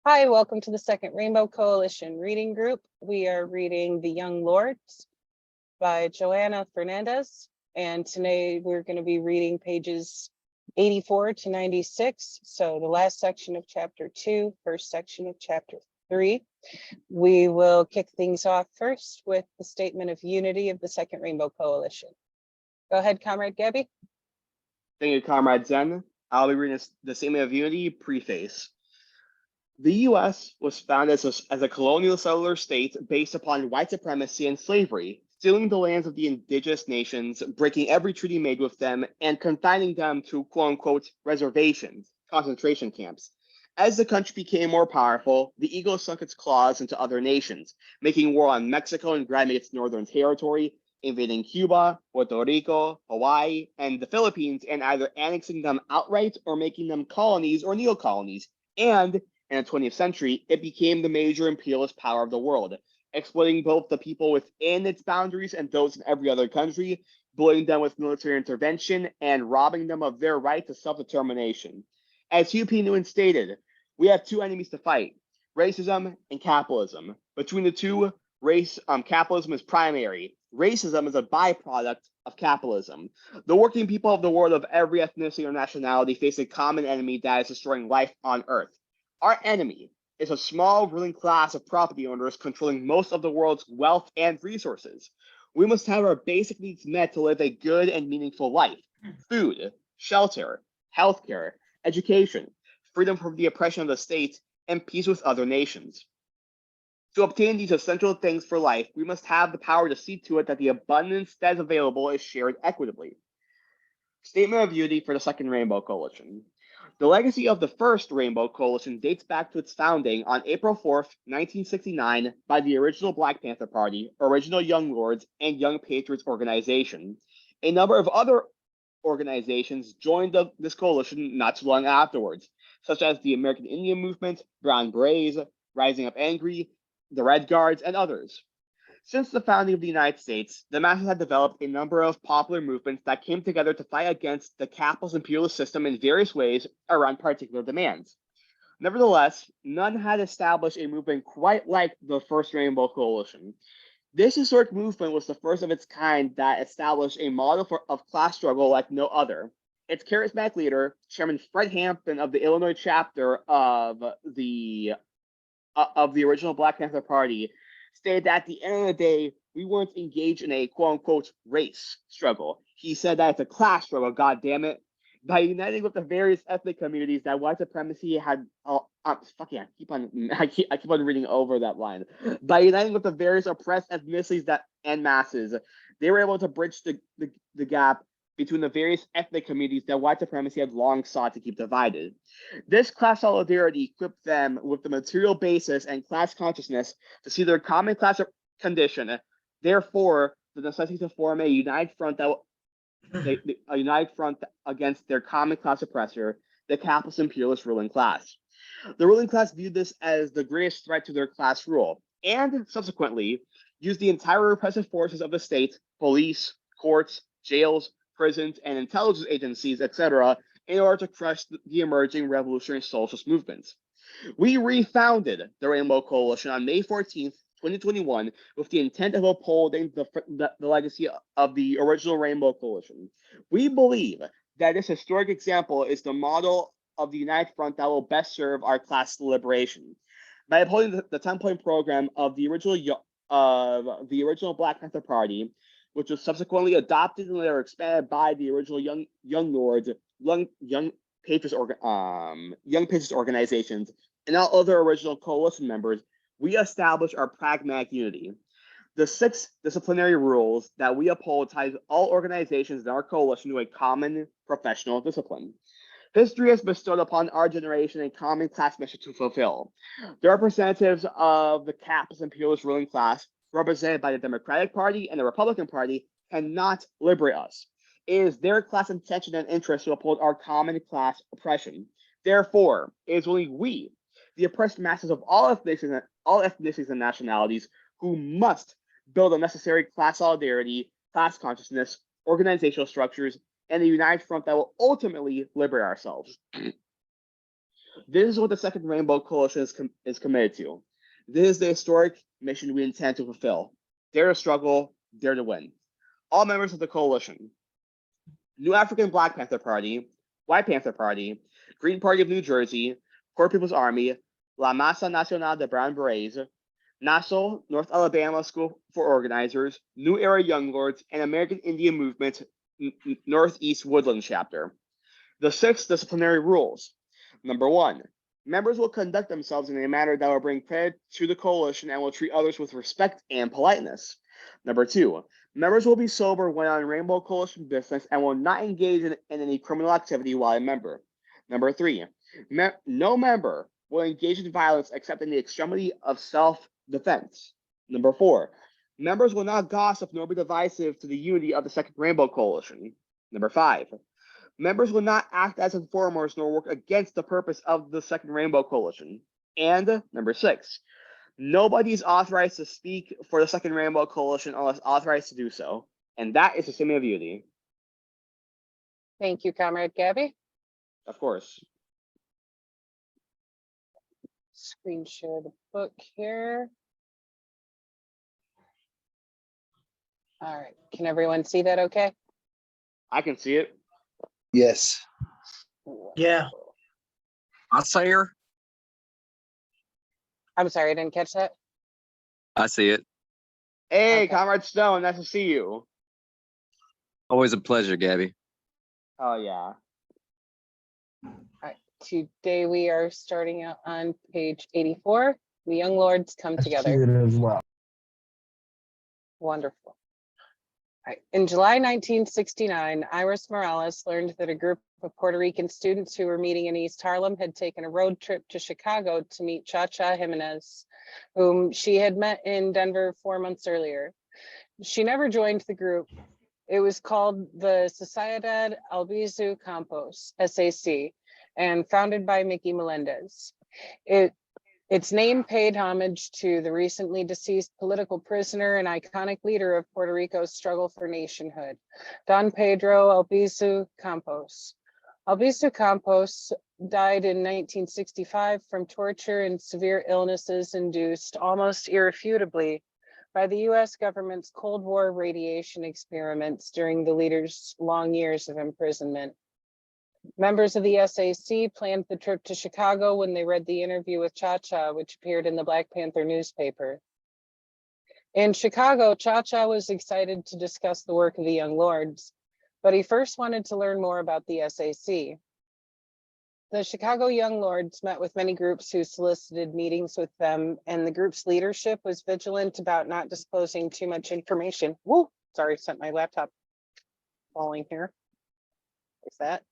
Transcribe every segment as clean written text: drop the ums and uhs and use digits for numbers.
Hi, welcome to the Second Rainbow Coalition reading group. We are reading The Young Lords by Johanna Fernandez. And today we're going to be reading pages 84 to 96. So the last section of chapter 2, first section of chapter 3. We will kick things off first with the statement of unity of the Second Rainbow Coalition. Go ahead, Comrade Gabby. Thank you, Comrade Zen. I'll be reading the Statement of Unity preface. The U.S. was founded as a colonial settler state based upon white supremacy and slavery, stealing the lands of the indigenous nations, breaking every treaty made with them, and confining them to quote-unquote reservations, concentration camps. As the country became more powerful, the eagle sunk its claws into other nations, making war on Mexico and grabbing its northern territory, invading Cuba, Puerto Rico, Hawaii, and the Philippines, and either annexing them outright or making them colonies or neo-colonies. And in the 20th century, it became the major imperialist power of the world, exploiting both the people within its boundaries and those in every other country, bullying them with military intervention, and robbing them of their right to self-determination. As Hugh P. Newman stated, we have two enemies to fight, racism and capitalism. Between the two, capitalism is primary. Racism is a byproduct of capitalism. The working people of the world of every ethnicity or nationality face a common enemy that is destroying life on Earth. Our enemy is a small ruling class of property owners controlling most of the world's wealth and resources. We must have our basic needs met to live a good and meaningful life: food, shelter, healthcare, education, freedom from the oppression of the state, and peace with other nations. To obtain these essential things for life, we must have the power to see to it that the abundance that is available is shared equitably. Statement of Unity for the Second Rainbow Coalition. The legacy of the First Rainbow Coalition dates back to its founding on April 4th, 1969, by the original Black Panther Party, original Young Lords, and Young Patriots organization. A number of other organizations joined this coalition not too long afterwards, such as the American Indian Movement, Brown Berets, Rising Up Angry, the Red Guards, and others. Since the founding of the United States, the masses had developed a number of popular movements that came together to fight against the capitalist imperialist system in various ways around particular demands. Nevertheless, none had established a movement quite like the First Rainbow Coalition. This historic movement was the first of its kind that established a model of class struggle like no other. Its charismatic leader, Chairman Fred Hampton of the Illinois chapter of the original Black Panther Party, stated that at the end of the day, we weren't engaged in a quote-unquote race struggle. He said that it's a class struggle, god damn it. By uniting with the various ethnic communities that white supremacy had, I keep on reading over that line. By uniting with the various oppressed ethnicities and masses, they were able to bridge the gap between the various ethnic communities that white supremacy had long sought to keep divided. This class solidarity equipped them with the material basis and class consciousness to see their common class condition, therefore, the necessity to form a united front against their common class oppressor, the capitalist imperialist ruling class. The ruling class viewed this as the greatest threat to their class rule, and subsequently used the entire repressive forces of the state, police, courts, jails, prisons, and intelligence agencies, etc., in order to crush the emerging revolutionary socialist movements. We refounded the Rainbow Coalition on May 14th, 2021, with the intent of upholding the legacy of the original Rainbow Coalition. We believe that this historic example is the model of the United Front that will best serve our class liberation. By upholding the 10-point program of the original Black Panther Party, which was subsequently adopted and later expanded by the original Young Lords, Young Patriots organizations, and all other original coalition members, we established our pragmatic unity. The 6 disciplinary rules that we uphold ties all organizations in our coalition to a common professional discipline. History has bestowed upon our generation a common class mission to fulfill. The representatives of the capitalist imperialist ruling class, represented by the Democratic Party and the Republican Party, cannot liberate us. It is their class intention and interest to uphold our common class oppression. Therefore, it is only we, the oppressed masses of all ethnicities and nationalities, who must build the necessary class solidarity, class consciousness, organizational structures, and a united front that will ultimately liberate ourselves. This is what the Second Rainbow Coalition is committed to. This is the historic mission we intend to fulfill. Dare to struggle, dare to win. All members of the coalition: New African Black Panther Party, White Panther Party, Green Party of New Jersey, Poor People's Army, La Masa Nacional de Brown Berets, NASO, North Alabama School for Organizers, New Era Young Lords, and American Indian Movement Northeast Woodland Chapter. The 6 disciplinary rules. Number 1, members will conduct themselves in a manner that will bring credit to the coalition and will treat others with respect and politeness. Number 2, members will be sober when on Rainbow Coalition business and will not engage in any criminal activity while a member. Number 3, no member will engage in violence except in the extremity of self-defense. Number 4, members will not gossip nor be divisive to the unity of the Second Rainbow Coalition. Number 5, members will not act as informers nor work against the purpose of the Second Rainbow Coalition. And number 6, nobody is authorized to speak for the Second Rainbow Coalition unless authorized to do so. And that is the Statement of Unity. Thank you, Comrade Gabby. Of course. Screen share the book here. All right, can everyone see that okay? I can see it. Yes. Yeah. I see her. I'm sorry, I didn't catch that. I see it. Hey, Okay. Comrade Stone, nice to see you. Always a pleasure, Gabby. Oh, yeah. Today we are starting out on page 84. The Young Lords come I see together. it as well. Wonderful. All right. In July 1969, Iris Morales learned that a group of Puerto Rican students who were meeting in East Harlem had taken a road trip to Chicago to meet Cha-Cha Jimenez, whom she had met in Denver 4 months earlier. She never joined the group. It was called the Sociedad Albizu Campos, SAC, and founded by Mickey Melendez. Its name paid homage to the recently deceased political prisoner and iconic leader of Puerto Rico's struggle for nationhood, Don Pedro Albizu Campos. Albizu Campos died in 1965 from torture and severe illnesses induced almost irrefutably by the US government's Cold War radiation experiments during the leader's long years of imprisonment. Members of the SAC planned the trip to Chicago when they read the interview with Cha-Cha, which appeared in the Black Panther newspaper. In Chicago, Cha-Cha was excited to discuss the work of the Young Lords, but he first wanted to learn more about the SAC. The Chicago Young Lords met with many groups who solicited meetings with them, and the group's leadership was vigilant about not disclosing too much information. Whoa, sorry, sent my laptop falling here. Is that?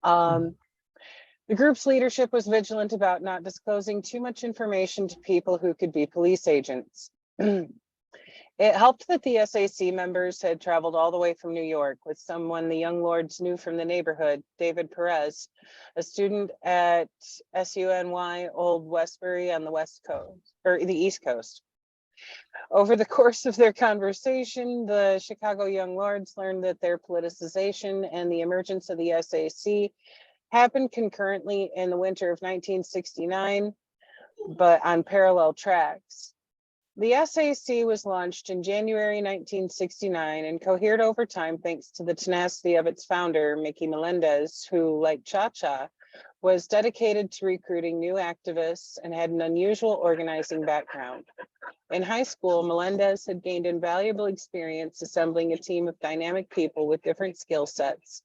The group's leadership was vigilant about not disclosing too much information to people who could be police agents. It helped that the SAC members had traveled all the way from New York with someone the Young Lords knew from the neighborhood, David Perez, a student at SUNY Old Westbury on the West Coast, or the East Coast. Over the course of their conversation, the Chicago Young Lords learned that their politicization and the emergence of the SAC happened concurrently in the winter of 1969, but on parallel tracks. The SAC was launched in January 1969 and cohered over time thanks to the tenacity of its founder, Mickey Melendez, who, like Cha-Cha, was dedicated to recruiting new activists and had an unusual organizing background. In high school, Melendez had gained invaluable experience assembling a team of dynamic people with different skill sets,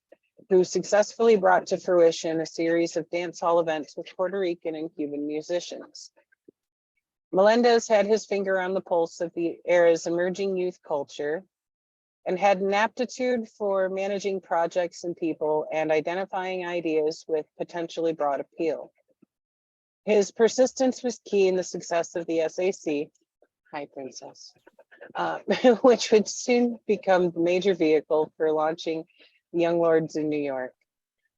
who successfully brought to fruition a series of dance hall events with Puerto Rican and Cuban musicians. Melendez had his finger on the pulse of the era's emerging youth culture and had an aptitude for managing projects and people and identifying ideas with potentially broad appeal. His persistence was key in the success of the SAC, hi Princess, which would soon become the major vehicle for launching the Young Lords in New York.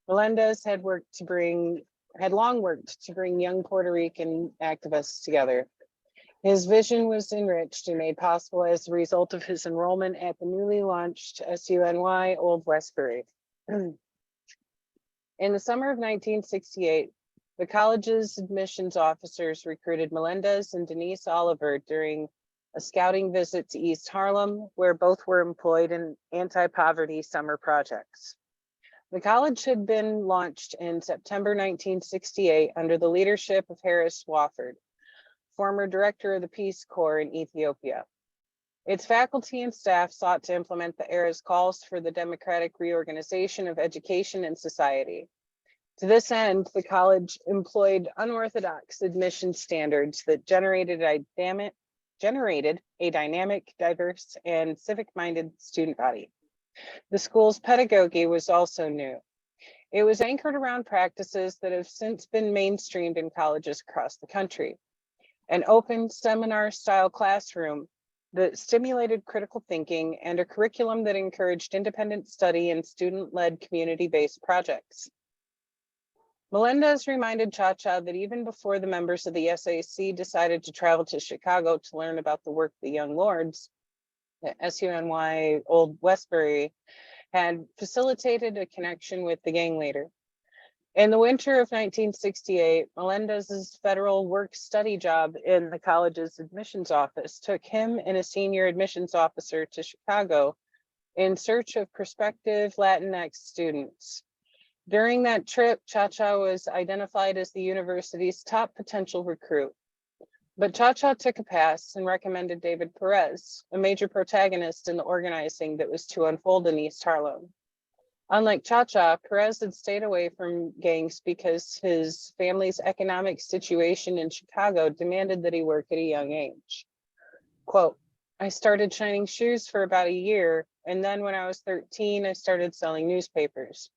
Melendez had long worked to bring young Puerto Rican activists together. His vision was enriched and made possible as a result of his enrollment at the newly launched SUNY Old Westbury. In In the summer of 1968, the college's admissions officers recruited Melendez and Denise Oliver during a scouting visit to East Harlem, where both were employed in anti-poverty summer projects. The college had been launched in September 1968 under the leadership of Harris Wofford, former director of the Peace Corps in Ethiopia. Its faculty and staff sought to implement the era's calls for the democratic reorganization of education and society. To this end, the college employed unorthodox admission standards that generated a dynamic, diverse, and civic-minded student body. The school's pedagogy was also new. It was anchored around practices that have since been mainstreamed in colleges across the country. An open seminar-style classroom that stimulated critical thinking and a curriculum that encouraged independent study and student-led community-based projects. Melendez reminded Cha-Cha that even before the members of the SAC decided to travel to Chicago to learn about the work of the Young Lords, the SUNY Old Westbury had facilitated a connection with the gang leader. In the winter of 1968, Melendez's federal work-study job in the college's admissions office took him and a senior admissions officer to Chicago in search of prospective Latinx students. During that trip, Cha-Cha was identified as the university's top potential recruit. But Cha-Cha took a pass and recommended David Perez, a major protagonist in the organizing that was to unfold in East Harlem. Unlike Cha-Cha, Perez had stayed away from gangs because his family's economic situation in Chicago demanded that he work at a young age. Quote, "I started shining shoes for about a year, and then when I was 13, I started selling newspapers.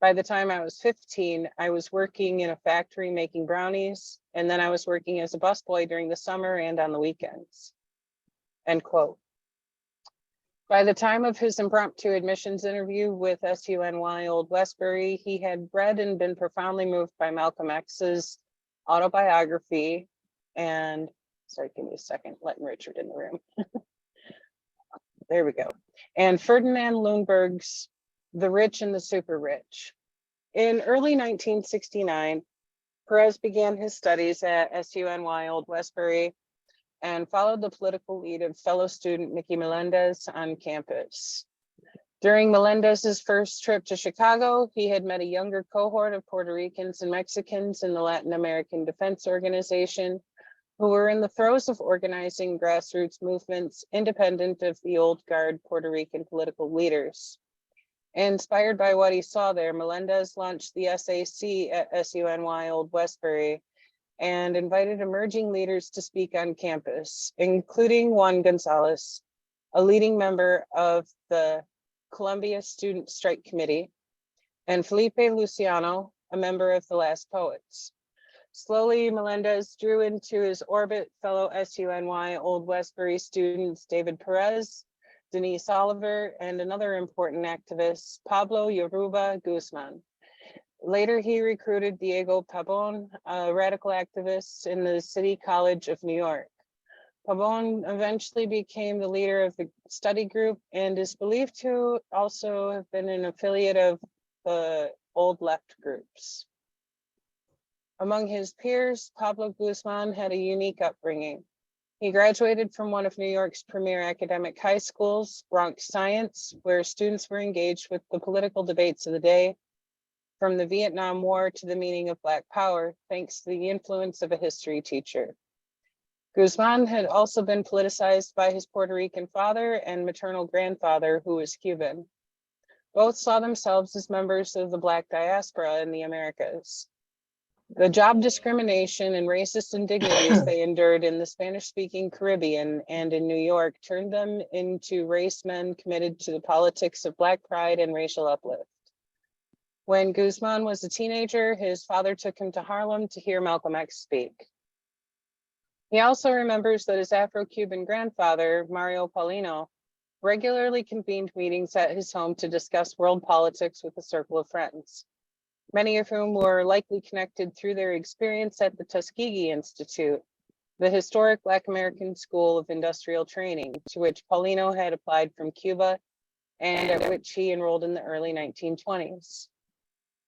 By the time I was 15, I was working in a factory making brownies, and then I was working as a busboy during the summer and on the weekends." End quote. By the time of his impromptu admissions interview with SUNY Old Westbury, he had read and been profoundly moved by Malcolm X's autobiography and, sorry, give me a second, letting Richard in the room. There we go. And Ferdinand Lundberg's The Rich and the Super Rich. In early 1969, Perez began his studies at SUNY Old Westbury and followed the political lead of fellow student Mickey Melendez on campus. During Melendez's first trip to Chicago, he had met a younger cohort of Puerto Ricans and Mexicans in the Latin American Defense Organization, who were in the throes of organizing grassroots movements independent of the old guard Puerto Rican political leaders. Inspired by what he saw there, Melendez launched the SAC at SUNY Old Westbury and invited emerging leaders to speak on campus, including Juan Gonzalez, a leading member of the Columbia Student Strike Committee, and Felipe Luciano, a member of the Last Poets. Slowly, Melendez drew into his orbit fellow SUNY Old Westbury students David Perez, Denise Oliver, and another important activist, Pablo Yoruba Guzman. Later, he recruited Diego Pabon, a radical activist in the City College of New York. Pabon eventually became the leader of the study group and is believed to also have been an affiliate of the old left groups. Among his peers, Pablo Guzman had a unique upbringing. He graduated from one of New York's premier academic high schools, Bronx Science, where students were engaged with the political debates of the day, from the Vietnam War to the meaning of Black Power, thanks to the influence of a history teacher. Guzman had also been politicized by his Puerto Rican father and maternal grandfather, who was Cuban. Both saw themselves as members of the Black diaspora in the Americas. The job discrimination and racist indignities they endured in the Spanish-speaking Caribbean and in New York turned them into race men committed to the politics of Black pride and racial uplift. When Guzman was a teenager, his father took him to Harlem to hear Malcolm X speak. He also remembers that his Afro-Cuban grandfather, Mario Paulino, regularly convened meetings at his home to discuss world politics with a circle of friends, many of whom were likely connected through their experience at the Tuskegee Institute, the historic Black American School of Industrial Training, to which Paulino had applied from Cuba and at which he enrolled in the early 1920s.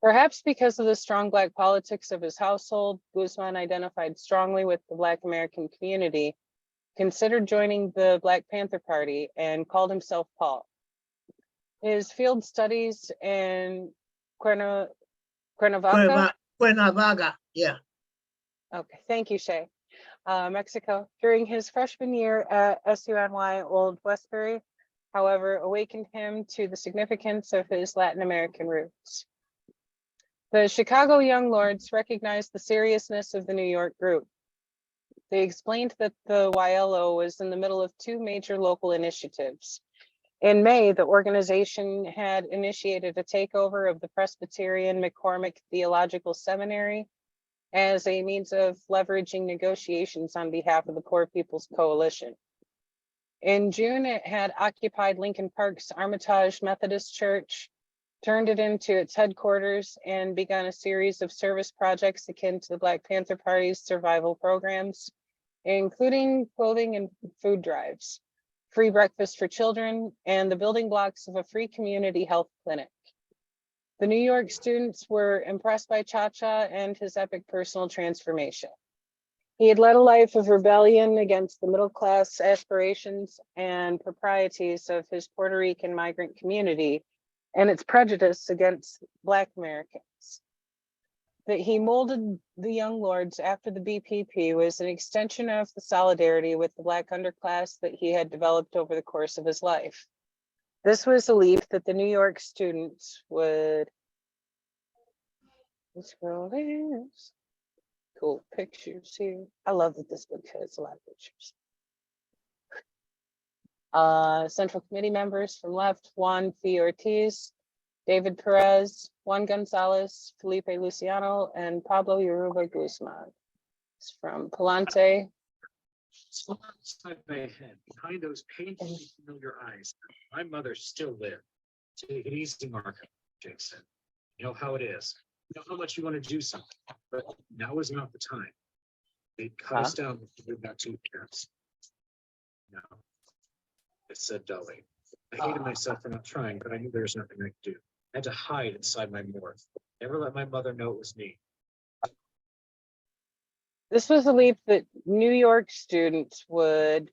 Perhaps because of the strong Black politics of his household, Guzman identified strongly with the Black American community, considered joining the Black Panther Party, and called himself Paul. His field studies in Cuernavaca. Cuernavaca, yeah. Okay, thank you, Shay. Mexico. During his freshman year at SUNY Old Westbury, however, awakened him to the significance of his Latin American roots. The Chicago Young Lords recognized the seriousness of the New York group. They explained that the YLO was in the middle of two major local initiatives. In May, the organization had initiated a takeover of the Presbyterian McCormick Theological Seminary as a means of leveraging negotiations on behalf of the Poor People's Coalition. In June, it had occupied Lincoln Park's Armitage Methodist Church, turned it into its headquarters, and begun a series of service projects akin to the Black Panther Party's survival programs, including clothing and food drives, free breakfast for children, and the building blocks of a free community health clinic. The New York students were impressed by Cha-Cha and his epic personal transformation. He had led a life of rebellion against the middle-class aspirations and proprieties of his Puerto Rican migrant community and its prejudice against Black Americans. That he molded the Young Lords after the BPP was an extension of the solidarity with the Black underclass that he had developed over the course of his life. This was a leap that the New York students would. Let's scroll this. Cool pictures here. I love that this book has a lot of pictures. Central Committee members from left: Juan F. Ortiz, David Perez, Juan Gonzalez, Felipe Luciano, and Pablo Yoruba Guzman. It's from Palante. So outside my head, behind those painfully familiar eyes, my mother still lived. Take it easy, Marco, Jake said. You know how it is. You know how much you want to do something, but now is not the time. They cut us down before we got 2 years. No, I said dully. I hated myself for not trying, but I knew there was nothing I could do. I had to hide inside my morph. Never let my mother know it was me. This was a leap that New York students would.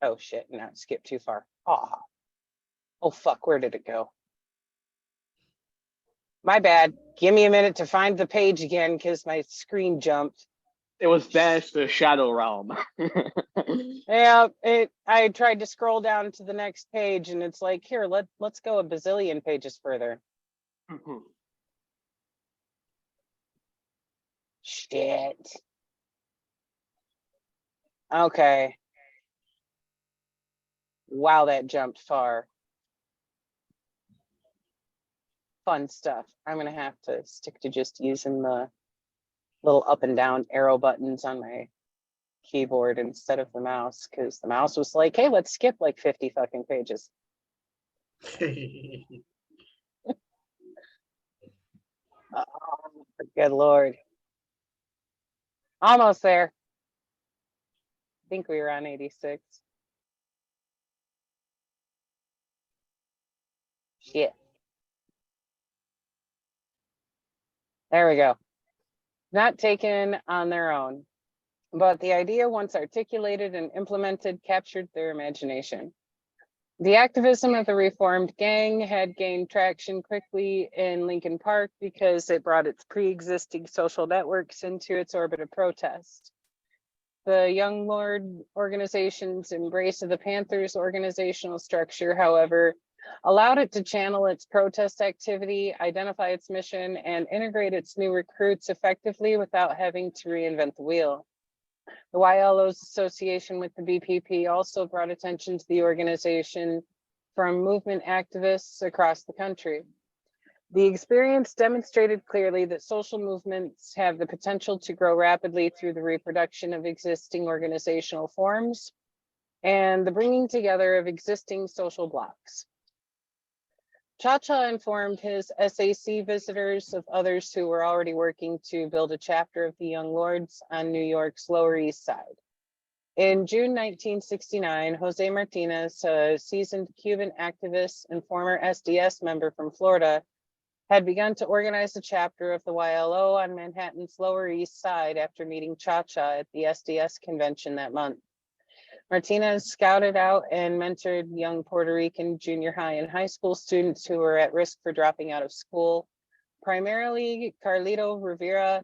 Oh shit! No, skip too far. Oh fuck! Where did it go? My bad. Give me a minute to find the page again because my screen jumped. It was banished to the Shadow Realm. Yeah, I tried to scroll down to the next page and it's like, here, let's go a bazillion pages further. Shit. Okay. Wow, that jumped far. Fun stuff. I'm gonna have to stick to just using the little up and down arrow buttons on my keyboard instead of the mouse, because the mouse was like, hey, let's skip like 50 fucking pages. Oh, good Lord. Almost there. I think we were on 86. Shit. There we go. Not taken on their own, but the idea, once articulated and implemented, captured their imagination. The activism of the reformed gang had gained traction quickly in Lincoln Park because it brought its pre-existing social networks into its orbit of protest. The Young Lord organization's embrace of the Panthers organizational structure, however, allowed it to channel its protest activity, identify its mission, and integrate its new recruits effectively without having to reinvent the wheel. The YLO's association with the BPP also brought attention to the organization from movement activists across the country. The experience demonstrated clearly that social movements have the potential to grow rapidly through the reproduction of existing organizational forms and the bringing together of existing social blocks. Cha-Cha informed his SAC visitors of others who were already working to build a chapter of the Young Lords on New York's Lower East Side. In June 1969, Jose Martinez, a seasoned Cuban activist and former SDS member from Florida, had begun to organize a chapter of the YLO on Manhattan's Lower East Side after meeting Cha-Cha at the SDS convention that month. Martinez scouted out and mentored young Puerto Rican junior high and high school students who were at risk for dropping out of school, primarily Carlito Rivera,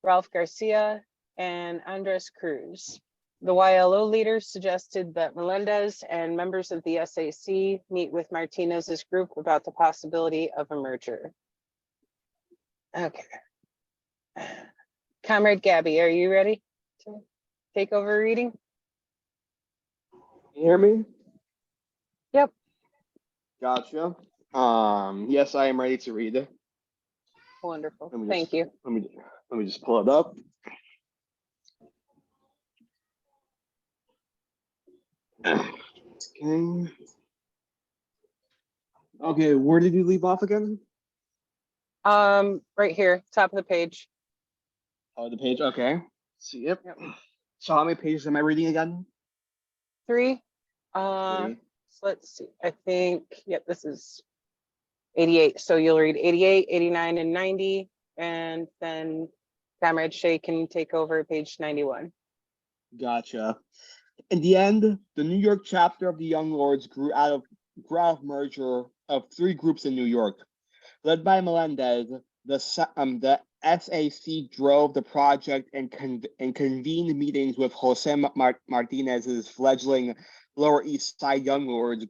Ralph Garcia, and Andres Cruz. The YLO leaders suggested that Melendez and members of the SAC meet with Martinez's group about the possibility of a merger. Okay. Comrade Gabby, are you ready to take over reading? You hear me? Yep. Gotcha. Yes, I am ready to read. Wonderful. Let me Thank you. Let me just pull it up. Okay. Okay, where did you leave off again? Right here, top of the page. Oh, the page. Okay. See, yep. Yep. So how many pages am I reading again? 3. 3. So let's see. I think, yep, this is 88. So you'll read 88, 89, and 90, and then Comrade Shea can take over page 91. Gotcha. In the end, the New York chapter of the Young Lords grew out of merger of 3 groups in New York. Led by Melendez, the SAC drove the project and convened meetings with Jose Martinez's fledgling Lower East Side Young Lords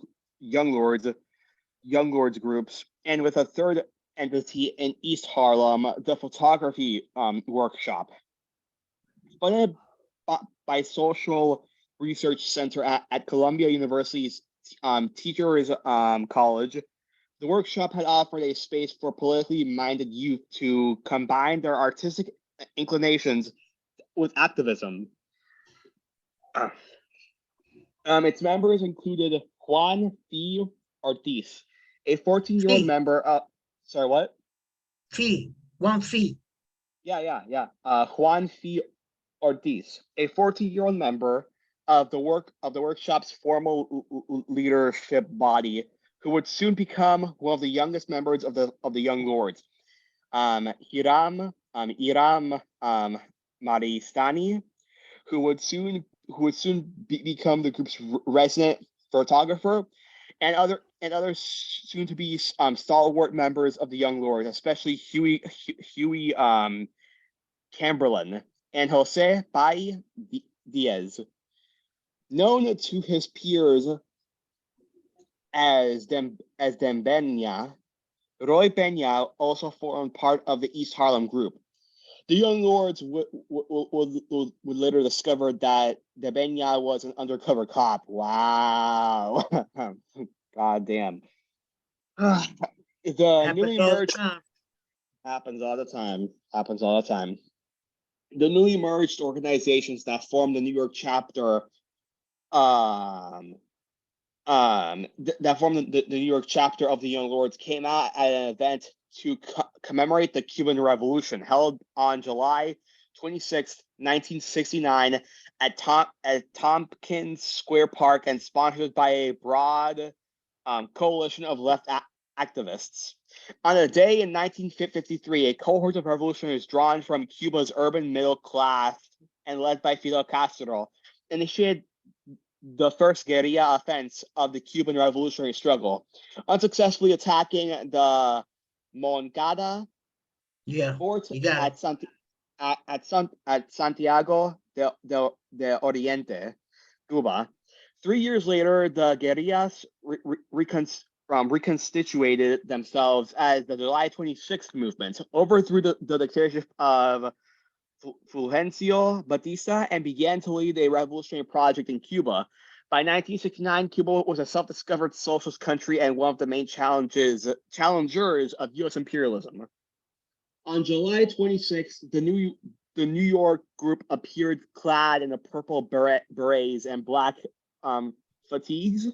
groups, and with a third entity in East Harlem, the photography workshop. Funded by Social Research Center at Columbia University's Teachers College, the workshop had offered a space for politically minded youth to combine their artistic inclinations with activism. Its members included Juan F. Ortiz, a 14-year-old member of, sorry, what? Juan F. Yeah. Juan F. Ortiz, a 14-year-old member of the workshop's formal leadership body, who would soon become one of the youngest members of the Young Lords. Iram Maristani, who would soon become the group's resident photographer, and other soon to be stalwart members of the Young Lords, especially Huey Camberlin and Jose Pai Diaz. Known to his peers as Dembenya, Roy Peña also formed part of the East Harlem group. The Young Lords would later discover that Dembenya was an undercover cop. Wow. God damn. The newly merged happens all the time. The newly merged organizations that formed the New York chapter that formed the New York chapter of the Young Lords came out at an event to commemorate the Cuban Revolution held on July 26, 1969 at Tompkins Square Park and sponsored by a broad coalition of left activists. On a day in 1953, a cohort of revolutionaries drawn from Cuba's urban middle class and led by Fidel Castro initiated the first guerrilla offense of the Cuban revolutionary struggle, unsuccessfully attacking the Moncada fort at Santiago de Oriente, Cuba. 3 years later, the guerrillas reconstituted themselves as the July 26th movement, overthrew the dictatorship of Fulgencio Batista, and began to lead a revolutionary project in Cuba. By 1969, Cuba was a self-discovered socialist country and one of the main challengers of U.S. imperialism. On July 26th, the New York group appeared clad in the purple berets and black fatigues,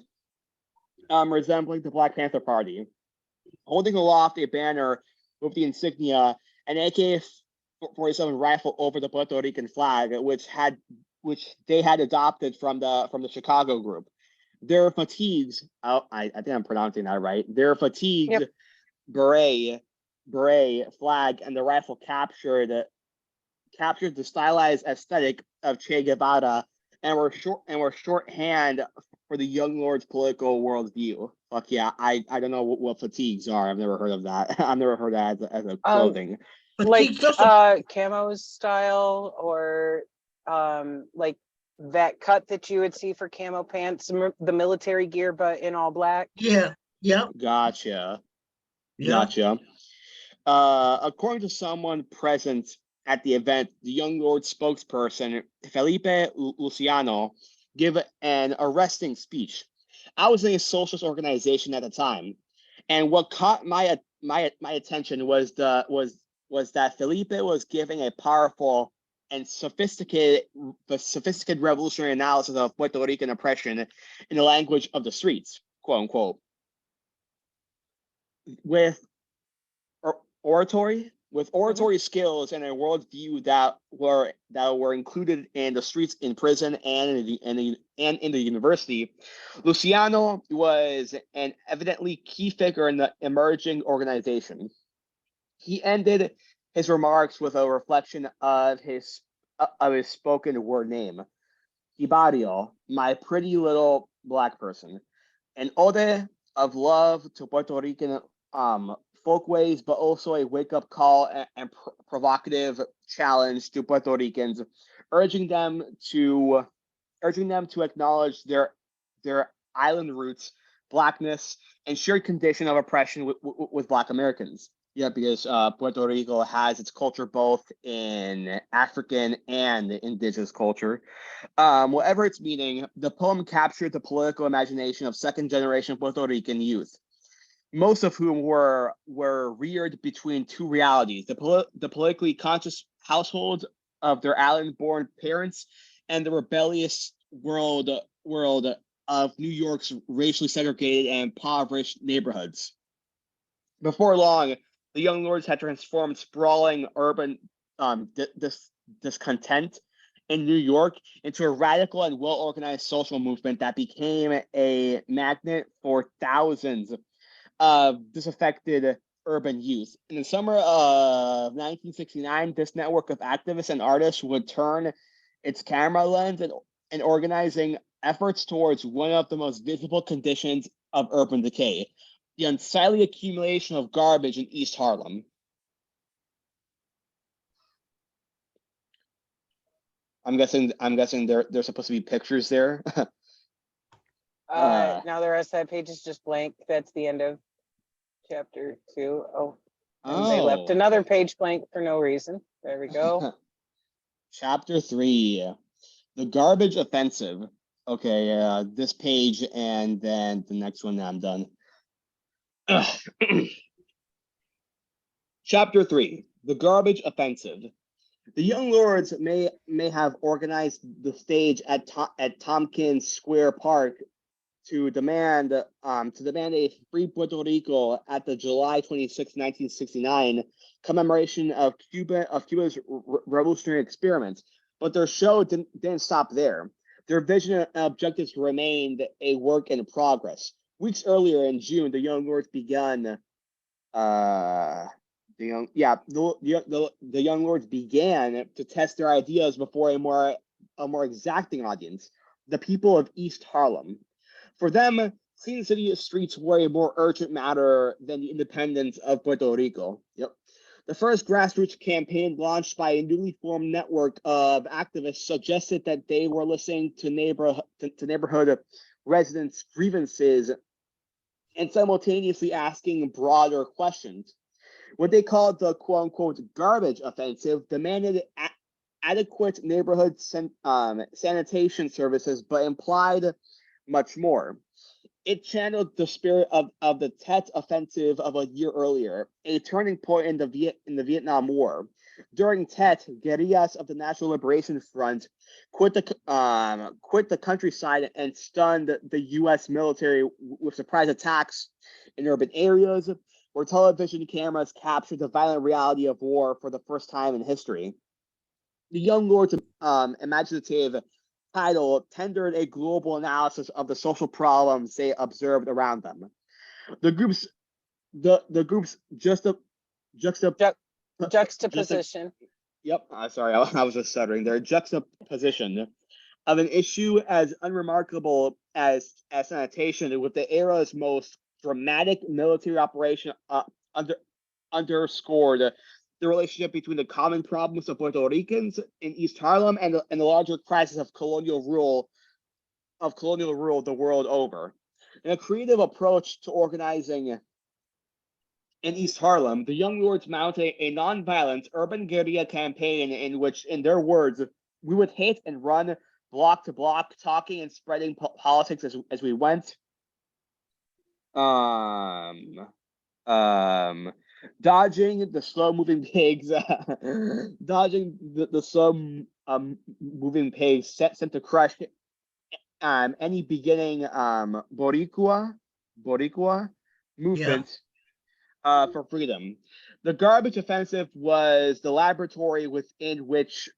resembling the Black Panther Party, holding aloft a banner with the insignia, an AK-47 rifle over the Puerto Rican flag, which they had adopted from the Chicago group. Their fatigues, I think I'm pronouncing that right. Their fatigues beret beret, flag, and the rifle captured the stylized aesthetic of Che Guevara and were shorthand for the young lord's political worldview. Fuck yeah, I don't know what fatigues are. I've never heard of that. I've never heard that as a clothing. But Like he also, camo style, or like that cut that you would see for camo pants, the military gear, but in all black. yeah, yep, Gotcha. yep. Gotcha. According to someone present at the event, the young lord spokesperson Felipe Luciano gave an arresting speech. I was in a socialist organization at the time, and what caught my attention was that Felipe was giving a powerful and sophisticated revolutionary analysis of Puerto Rican oppression in the language of the streets, quote unquote, with oratory skills and a worldview that were included in the streets, in prison, and in the university. Luciano was an evidently key figure in the emerging organization. He ended his remarks with a reflection of his spoken word name, Ibario, my pretty little black person, an ode of love to Puerto Rican folkways, but also a wake-up call and provocative challenge to Puerto Ricans, urging them to acknowledge their island roots, blackness, and shared condition of oppression with Black Americans. Yeah, because Puerto Rico has its culture both in African and indigenous culture. Whatever its meaning, the poem captured the political imagination of second-generation Puerto Rican youth, most of whom were reared between two realities: the politically conscious household of their island-born parents and the rebellious world of New York's racially segregated and impoverished neighborhoods. Before long, the young lords had transformed sprawling urban discontent in New York into a radical and well-organized social movement that became a magnet for thousands of disaffected urban youth. In the summer of 1969, this network of activists and artists would turn its camera lens and organizing efforts towards one of the most visible conditions of urban decay: the unsightly accumulation of garbage in East Harlem. I'm guessing there's supposed to be pictures there. Now the rest of that page is just blank. That's the end of chapter 2. Oh, and they left another page blank for no reason. There we go. Chapter 3, the garbage offensive. Okay, this page and then the next one, I'm done. Chapter 3, the garbage offensive. The young lords may have organized the stage at Tompkins Square Park to demand a free Puerto Rico at the July 26, 1969 commemoration of Cuba's revolutionary experiments. But their show didn't stop there. Their vision and objectives remained a work in progress. Weeks earlier in June, the young lords began the young lords began to test their ideas before a more exacting audience, the people of East Harlem. For them, clean city streets were a more urgent matter than the independence of Puerto Rico. Yep. The first grassroots campaign, launched by a newly formed network of activists, suggested that they were listening to neighborhood residents' grievances and simultaneously asking broader questions. What they called the quote-unquote garbage offensive demanded adequate neighborhood sanitation services, but implied much more. It channeled the spirit of the Tet offensive of a year earlier, a turning point in the Vietnam War. During Tet, guerrillas of the National Liberation Front quit the countryside and stunned the U.S. military with surprise attacks in urban areas, where television cameras captured the violent reality of war for the first time in history. The young lords' imaginative title tendered a global analysis of the social problems they observed around them. The group's Juxtaposition. Yep, sorry, I was just stuttering there. Juxtaposition of an issue as unremarkable as sanitation with the era's most dramatic military operation underscored the relationship between the common problems of Puerto Ricans in East Harlem and the larger crisis of colonial rule the world over. In a creative approach to organizing in East Harlem, the Young Lords mounted a nonviolent urban guerrilla campaign in which, in their words, we would hit and run block to block, talking and spreading politics as we went. Dodging the slow-moving pigs, dodging the slow moving pigs sent to crush any beginning Boricua movement for freedom. The garbage offensive was the laboratory within which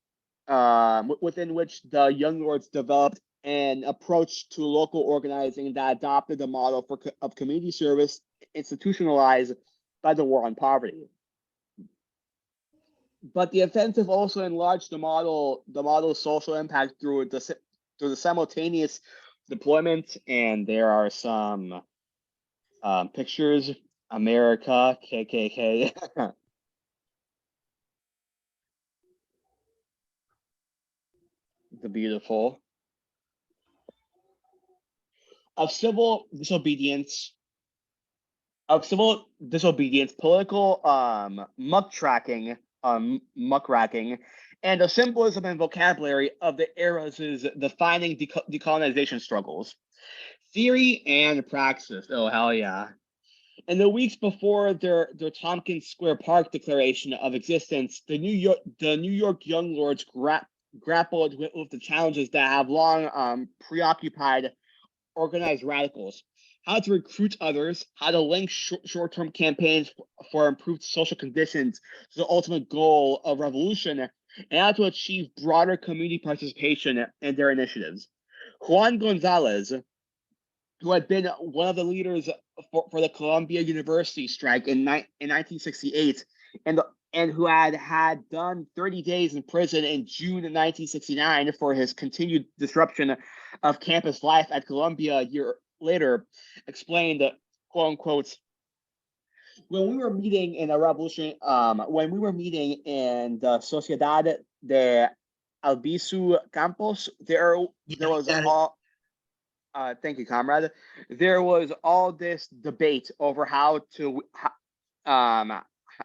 the Young Lords developed an approach to local organizing that adopted the model of community service institutionalized by the war on poverty. But the offensive also enlarged the model's social impact through the simultaneous deployment, and there are some pictures. America, KKK. The beautiful. Of civil disobedience, political muckracking, and the symbolism and vocabulary of the era's defining decolonization struggles. Theory and praxis. Oh, hell yeah. In the weeks before their Tompkins Square Park declaration of existence, the New York Young Lords grappled with the challenges that have long preoccupied organized radicals: how to recruit others, how to link short-term campaigns for improved social conditions to the ultimate goal of revolution, and how to achieve broader community participation in their initiatives. Juan Gonzalez, who had been one of the leaders for the Columbia University strike in 1968, and who had done 30 days in prison in June of 1969 for his continued disruption of campus life at Columbia a year later, explained, quote unquote, when we were meeting in the Sociedad de Albizu Campos, there was all. Thank you, comrade. There was all this debate over how to.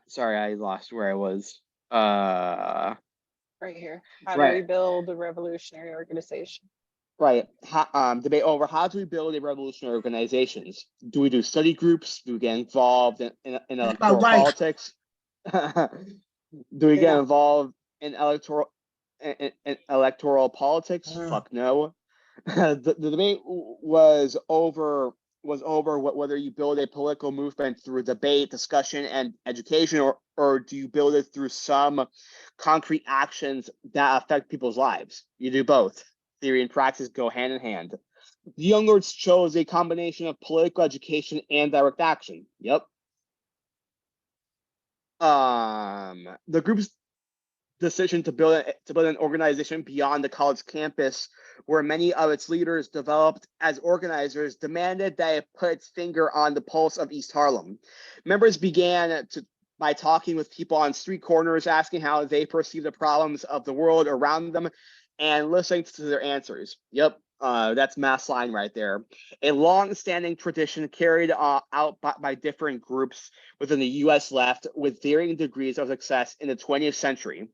Sorry, I lost where I was. Right here. How to rebuild a revolutionary organization. Right. Debate over how to rebuild a revolutionary organizations. Do we do study groups? Do we get involved in electoral politics? Do we get involved in electoral politics? Fuck no. The debate was over whether you build a political movement through debate, discussion, and education, or do you build it through some concrete actions that affect people's lives? You do both. Theory and praxis go hand in hand. The Young Lords chose a combination of political education and direct action. Yep. The group's decision to build an organization beyond the college campus, where many of its leaders developed as organizers, demanded that it put its finger on the pulse of East Harlem. Members began by talking with people on street corners, asking how they perceive the problems of the world around them, and listening to their answers. Yep, that's mass line right there. A long-standing tradition carried out by different groups within the U.S. left with varying degrees of success in the 20th century.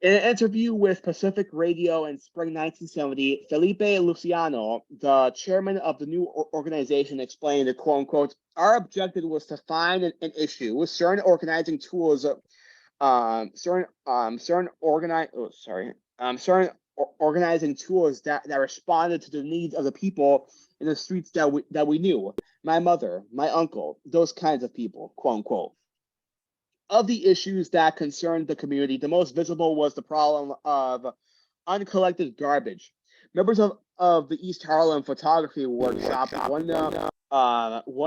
In an interview with Pacific Radio in spring 1970, Felipe Luciano, the chairman of the new organization, explained, quote unquote, our objective was to find an issue with certain organizing tools, certain organizing tools that responded to the needs of the people in the streets that we knew. My mother, my uncle, those kinds of people, quote unquote. Of the issues that concerned the community, the most visible was the problem of uncollected garbage. Members of the East Harlem Photography Workshop, one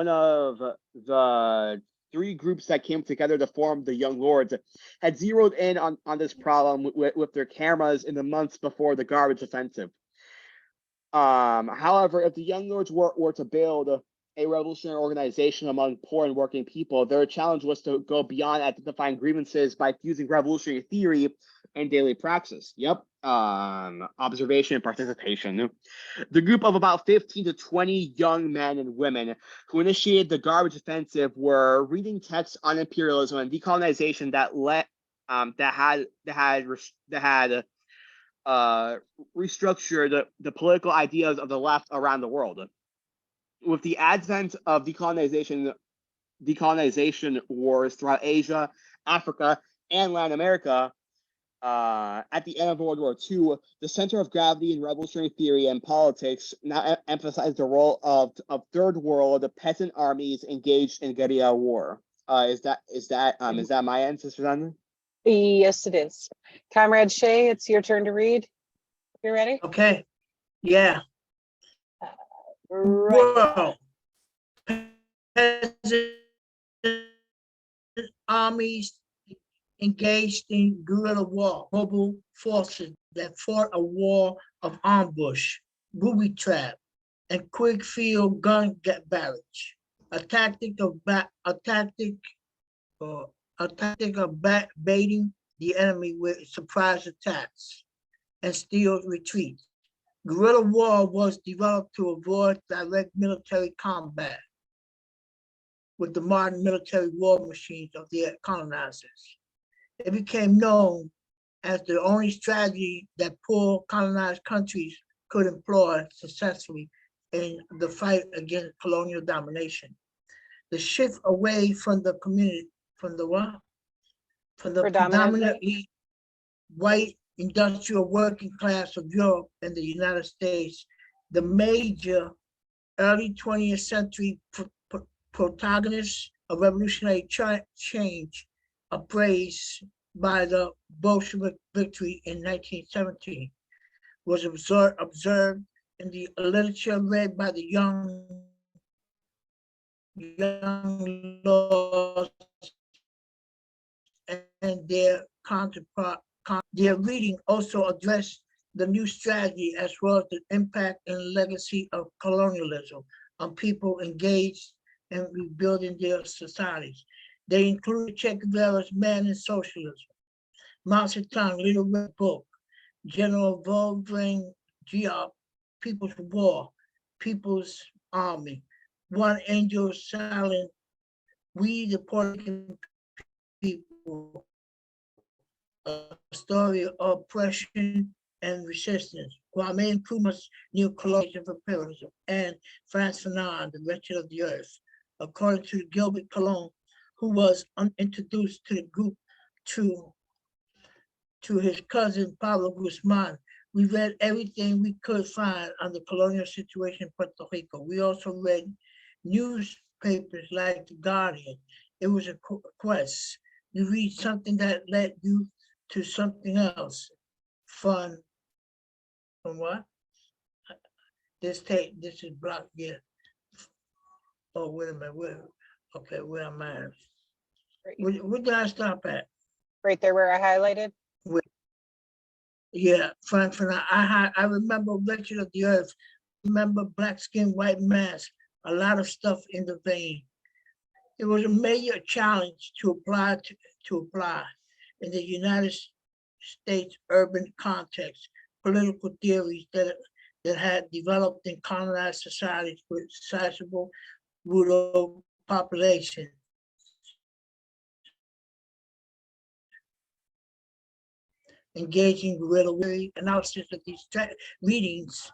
of the three groups that came together to form the Young Lords had zeroed in on this problem with their cameras in the months before the garbage offensive. However, if the Young Lords were to build a revolutionary organization among poor and working people, their challenge was to go beyond identifying grievances by fusing revolutionary theory and daily praxis. Yep. Observation and participation. The group of about 15 to 20 young men and women who initiated the garbage offensive were reading texts on imperialism and decolonization that had restructured the political ideas of the left around the world. With the advent of decolonization wars throughout Asia, Africa, and Latin America, at the end of World War II, the center of gravity in revolutionary theory and politics now emphasized the role of third world peasant armies engaged in guerrilla war. Is that my end, Sister Sandra? Yes, it is. Comrade Shay, it's your turn to read. You ready? Okay. Yeah. Right. World. Peasant armies engaged in guerrilla war, mobile forces that fought a war of ambush, booby trap, and quick field gun barrage. A tactic of baiting the enemy with surprise attacks and stealth retreats. Guerrilla war was developed to avoid direct military combat with the modern military war machines of the colonizers. It became known as the only strategy that poor colonized countries could employ successfully in the fight against colonial domination. The shift away from the predominantly white industrial working class of Europe and the United States, the major early 20th century protagonists of revolutionary change, appraised by the Bolshevik victory in 1917, was observed in the literature read by the young lords and their counterpart. Their reading also addressed the new strategy as well as the impact and legacy of colonialism on people engaged in rebuilding their societies. They include Che Guevara's Man in Socialism, Mao Zedong's Little Red Book, General Volodymyr Giap, People's War, People's Army, One Angel Silent, We the Puerto Rican People, a story of oppression and resistance, Kwame Nkrumah's New Colonial Imperialism, and Frantz Fanon, The Wretched of the Earth. According to Gilbert Colon, who was introduced to the group to his cousin Pablo Guzman, we read everything we could find on the colonial situation in Puerto Rico. We also read newspapers like The Guardian. It was a quest. You read something that led you to something else. Fun. From what? This is blocked here. Oh, wait a minute. Where am I? Where did I stop at? Right there where I highlighted. Yeah, Frank. I remember Wretched of the Earth. Remember Black Skin, White Mask. A lot of stuff in the vein. It was a major challenge to apply in the United States urban context, political theories that had developed in colonized societies with sizable rural population. Engaging guerrilla analysis of these readings.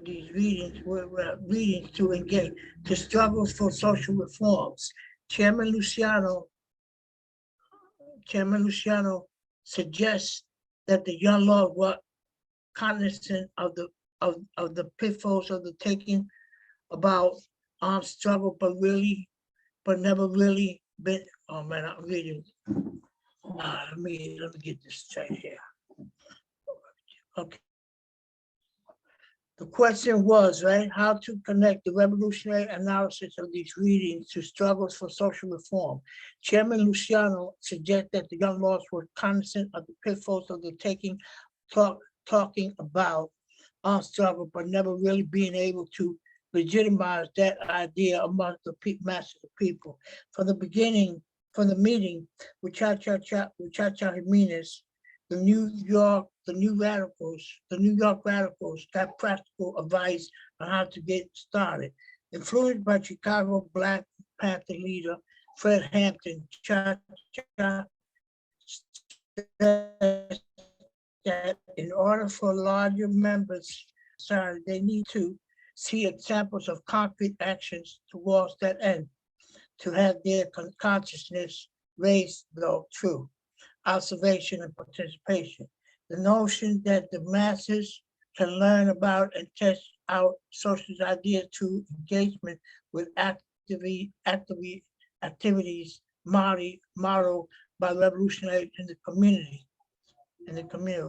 These readings were readings to engage to struggles for social reforms. Chairman Luciano suggests that the young lord were cognizant of the pitfalls of the taking about armed struggle, but never really been. Oh man, I'm reading. Let me get this straight here. Okay. The question was, right, how to connect the revolutionary analysis of these readings to struggles for social reform. Chairman Luciano suggests that the young laws were cognizant of the pitfalls of the talking about our struggle, but never really being able to legitimize that idea among the masses of people. From the beginning, from the meeting with Chacha Jimenez, the New York radicals got practical advice on how to get started. Influenced by Chicago Black Panther leader Fred Hampton, Chacha said that in order for larger members, they need to see examples of concrete actions towards that end, to have their consciousness raised, though true observation and participation. The notion that the masses can learn about and test out social ideas through engagement with activities modeled by revolutionaries in the community.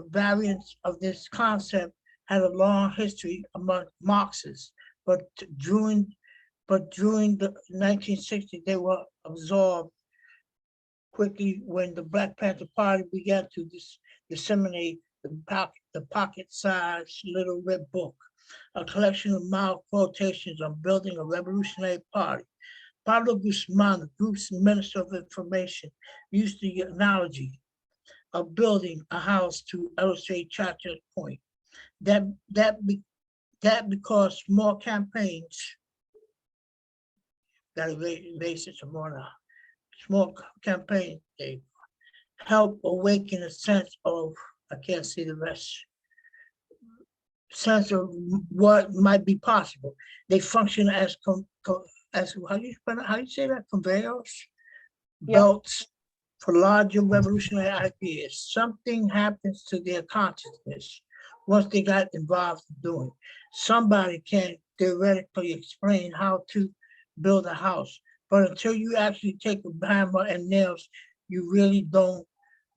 Variants of this concept had a long history among Marxists, but during the 1960s, they were absorbed quickly when the Black Panther Party began to disseminate the pocket-sized Little Red Book, a collection of mild quotations on building a revolutionary party. Pablo Guzman, the group's Minister of Information, used the analogy of building a house to illustrate Chacha's point. That because small campaigns, gotta raise it some more now. Small campaign, they help awaken a sense of, I can't see the rest, sense of what might be possible. They function as how you say that, conveyors, Yeah. belts for larger revolutionary ideas. Something happens to their consciousness once they got involved in doing. Somebody can theoretically explain how to build a house, but until you actually take a hammer and nails, you really don't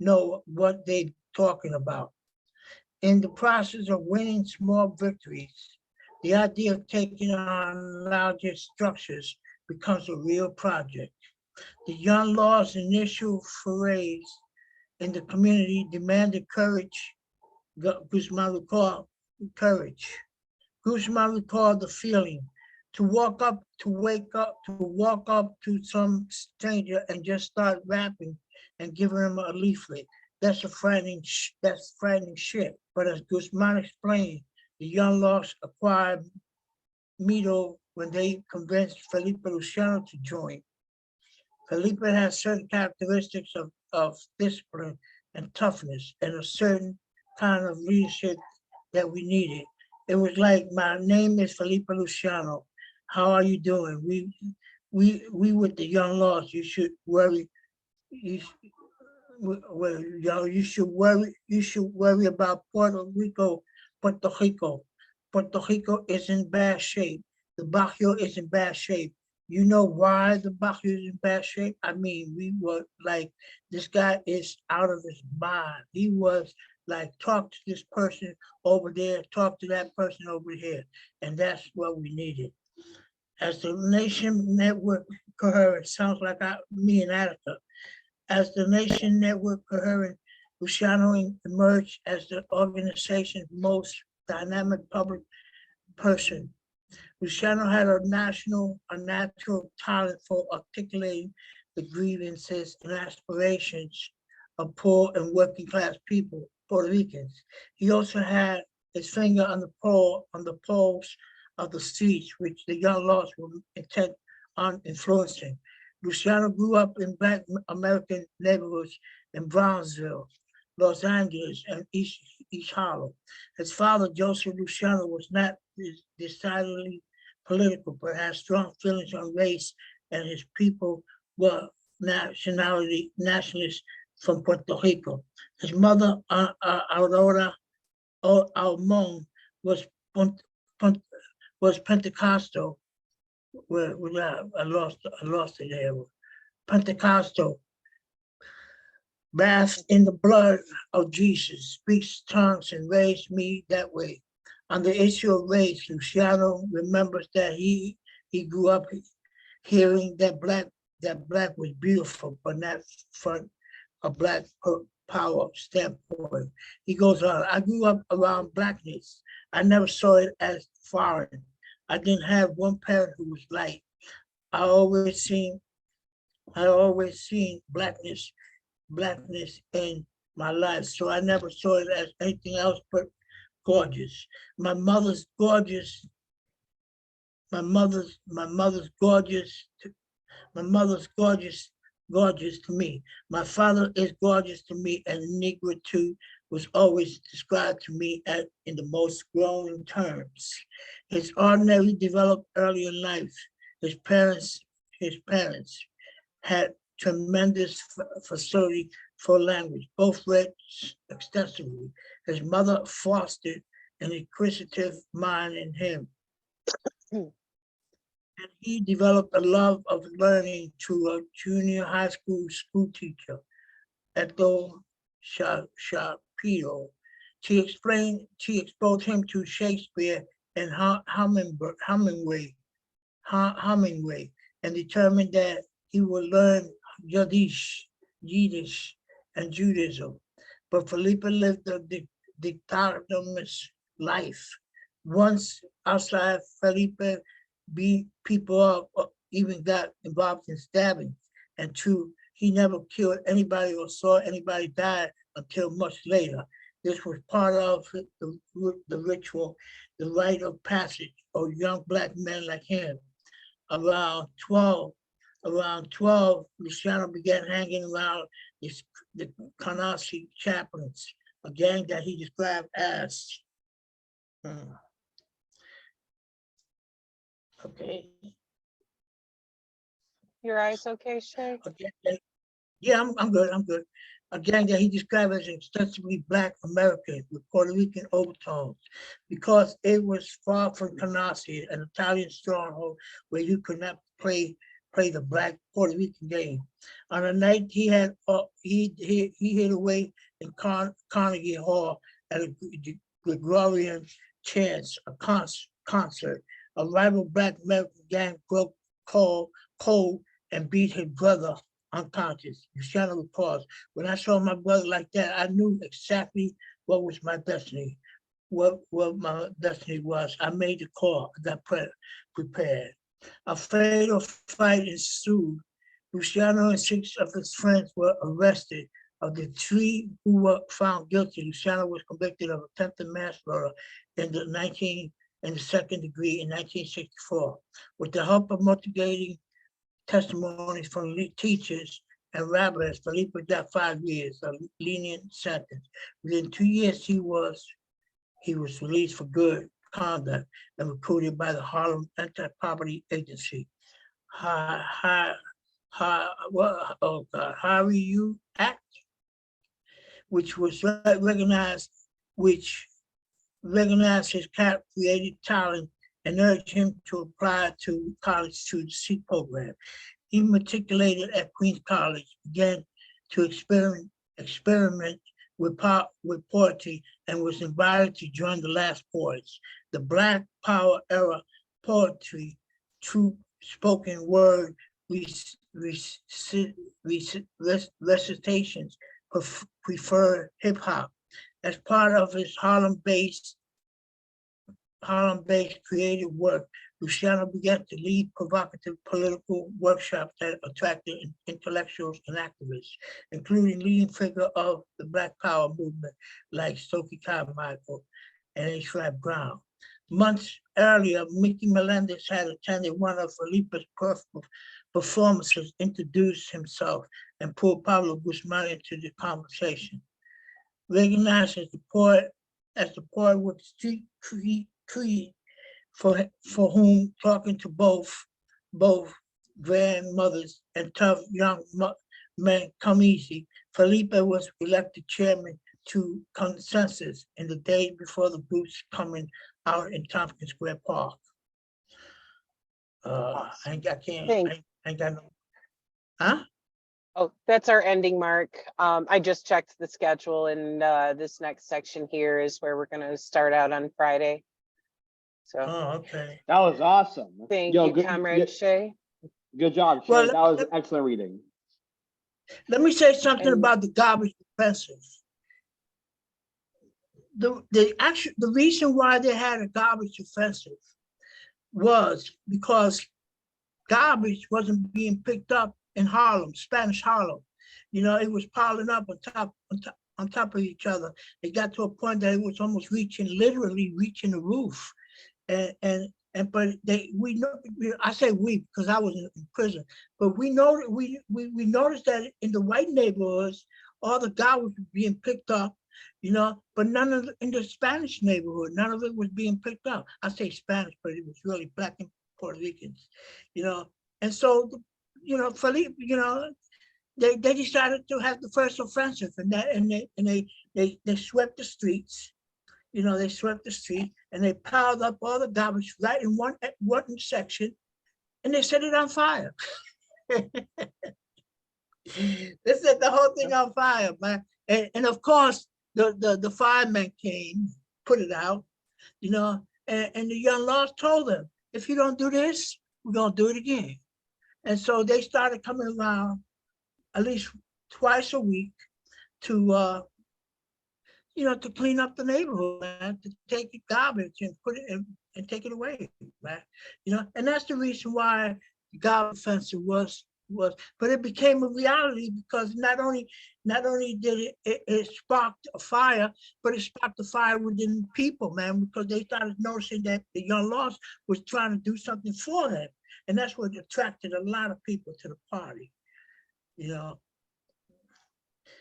know what they're talking about. In the process of winning small victories, the idea of taking on larger structures becomes a real project. The Young Law's initial forays in the community demanded courage. Guzman recalled courage. Guzman recalled the feeling to walk up to some stranger and just start rapping and giving him a leaflet. That's frightening shit. But as Guzman explained, the Young Laws acquired Mito when they convinced Felipe Luciano to join. Felipe has certain characteristics of discipline and toughness and a certain kind of leadership that we needed. It was like, my name is Felipe Luciano. How are you doing? We with the Young Laws, you should worry. You should worry about Puerto Rico. Puerto Rico is in bad shape. The Barrio is in bad shape. You know why the Barrio is in bad shape? I mean, we were like, this guy is out of his mind. He was like, talk to this person over there, talk to that person over here. And that's what we needed. As the nation network coherent, sounds like me and Attica. As the nation network coherent, Luciano emerged as the organization's most dynamic public person. Luciano had a natural talent for articulating the grievances and aspirations of poor and working class people, Puerto Ricans. He also had his finger on the pulse of the streets, which the Young Laws were intent on influencing. Luciano grew up in Black American neighborhoods in Brownsville, Los Angeles, and East Harlem. His father, Joseph Luciano, was not decidedly political, but had strong feelings on race, and his people were nationalists from Puerto Rico. His mother, Aurora Almon, was Pentecostal. I lost it there. Pentecostal, bathed in the blood of Jesus, speaks tongues and raised me that way. On the issue of race, Luciano remembers that he grew up hearing that black was beautiful, but not from a black power standpoint. He goes on, I grew up around blackness. I never saw it as foreign. I didn't have one parent who was light. I always seen blackness in my life. So I never saw it as anything else but gorgeous. My mother's gorgeous. My mother's gorgeous. My mother's gorgeous to me. My father is gorgeous to me, and negritude was always described to me in the most glowing terms. His ordinary developed early in life. His parents had tremendous facility for language. Both read extensively. His mother fostered an inquisitive mind in him. And he developed a love of learning to a junior high school teacher, Edo Shapiro. She exposed him to Shakespeare and Hemingway, and determined that he would learn Yiddish, and Judaism. But Felipe lived a dictatorial life. Once outside, Felipe beat people up, or even got involved in stabbing. And two, he never killed anybody or saw anybody die until much later. This was part of the ritual, the rite of passage of young black men like him. Around 12, Luciano began hanging around the Canarsie chaplains, a gang that he described as, okay. Your eyes okay, Shay? Yeah, I'm good. A gang that he described as extensively Black American with Puerto Rican overtones, because it was far from Canarsie, an Italian stronghold where you could not play the Black Puerto Rican game. On a night he hid away in Carnegie Hall at a Gregorian chance, a concert. A rival Black American gang broke cold and beat his brother unconscious. Luciano recalls, when I saw my brother like that, I knew exactly what was my destiny. What my destiny was. I made the call, I got prepared. A fatal fight ensued. Luciano and 6 of his friends were arrested. Of the 3 who were found guilty, Luciano was convicted of attempted manslaughter in the second degree in 1964. With the help of motivating testimonies from teachers and rabbis, Felipe got 5 years, a lenient sentence. Within 2 years, he was released for good conduct and recruited by the Harlem Anti-Poverty Agency. Harry U Act, which recognized his creative talent and urged him to apply to college through the SEEK program. He matriculated at Queens College, began to experiment with poetry, and was invited to join the Last Poets. The Black Power era poetry, true spoken word recitations prefer hip hop. As part of his Harlem-based creative work, Luciano began to lead provocative political workshops that attracted intellectuals and activists, including leading figures of the Black Power movement like Stokely Carmichael and H. Rap Brown. Months earlier, Mickey Melendez had attended one of Felipe's performances, introduced himself, and pulled Pablo Guzman into the conversation. Recognized as the poet with street creed, for whom talking to both grandmothers and tough young men come easy, Felipe was elected chairman to consensus in the day before the boots coming out in Tompkins Square Park. I ain't got no. Huh? Oh, that's our ending mark. I just checked the schedule, and this next section here is where we're going to start out on Friday. So Oh, okay. That was awesome. thank Yo, you, Comrade Shay. good job, Shay. Well, That was excellent reading. let me say something And- about the garbage offensive. The reason why they had a garbage offensive was because garbage wasn't being picked up in Harlem, Spanish Harlem. You know, it was piling up on top of each other. It got to a point that it was almost literally reaching the roof. But we know, I say we because I was in prison, but we noticed that in the white neighborhoods, all the garbage was being picked up, you know, but none of in the Spanish neighborhood, none of it was being picked up. I say Spanish, but it was really Black and Puerto Ricans, you know. And so, you know, Felipe, you know, they decided to have the first offensive, and they swept the streets. You know, they swept the street and they piled up all the garbage right in one section, and they set it on fire. They set the whole thing on fire, man. And of course, the firemen came, put it out, you know, and the young laws told them, if you don't do this, we're gonna do it again. And so they started coming around at least twice a week to you know, to clean up the neighborhood, man, to take the garbage and put it in and take it away, man. You know, and that's the reason why the garbage offensive was, but it became a reality because not only did it spark a fire, but it sparked a fire within people, man, because they started noticing that the young laws was trying to do something for them. And that's what attracted a lot of people to the party, you know.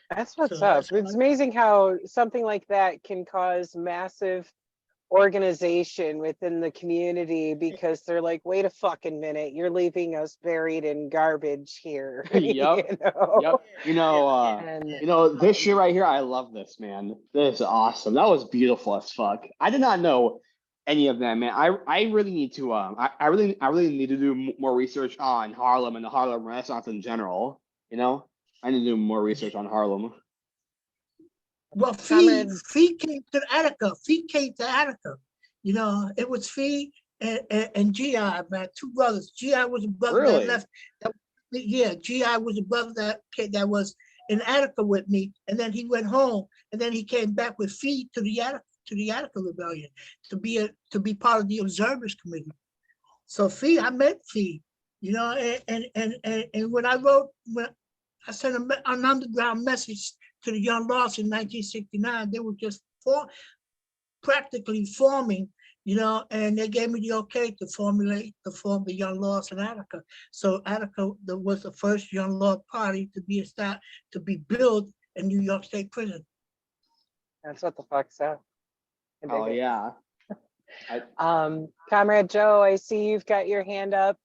That's what's So up. that's It's why- amazing how something like that can cause massive organization within the community because they're like, wait a fucking minute, you're leaving us buried in garbage here. Yep. You know? Yep. And You know, this shit right here, I love this, man. This is awesome. That was beautiful as fuck. I did not know any of that, man. I really need to I really need to do more research on Harlem and the Harlem Renaissance in general. You know, I need to do more research on Harlem. Well, Comrade- Fee came to Attica. Fee came to Attica. You know, it was Fee and G.I., man, two brothers. G.I. was a brother Really? that left. Yeah, G.I. was a brother that was in Attica with me, and then he went home, and then he came back with Fee to the Attica Rebellion to be part of the observers committee. So Fee, I met Fee, you know, and when I sent an underground message to the Young Lost in 1969, they were just practically forming, you know, and they gave me the okay to form the Young Lost in Attica. So Attica was the first Young Lost party to be built in New York State Prison. that's what the fuck's up. I dig Oh it. yeah. Comrade Joe, I see you've got your hand up.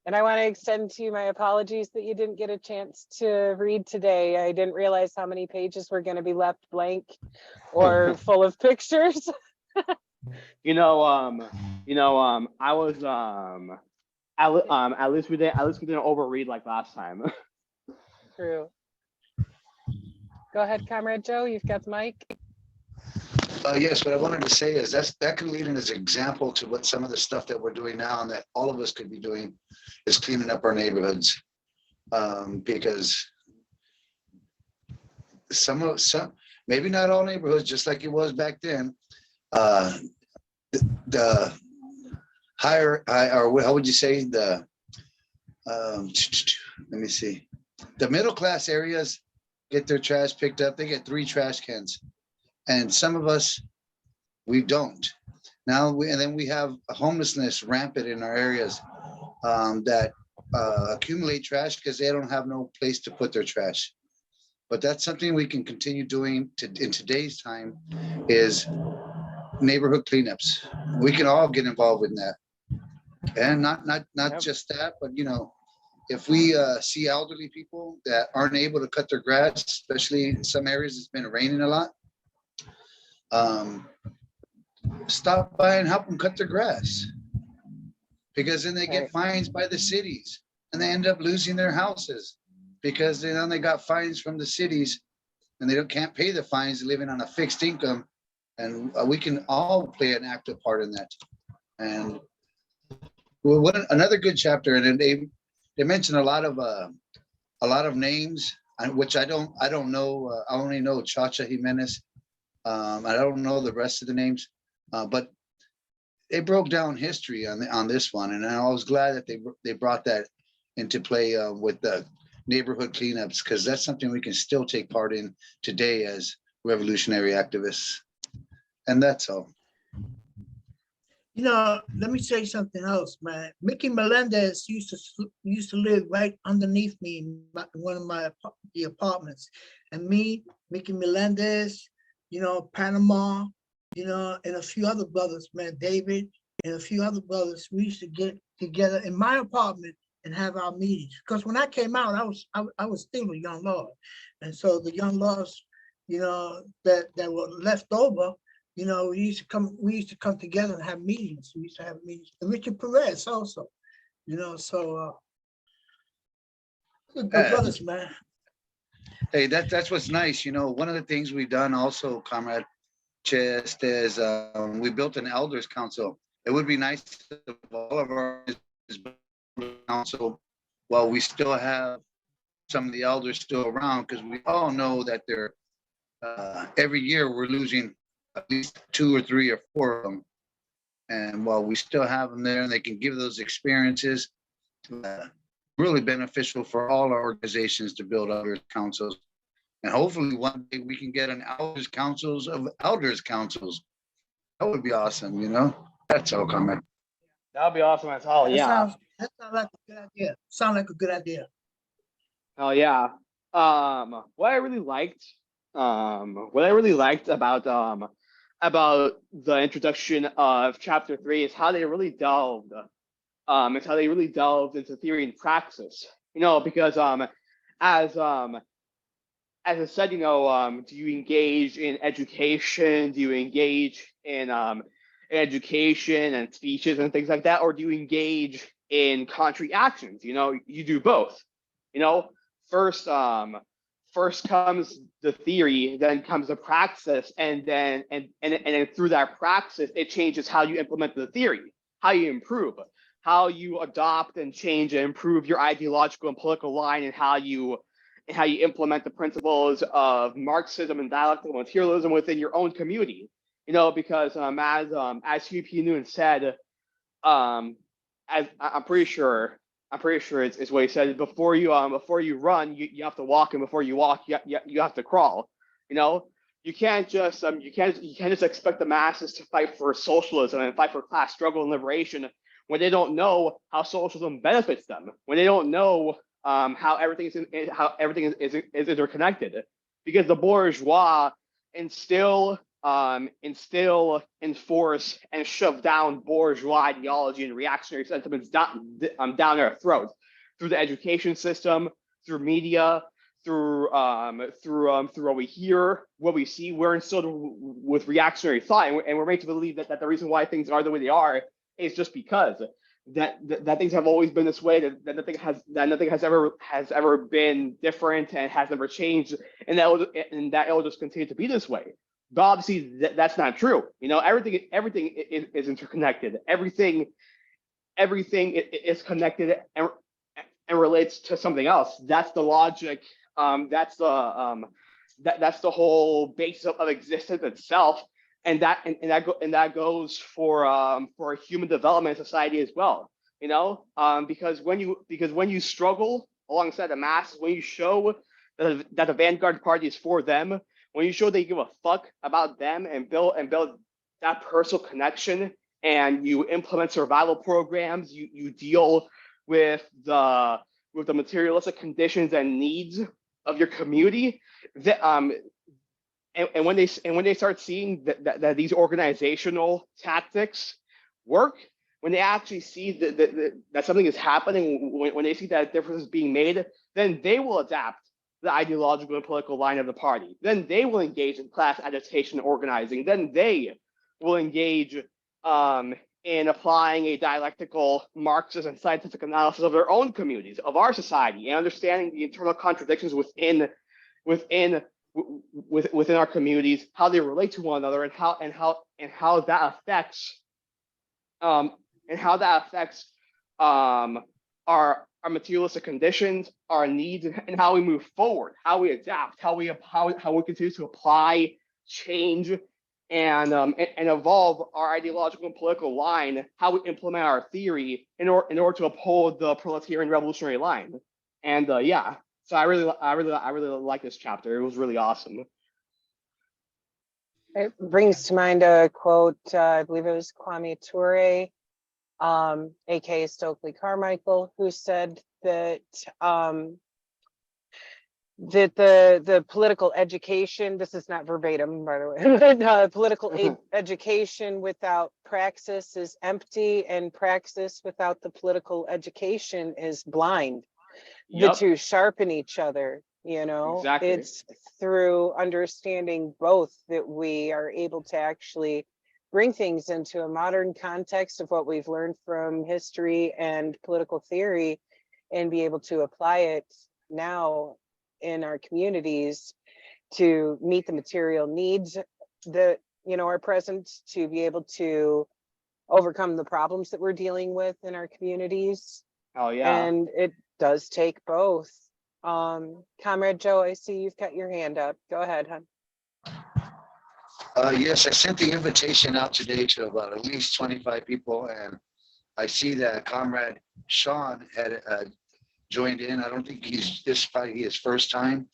And I want to extend to you my apologies that you didn't get a chance to read today. I didn't realize how many pages were going to be left blank or full of pictures. I was at least we didn't overread like last time. True. Go ahead, Comrade Joe, you've got the mic. Yes, what I wanted to say is that could lead in as an example to what some of the stuff that we're doing now and that all of us could be doing is cleaning up our neighborhoods. Because some, maybe not all neighborhoods, just like it was back then, the higher, or how would you say, let me see, the middle class areas get their trash picked up. They get 3 trash cans. And some of us, we don't. Now, and then we have homelessness rampant in our areas that accumulate trash because they don't have no place to put their trash. But that's something we can continue doing in today's time is neighborhood cleanups. We can all get involved in that. And not Yep. just that, but you know, if we see elderly people that aren't able to cut their grass, especially in some areas it's been raining a lot, stop by and help them cut their grass, because then they get Right. fines by the cities and they end up losing their houses because they got fines from the cities and they can't pay the fines, living on a fixed income, And we can all play an active part in that. And another good chapter, and then they mentioned a lot of names, which I don't know. I only know Chacha Jimenez. I don't know the rest of the names, but they broke down history on this one, and I was glad that they brought that into play with the neighborhood cleanups, because that's something we can still take part in today as revolutionary activists. And that's all. You know, let me say something else, man. Mickey Melendez used to live right underneath me in one of the apartments, and me, Mickey Melendez, you know, Panama, you know, and a few other brothers, man, David, and a few other brothers. We used to get together in my apartment and have our meetings. Because when I came out, I was still a young lord, and so the young lords, you know, that were left over. You know, we used to come together and have meetings. We used to have meetings. And Richard Perez also, you know, so good brothers, man. Hey, that's what's nice. You know, one of the things we've done also, Comrade Chest, is we built an elders council. It would be nice if all of our council, while we still have some of the elders still around, because we all know that they're every year we're losing at least 2 or 3 or 4 of them. And while we still have them there and they can give those experiences, really beneficial for all our organizations to build elders councils. And hopefully one day we can get an elders councils of elders councils. That would be awesome, you know? That's all, Comrade. That would be awesome as hell. Yeah. That sounds like a good idea. Sound like a good idea. Oh yeah. What I really liked about the introduction of chapter 3 is how they really delved. It's how they really delved into theory and praxis. You know, because as I said, you know, do you engage in education? Do you engage in education and speeches and things like that, or do you engage in concrete actions? You know, you do both. You know, first comes the theory, then comes the praxis, and then through that praxis, it changes how you implement the theory, how you improve, how you adopt and change and improve your ideological and political line, and how you implement the principles of Marxism and dialectical materialism within your own community. You know, because as Huey P. Newton said, as I'm pretty sure it's what he said. Before you run, you have to walk, and before you walk, you have to crawl. You know, you can't just expect the masses to fight for socialism and fight for class struggle and liberation when they don't know how socialism benefits them, when they don't know how everything is interconnected, because the bourgeois instill, enforce, and shove down bourgeois ideology and reactionary sentiments down their throats through the education system, through media, through what we hear, what we see. We're instilled with reactionary thought, and we're made to believe that the reason why things are the way they are is just because that things have always been this way, that nothing has ever been different and has never changed, and that it will just continue to be this way. But obviously that's not true. You know, everything is interconnected. Everything is connected and relates to something else. That's the logic. That's the whole basis of existence itself. And that goes for human development society as well. You know, because when you struggle alongside the masses, when you show that the vanguard party is for them, when you show they give a fuck about them and build that personal connection, and you implement survival programs, you deal with the materialistic conditions and needs of your community, and when they start seeing that these organizational tactics work, when they actually see that something is happening, when they see that a difference is being made, then they will adapt the ideological and political line of the party. Then they will engage in class agitation and organizing. Then they will engage in applying a dialectical Marxist and scientific analysis of their own communities, of our society, and understanding the internal contradictions within within our communities, how they relate to one another, and how that affects our materialistic conditions, our needs, and how we move forward, how we adapt, how we continue to apply, change, and evolve our ideological and political line, how we implement our theory in order to uphold the proletarian revolutionary line. And yeah, so I really like this chapter. It was really awesome. It brings to mind a quote, I believe it was Kwame Ture, aka Stokely Carmichael, who said that that the political education, this is not verbatim, by the way, but political education without praxis is empty, and praxis without the political education is blind. The Yep, two sharpen each other, you know. exactly. It's through understanding both that we are able to actually bring things into a modern context of what we've learned from history and political theory, and be able to apply it now in our communities to meet the material needs that, you know, are present, to be able to overcome the problems that we're dealing with in our communities. Oh yeah. And it does take both. Comrade Joe, I see you've got your hand up. Go ahead, hon. Yes, I sent the invitation out today to about at least 25 people, and I see that Comrade Sean had joined in. I don't think this is probably his first time.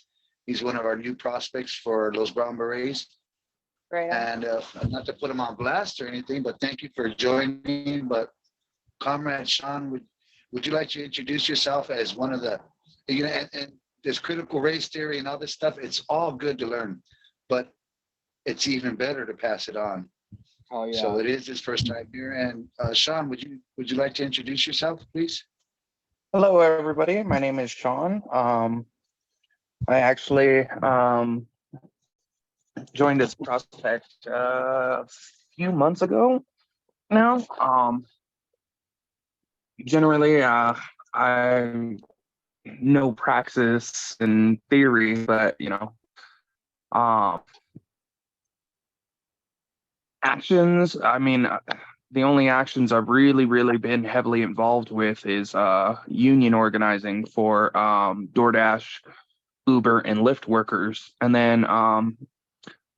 He's one of our new prospects for Los Brown Berets. Right on. And not to put him on blast or anything, but thank you for joining. But Comrade Sean, would you like to introduce yourself as one of the, you know, and this critical race theory and all this stuff, it's all good to learn, but it's even better to pass it on. Oh yeah. So it is his first time here. And Sean, would you like to introduce yourself, please? Hello, everybody. My name is Sean. I actually joined this prospect a few months ago now. Generally, I know praxis and theory, but you know, actions. I mean, the only actions I've really been heavily involved with is union organizing for DoorDash, Uber, and Lyft workers, and then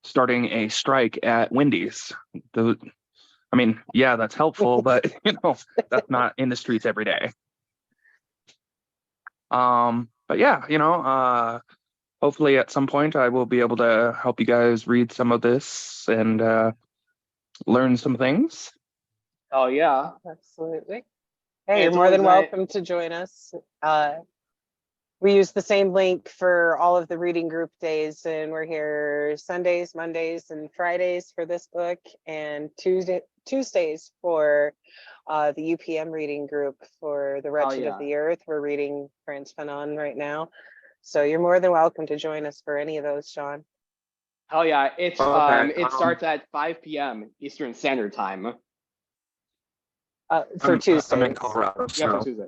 starting a strike at Wendy's. I mean, yeah, that's helpful, but you know, that's not in the streets every day. But yeah, you know, hopefully at some point I will be able to help you guys read some of this and learn some things. Oh yeah. Absolutely. Hey, And you're it's more than always welcome to join us. We use the same link for all of the reading group days, and we're here Sundays, Mondays, and Fridays for this book, and Tuesdays for the UPM reading group for The Wretched yeah. of the Earth. We're reading Frantz Fanon right now. So you're more than welcome to join us for any of those, Sean. Hell yeah. It's Okay, it starts at 5 p.m. Eastern Standard Time. For Tuesdays. I'm in Colorado, Yeah, for so Tuesday.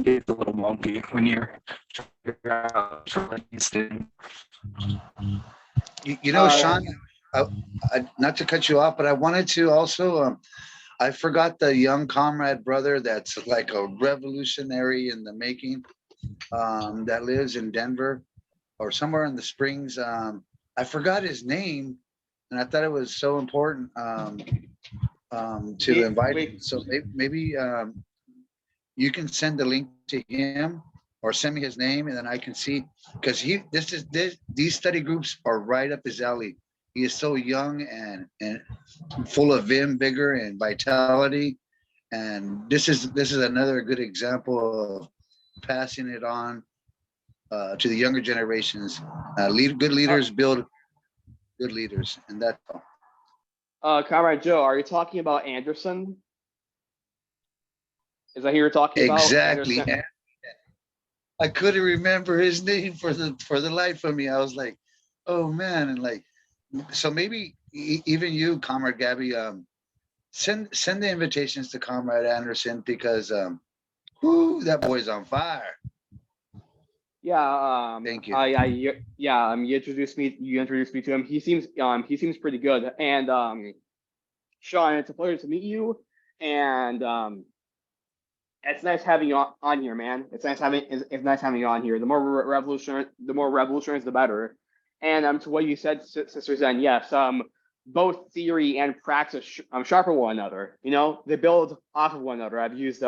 it's a little wonky when you're trying to figure out Eastern. You know, Sean, not to cut you off, but I wanted to also, I forgot the young comrade brother that's like a revolutionary in the making, that lives in Denver or somewhere in the Springs. I forgot his name, and I thought it was so important to invite him. So maybe you can send the link to him or send me his name, and then I can see, because these study groups are right up his alley. He is so young and full of vim, vigor, and vitality. And this is another good example of passing it on to the younger generations. Good leaders build good leaders, and that's all. Comrade Joe, are you talking about Anderson? Is that who you're talking about? Exactly. Anderson? I couldn't remember his name for the life of me. I was like, oh man, and like, so maybe even you, Comrade Gabby, send the invitations to Comrade Anderson, because that boy's on fire. Yeah, Thank you. you introduced me to him. He seems pretty good. And Sean, it's a pleasure to meet you. And it's nice having you on here, man. It's nice having you on here. The more revolutionaries, the better. And to what you said, Sister Zen, yes, both theory and praxis sharpen one another. You know, they build off of one another. I've used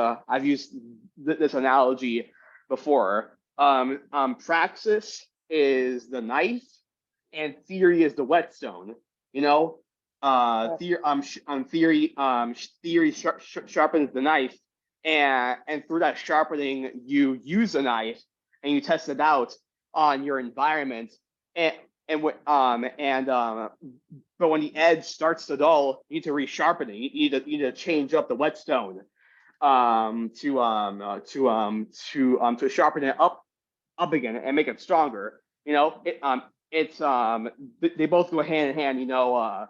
this analogy before. Praxis is the knife, and theory is the whetstone. You know, theory sharpens the knife, and through that sharpening, you use a knife and you test it out on your environment, and but when the edge starts to dull, you need to resharpen it. You need to change up the whetstone to sharpen it up again and make it stronger. You know, they both go hand in hand. You know,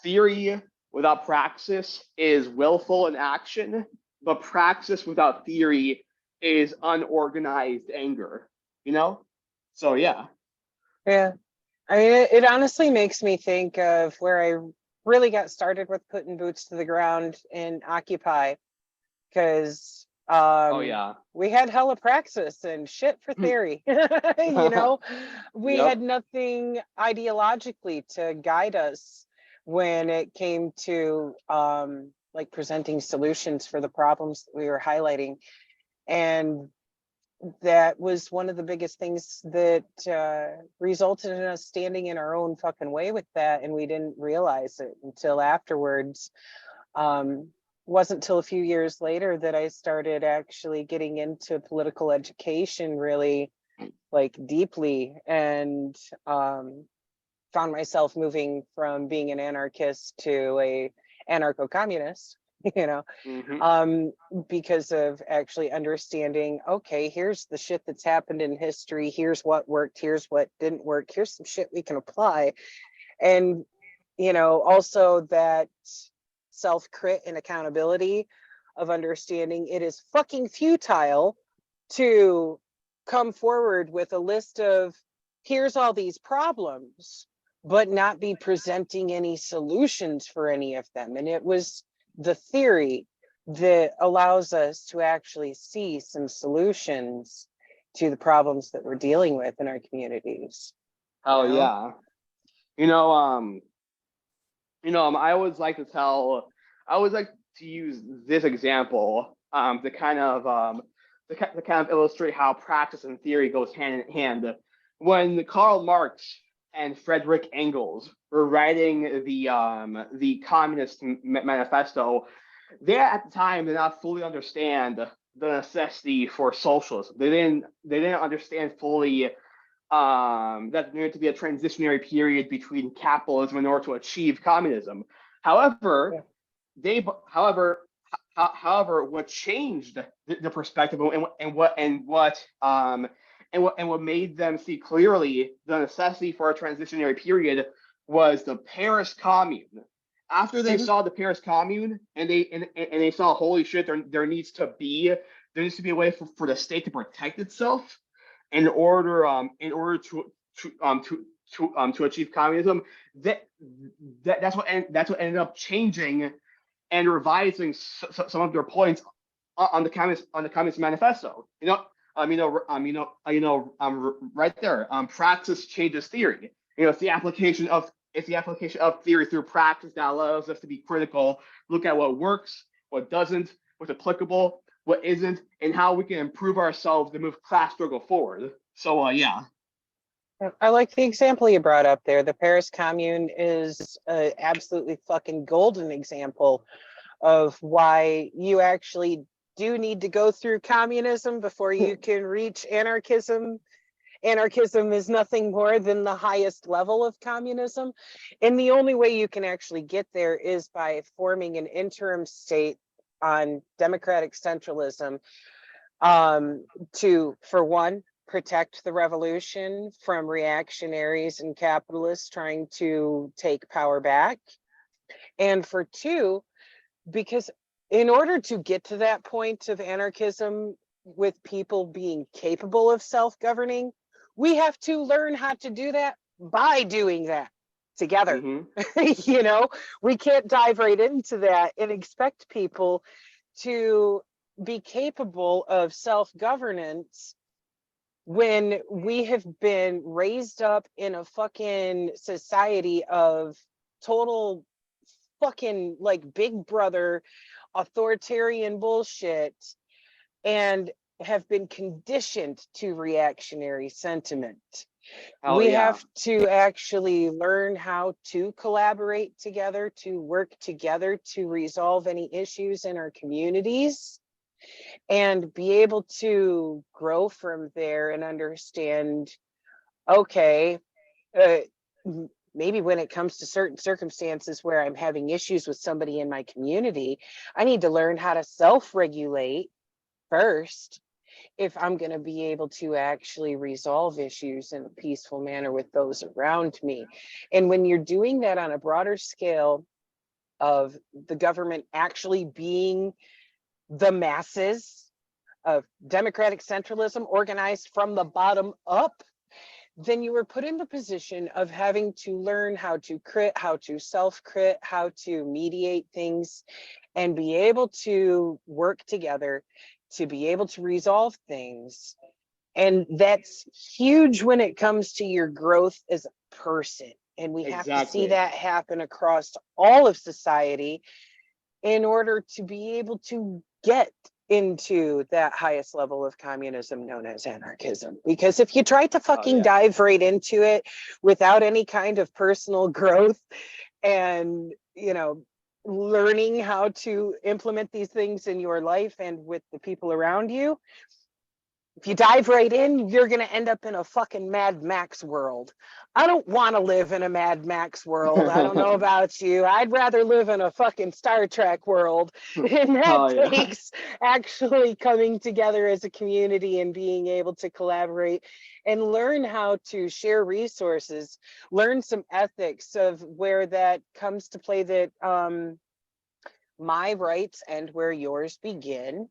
theory without praxis is willful in action, but praxis without theory is unorganized anger. You know, so yeah. Yeah. I mean, it honestly makes me think of where I really got started with putting boots to the ground in Occupy, because Oh yeah. we had hella praxis and shit for theory. You know, we Yep. had nothing ideologically to guide us when it came to like presenting solutions for the problems that we were highlighting. And that was one of the biggest things that resulted in us standing in our own fucking way with that, and we didn't realize it until afterwards. Wasn't till a few years later that I started actually getting into political education really like deeply, and found myself moving from being an anarchist to a anarcho-communist. You know, because of actually understanding, okay, here's the shit that's happened in history, here's what worked, here's what didn't work, here's some shit we can apply. And, you know, also that self-crit and accountability of understanding it is fucking futile to come forward with a list of here's all these problems, but not be presenting any solutions for any of them. And it was the theory that allows us to actually see some solutions to the problems that we're dealing with in our communities. Oh You know? yeah. I always like to use this example to kind of illustrate how practice and theory goes hand in hand. When Karl Marx and Frederick Engels were writing the Communist Manifesto, they at the time did not fully understand the necessity for socialism. They didn't understand fully that there needed to be a transitionary period between capitalism in order to achieve communism. However, what changed the perspective and what made them see clearly the necessity for a transitionary period was the Paris Commune. After they saw the Paris Commune and they saw, holy shit, there needs to be a way for the state to protect itself in order to achieve communism. That's what ended up changing and revising some of their points on the Communist Manifesto. Right there. Praxis changes theory. It's the application of theory through practice that allows us to be critical, look at what works, what doesn't, what's applicable, what isn't, and how we can improve ourselves to move class struggle forward. So yeah. I like the example you brought up there. The Paris Commune is an absolutely fucking golden example of why you actually do need to go through communism before you can reach anarchism. Anarchism is nothing more than the highest level of communism. And the only way you can actually get there is by forming an interim state on democratic centralism to, for one, protect the revolution from reactionaries and capitalists trying to take power back. And for two, because in order to get to that point of anarchism, with people being capable of self-governing, we have to learn how to do that by doing that together. Mhm. You know, we can't dive right into that and expect people to be capable of self-governance when we have been raised up in a fucking society of total fucking like big brother authoritarian bullshit, and have been conditioned to reactionary sentiment. Hell We yeah. have to actually learn how to collaborate together, to work together to resolve any issues in our communities, and be able to grow from there and understand, okay, uh, maybe when it comes to certain circumstances where I'm having issues with somebody in my community, I need to learn how to self-regulate first if I'm going to be able to actually resolve issues in a peaceful manner with those around me. And when you're doing that on a broader scale of the government actually being the masses of democratic centralism organized from the bottom up, then you were put in the position of having to learn how to crit, how to self-crit, how to mediate things, and be able to work together to be able to resolve things. And that's huge when it comes to your growth as a person. And we have to see Exactly. that happen across all of society in order to be able to get into that highest level of communism known as anarchism. Because if you try to fucking yeah. dive right into it without any kind of personal growth and, you know, learning how to implement these things in your life and with the people around you, if you dive right in, you're going to end up in a fucking Mad Max world. I don't want to live in a Mad Max world. I don't know about you. I'd rather live in a fucking Star Trek world. And that Oh, yeah. takes actually coming together as a community and being able to collaborate and learn how to share resources, learn some ethics of where that comes to play, that my rights end where yours begin.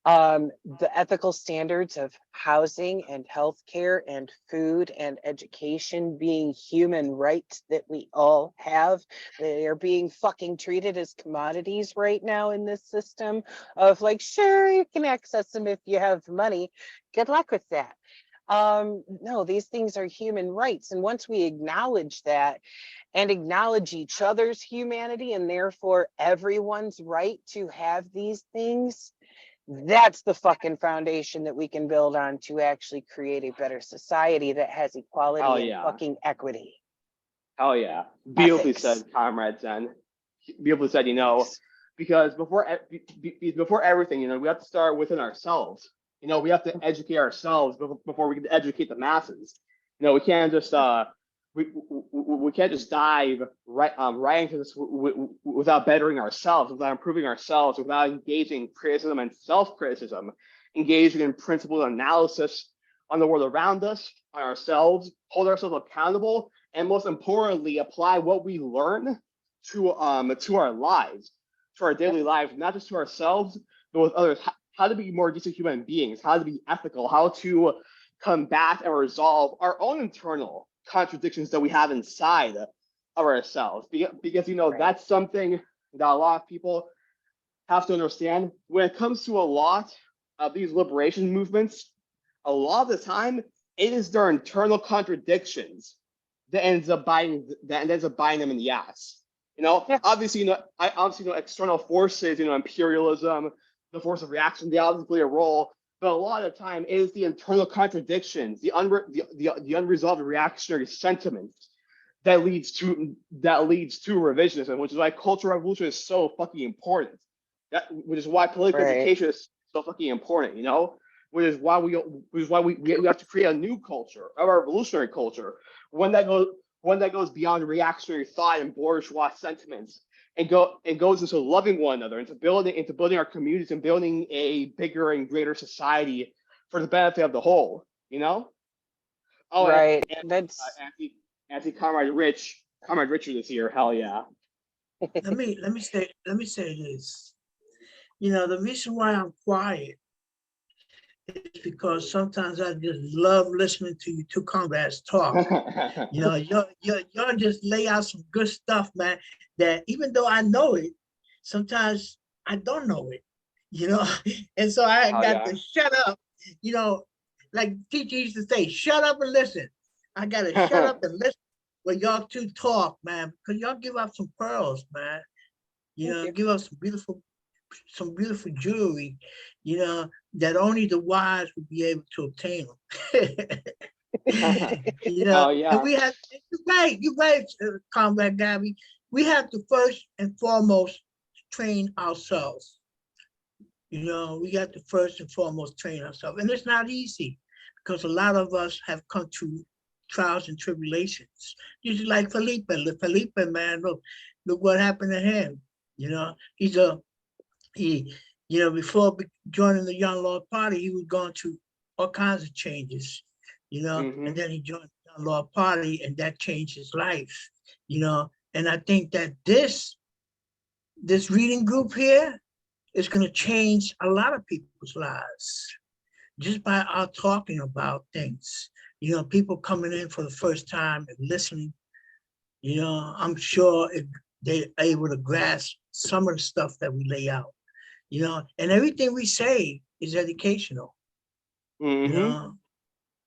The ethical standards of housing and healthcare and food and education being human rights that we all have. They are being fucking treated as commodities right now in this system of like, sure, you can access them if you have money. Good luck with that. No, these things are human rights. And once we acknowledge that and acknowledge each other's humanity and therefore everyone's right to have these things, that's the fucking foundation that we can build on to actually create a better society that has equality Hell and yeah. fucking equity. Hell yeah. Beautifully Ethics. said, Comrade Zen. Beautifully said, you know, because before everything, you know, we have to start within ourselves. You know, we have to educate ourselves before we can educate the masses. You know, we can't just we can't just dive right into this without bettering ourselves, without improving ourselves, without engaging criticism and self-criticism, engaging in principled analysis on the world around us, on ourselves, hold ourselves accountable, and most importantly, apply what we learn to our lives, to our daily lives, not just to ourselves, but with others. How to be more decent human beings, how to be ethical, how to combat and resolve our own internal contradictions that we have inside of ourselves. Because you know, that's something that a lot of people have to understand. When it comes to a lot of these liberation movements, a lot of the time it is their internal contradictions that ends up biting them in the ass. You know, Yeah. obviously, external forces, you know, imperialism, the force of reaction, they obviously play a role. But a lot of the time, it is the internal contradictions, the unresolved reactionary sentiments that leads to revisionism, which is why cultural revolution is so fucking important. Which is why political education is so fucking important. You know, which is why we have to create a new culture, a revolutionary culture, one that goes beyond reactionary thought and bourgeois sentiments, and goes into loving one another, into building our communities and building a bigger and greater society for the benefit of the whole. You know. Oh, Right. and That's Comrade Richard is here. Hell yeah. Let me say this. You know, the reason why I'm quiet is because sometimes I just love listening to you two comrades talk. You know, y'all just lay out some good stuff, man, that even though I know it, sometimes I don't know it, you know? And so I Oh, got yeah. to shut up, you know, like teacher used to say, shut up and listen. I got to shut up and listen when y'all two talk, man, because y'all give out some pearls, man. You Thank know, you. give us some beautiful jewelry, you know, that only the wise would be able to obtain them. You know, Oh, and yeah. we have, you're right, Comrade Gabby. We have to first and foremost train ourselves. You know, we got to first and foremost train ourselves. And it's not easy because a lot of us have come through trials and tribulations. Just like Felipe, man, look what happened to him. You know, he, you know, before joining the Young Lord Party, he was going through all kinds of changes, you know, and then he joined the Young Lord Party and that changed his life, you know. And I think that this reading group here is going to change a lot of people's lives just by our talking about things. You know, people coming in for the first time and listening, you know, I'm sure they're able to grasp some of the stuff that we lay out, you know, and everything we say is educational, you know,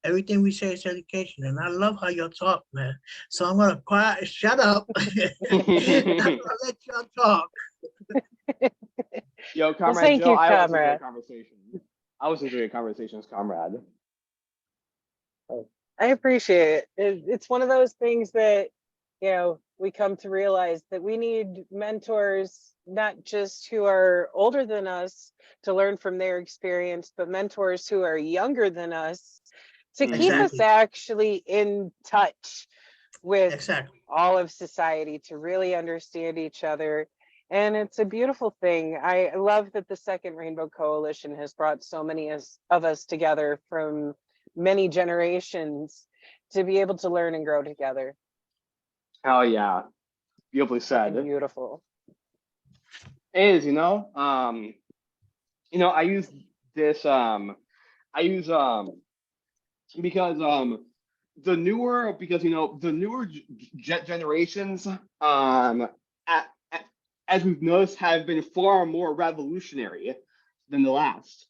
everything we say is education. And I love how y'all talk, man. So I'm going to shut up. I'm going to let y'all talk. Yo, Well, Comrade thank Joe, you, I always enjoy a comrade. conversation. I always enjoy conversations, comrade. I appreciate it. It's one of those things that, you know, we come to realize that we need mentors, not just who are older than us to learn from their experience, but mentors who are younger than us to keep us Exactly. actually in touch with Exactly. all of society, to really understand each other. And it's a beautiful thing. I love that the Second Rainbow Coalition has brought so many of us together from many generations to be able to learn and grow together. Hell yeah. Beautifully Fucking said. beautiful. It is, I use this, because the newer generations, a- a- as we've noticed, have been far more revolutionary than the last.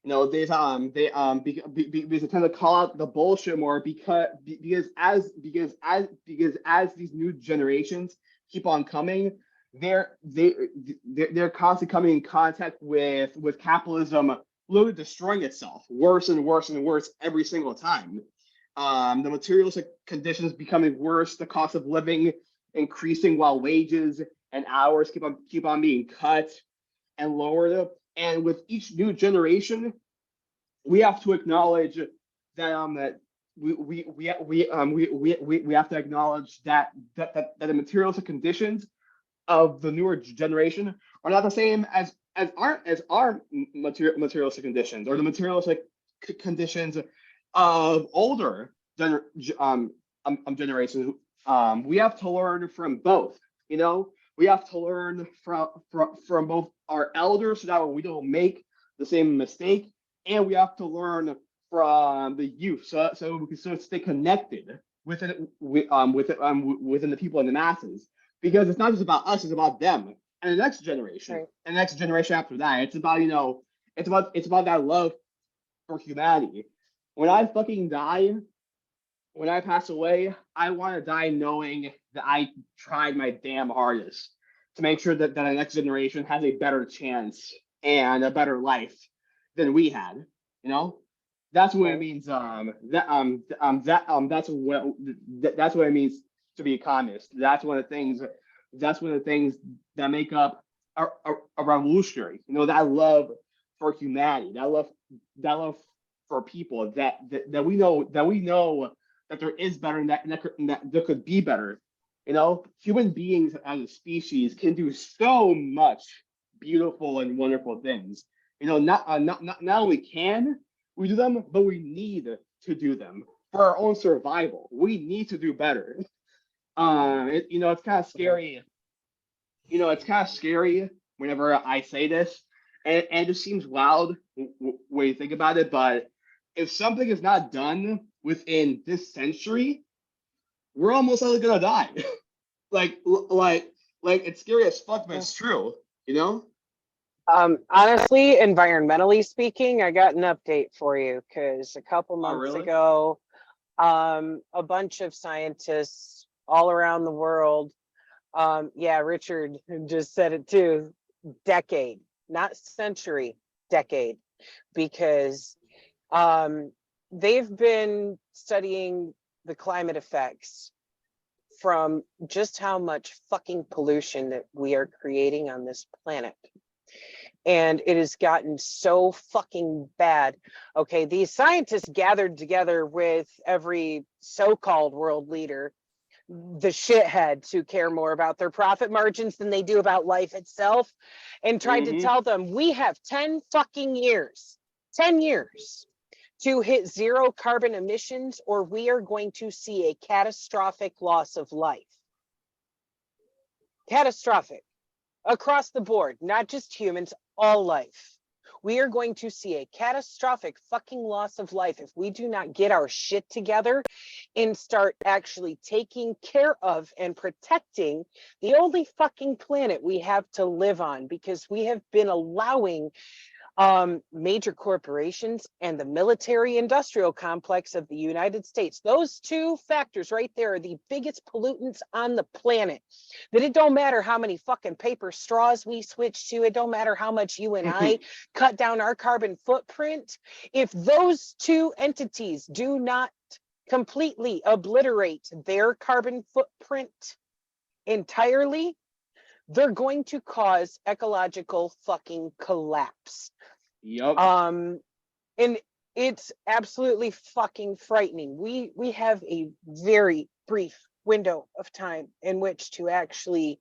You know, because they tend to call out the bullshit more because as these new generations keep on coming, they're constantly coming in contact with capitalism literally destroying itself worse and worse and worse every single time. The materialistic conditions becoming worse, the cost of living increasing while wages and hours keep on being cut and lowered. And with each new generation, we have to acknowledge that we have to acknowledge that the materialistic conditions of the newer generation are not the same as our materialistic conditions or the materialistic conditions of older generations. We have to learn from both. You know, we have to learn from both our elders so that we don't make the same mistake, and we have to learn from the youth so we can sort of stay connected within within the people and the masses, because it's not just about us, it's about them and the next generation, Right. and the next generation after that. It's about, it's about that love for humanity. When I fucking die, when I pass away, I want to die knowing that I tried my damn hardest to make sure that the next generation has a better chance and a better life than we had. You know, that's what it means. That's what it means to be a communist. That's one of the things. That's one of the things that make up a revolutionary. You know, that love for humanity, that love for people, that we know that there is better, and that there could be better. You know, human beings as a species can do so much beautiful and wonderful things. You know, not only can we do them, but we need to do them for our own survival. We need to do better. It's kind of scary. It's kind of scary whenever I say this, and it just seems wild when you think about it. But if something is not done within this century, we're almost likely gonna die. like, like, like it's scary as fuck, but it's true. You know? Honestly, environmentally speaking, I got an update for you because a couple Oh, months really? ago, a bunch of scientists all around the world, yeah, Richard just said it too, decade, not century, decade, because they've been studying the climate effects from just how much fucking pollution that we are creating on this planet. And it has gotten so fucking bad. Okay, these scientists gathered together with every so-called world leader, the shitheads who care more about their profit margins than they do about life itself, and tried to tell them, we have 10 fucking years, 10 years to hit zero carbon emissions, or we are going to see a catastrophic loss of life. Catastrophic. Across the board, not just humans, all life. We are going to see a catastrophic fucking loss of life if we do not get our shit together and start actually taking care of and protecting the only fucking planet we have to live on, because we have been allowing major corporations and the military industrial complex of the United States. Those two factors right there are the biggest pollutants on the planet. That it don't matter how many fucking paper straws we switch to, it don't matter how much you and I cut down our carbon footprint. If those two entities do not completely obliterate their carbon footprint entirely, they're going to cause ecological fucking collapse. Yep. And it's absolutely fucking frightening. We have a very brief window of time in which to actually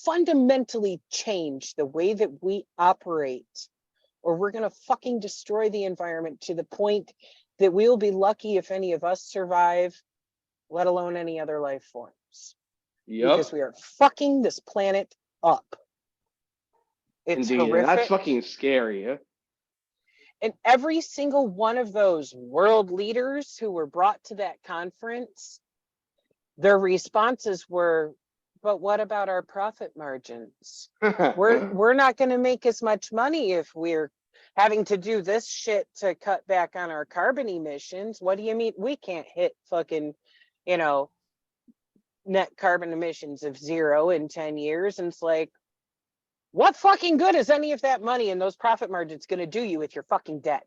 fundamentally change the way that we operate, or we're going to fucking destroy the environment to the point that we'll be lucky if any of us survive, let alone any other life forms. Yep. Because we are fucking this planet up. It's Indeed. And horrific. that's fucking scary. And every single one of those world leaders who were brought to that conference, their responses were, but what about our profit margins? We're not going to make as much money if we're having to do this shit to cut back on our carbon emissions. What do you mean? We can't hit fucking, net carbon emissions of zero in 10 years. And it's like, what fucking good is any of that money and those profit margins going to do you if you're fucking dead?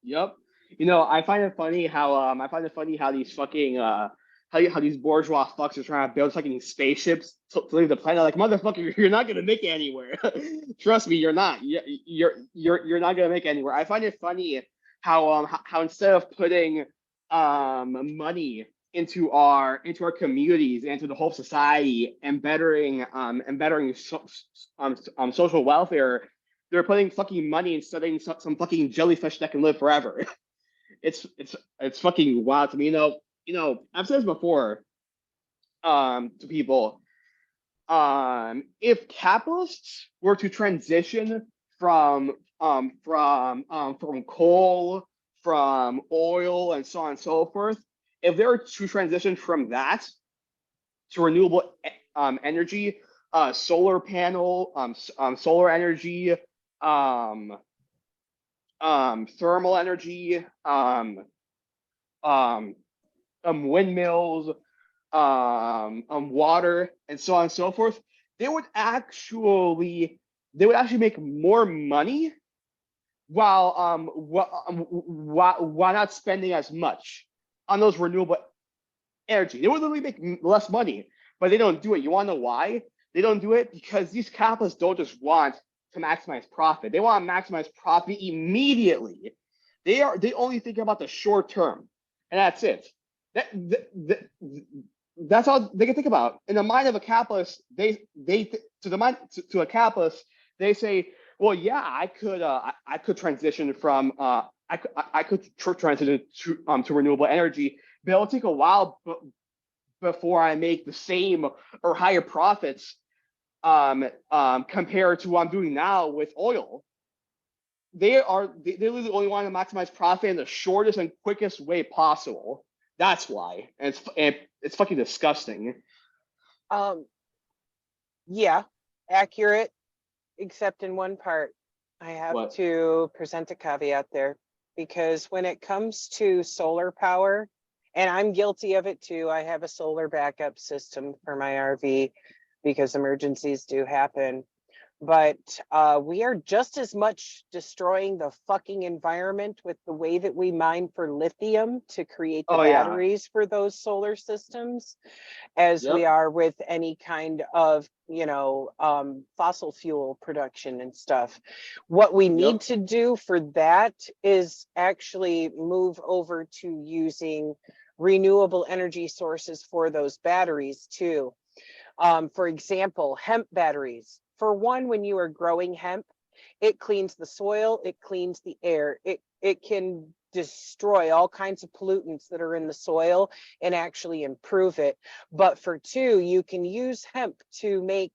Yep. I find it funny how these fucking how these bourgeois fucks are trying to build fucking spaceships to leave the planet. Like, motherfucker, you're not gonna make it anywhere. Trust me, you're not. You're not gonna make it anywhere. I find it funny how instead of putting money into our communities and to the whole society and bettering social welfare, they're putting fucking money and studying some fucking jellyfish that can live forever. It's fucking wild to me. I've said this before to people. If capitalists were to transition from coal, from oil, and so on and so forth, if they were to transition from that to renewable energy, solar panel, solar energy, thermal energy, windmills, water, and so on and so forth, they would actually make more money while not spending as much on those renewable energy. They would literally make less money, but they don't do it. You want to know why they don't do it? Because these capitalists don't just want to maximize profit. They want to maximize profit immediately. They only think about the short term, and that's it. That's all they can think about. In the mind of a capitalist, to a capitalist, they say, well, yeah, I could transition from transition to renewable energy, but it'll take a while before I make the same or higher profits compared to what I'm doing now with oil. they literally only want to maximize profit in the shortest and quickest way possible. That's why, and it's fucking disgusting. Yeah, accurate, except in one part. I have What? to present a caveat there, because when it comes to solar power, and I'm guilty of it too, I have a solar backup system for my RV because emergencies do happen. But we are just as much destroying the fucking environment with the way that we mine for lithium to create the Oh yeah. batteries for those solar systems as we Yep. are with any kind of, you know, fossil fuel production and stuff. What we need Yep. to do for that is actually move over to using renewable energy sources for those batteries too. For example, hemp batteries. For one, when you are growing hemp, it cleans the soil, it cleans the air, it can destroy all kinds of pollutants that are in the soil and actually improve it. But for two, you can use hemp to make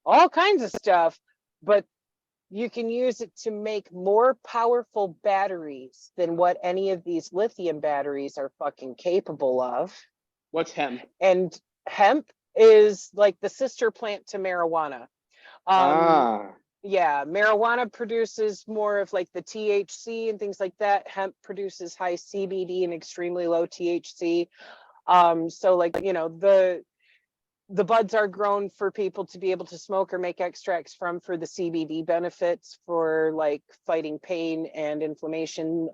all kinds of stuff, but you can use it to make more powerful batteries than what any of these lithium batteries are fucking capable of. What's hemp? And hemp is like the sister plant to marijuana. Yeah, marijuana produces more of like the THC and things like that. Hemp produces high CBD and extremely low THC. So like, you know, the buds are grown for people to be able to smoke or make extracts from for the CBD benefits for like fighting pain and inflammation,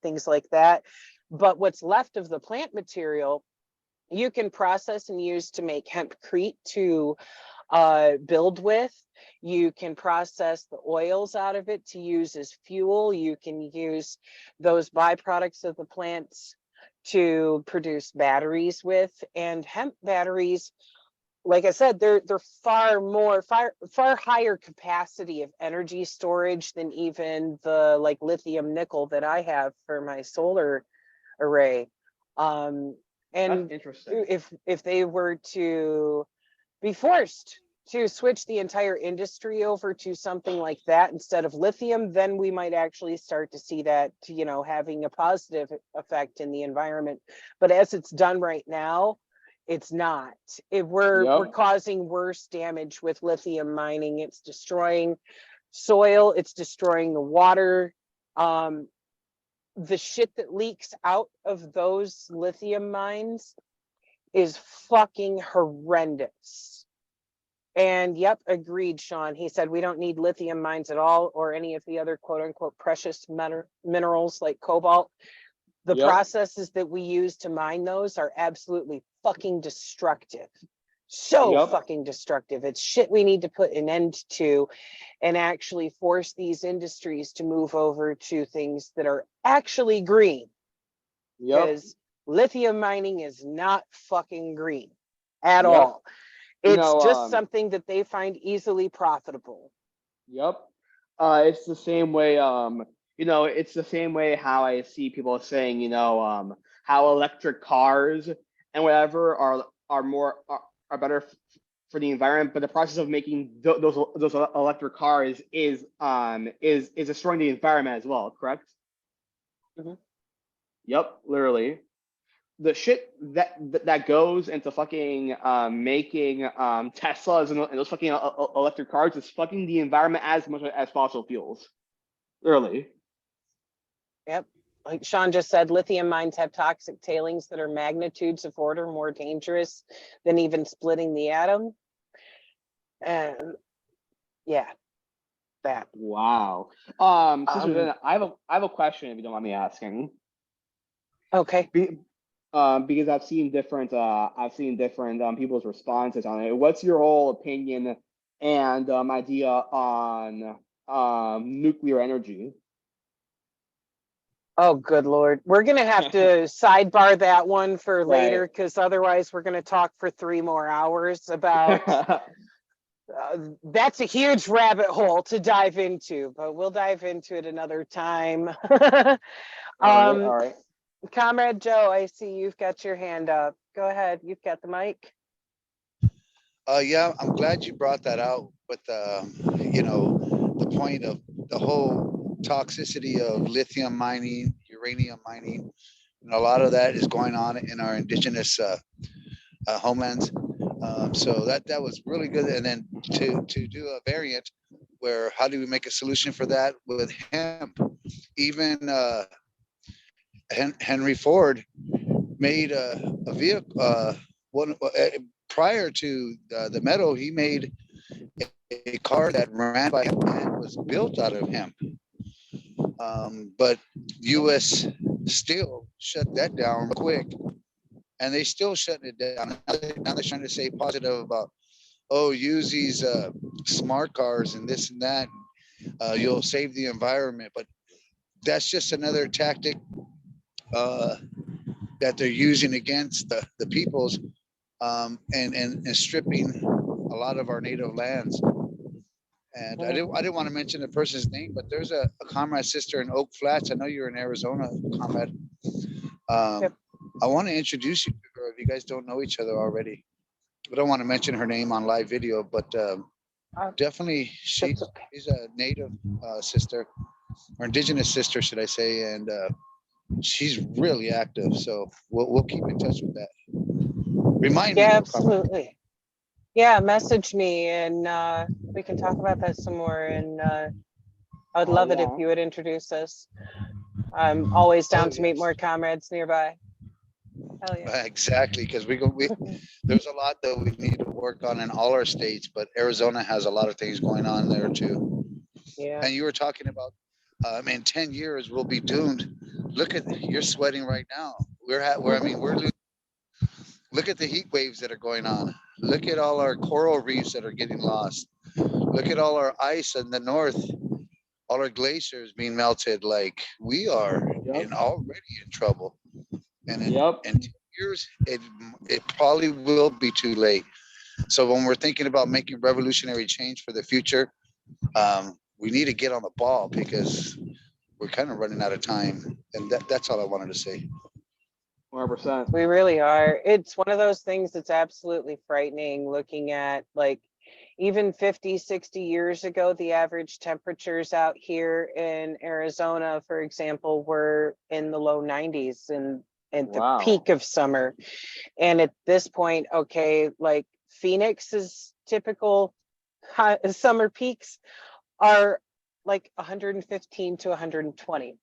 things like that. But what's left of the plant material, you can process and use to make hempcrete to build with. You can process the oils out of it to use as fuel. You can use those byproducts of the plants to produce batteries with. And hemp batteries, like I said, they're far higher capacity of energy storage than even the like lithium nickel that I have for my solar array. And That's interesting. if they were to be forced to switch the entire industry over to something like that instead of lithium, then we might actually start to see that, you know, having a positive effect in the environment. But as it's done right now, it's not. If we're causing worse damage with lithium mining, it's destroying soil, it's destroying the water. The shit that leaks out of those lithium mines is fucking horrendous. And yep, agreed, Sean. He said we don't need lithium mines at all or any of the other quote unquote precious minerals like cobalt. The processes that we use to mine those are absolutely fucking destructive. So fucking destructive. It's shit we need to put an end to and actually force these industries to move over to things that are actually green. Because lithium mining is not fucking green at all. It's just something that they find easily profitable. It's the same way, you know, it's the same way how I see people saying, you know, how electric cars and whatever are better for the environment, but the process of making those electric cars is destroying the environment as well, correct? Literally. The shit that goes into fucking making Teslas and those fucking electric cars is fucking the environment as much as fossil fuels. Literally. Yep. Like Sean just said, lithium mines have toxic tailings that are magnitudes of order more dangerous than even splitting the atom. And yeah, that. Wow. Sister, I have a question if you don't mind me asking. Okay. Because I've seen different people's responses on it. What's your whole opinion and idea on nuclear energy? Oh, good Lord. We're going to have to sidebar that one for later, because otherwise we're going to talk for 3 more hours about that's a huge rabbit hole to dive into, but we'll dive into it another time. All right. Comrade Joe, I see you've got your hand up. Go ahead. You've got the mic. Yeah, I'm glad you brought that out with you know, the point of the whole toxicity of lithium mining, uranium mining, and a lot of that is going on in our indigenous homelands. So that was really good. And then to do a variant where how do we make a solution for that with hemp? Even Henry Ford made a vehicle. Prior to the metal, he made a car that ran by hemp and was built out of hemp. But U.S. Steel shut that down quick, and they still shutting it down. Now they're trying to say positive about, oh, use these smart cars and this and that. You'll save the environment, but that's just another tactic that they're using against the peoples, and stripping a lot of our native lands. And I didn't want to mention the person's name, but there's a comrade sister in Oak Flats. I know you're in Arizona, comrade. Yep. I want to introduce you to her if you guys don't know each other already. I don't want to mention her name on live video, but definitely That's okay. she's a native sister, or indigenous sister, should I say, and she's really active. So we'll keep in touch with that. Remind me. Yeah, though, comrade. absolutely. Yeah, message me and we can talk about that some more. And I'd love it if yeah. you would introduce us. I'm always down Oh, to meet yes. more comrades nearby. Hell yeah. Exactly, because there's a lot that we need to work on in all our states, but Arizona has a lot of things going on there too. Yeah. And you were talking about, in 10 years we'll be doomed. Look at, you're sweating right now. Look at the heat waves that are going on. Look at all our coral reefs that are getting lost. Look at all our ice in the north, all our glaciers being melted. Like, we are already in trouble. And in 10 years, it probably will be too late. So when we're thinking about making revolutionary change for the future, we need to get on the ball because we're kind of running out of time. And that's all I wanted to say. 100%. We really are. It's one of those things that's absolutely frightening looking at, like, even 50, 60 years ago, the average temperatures out here in Arizona, for example, were in the low 90s and at the Wow. peak of summer. And at this point, okay, like Phoenix's typical summer peaks are like 115 to 120.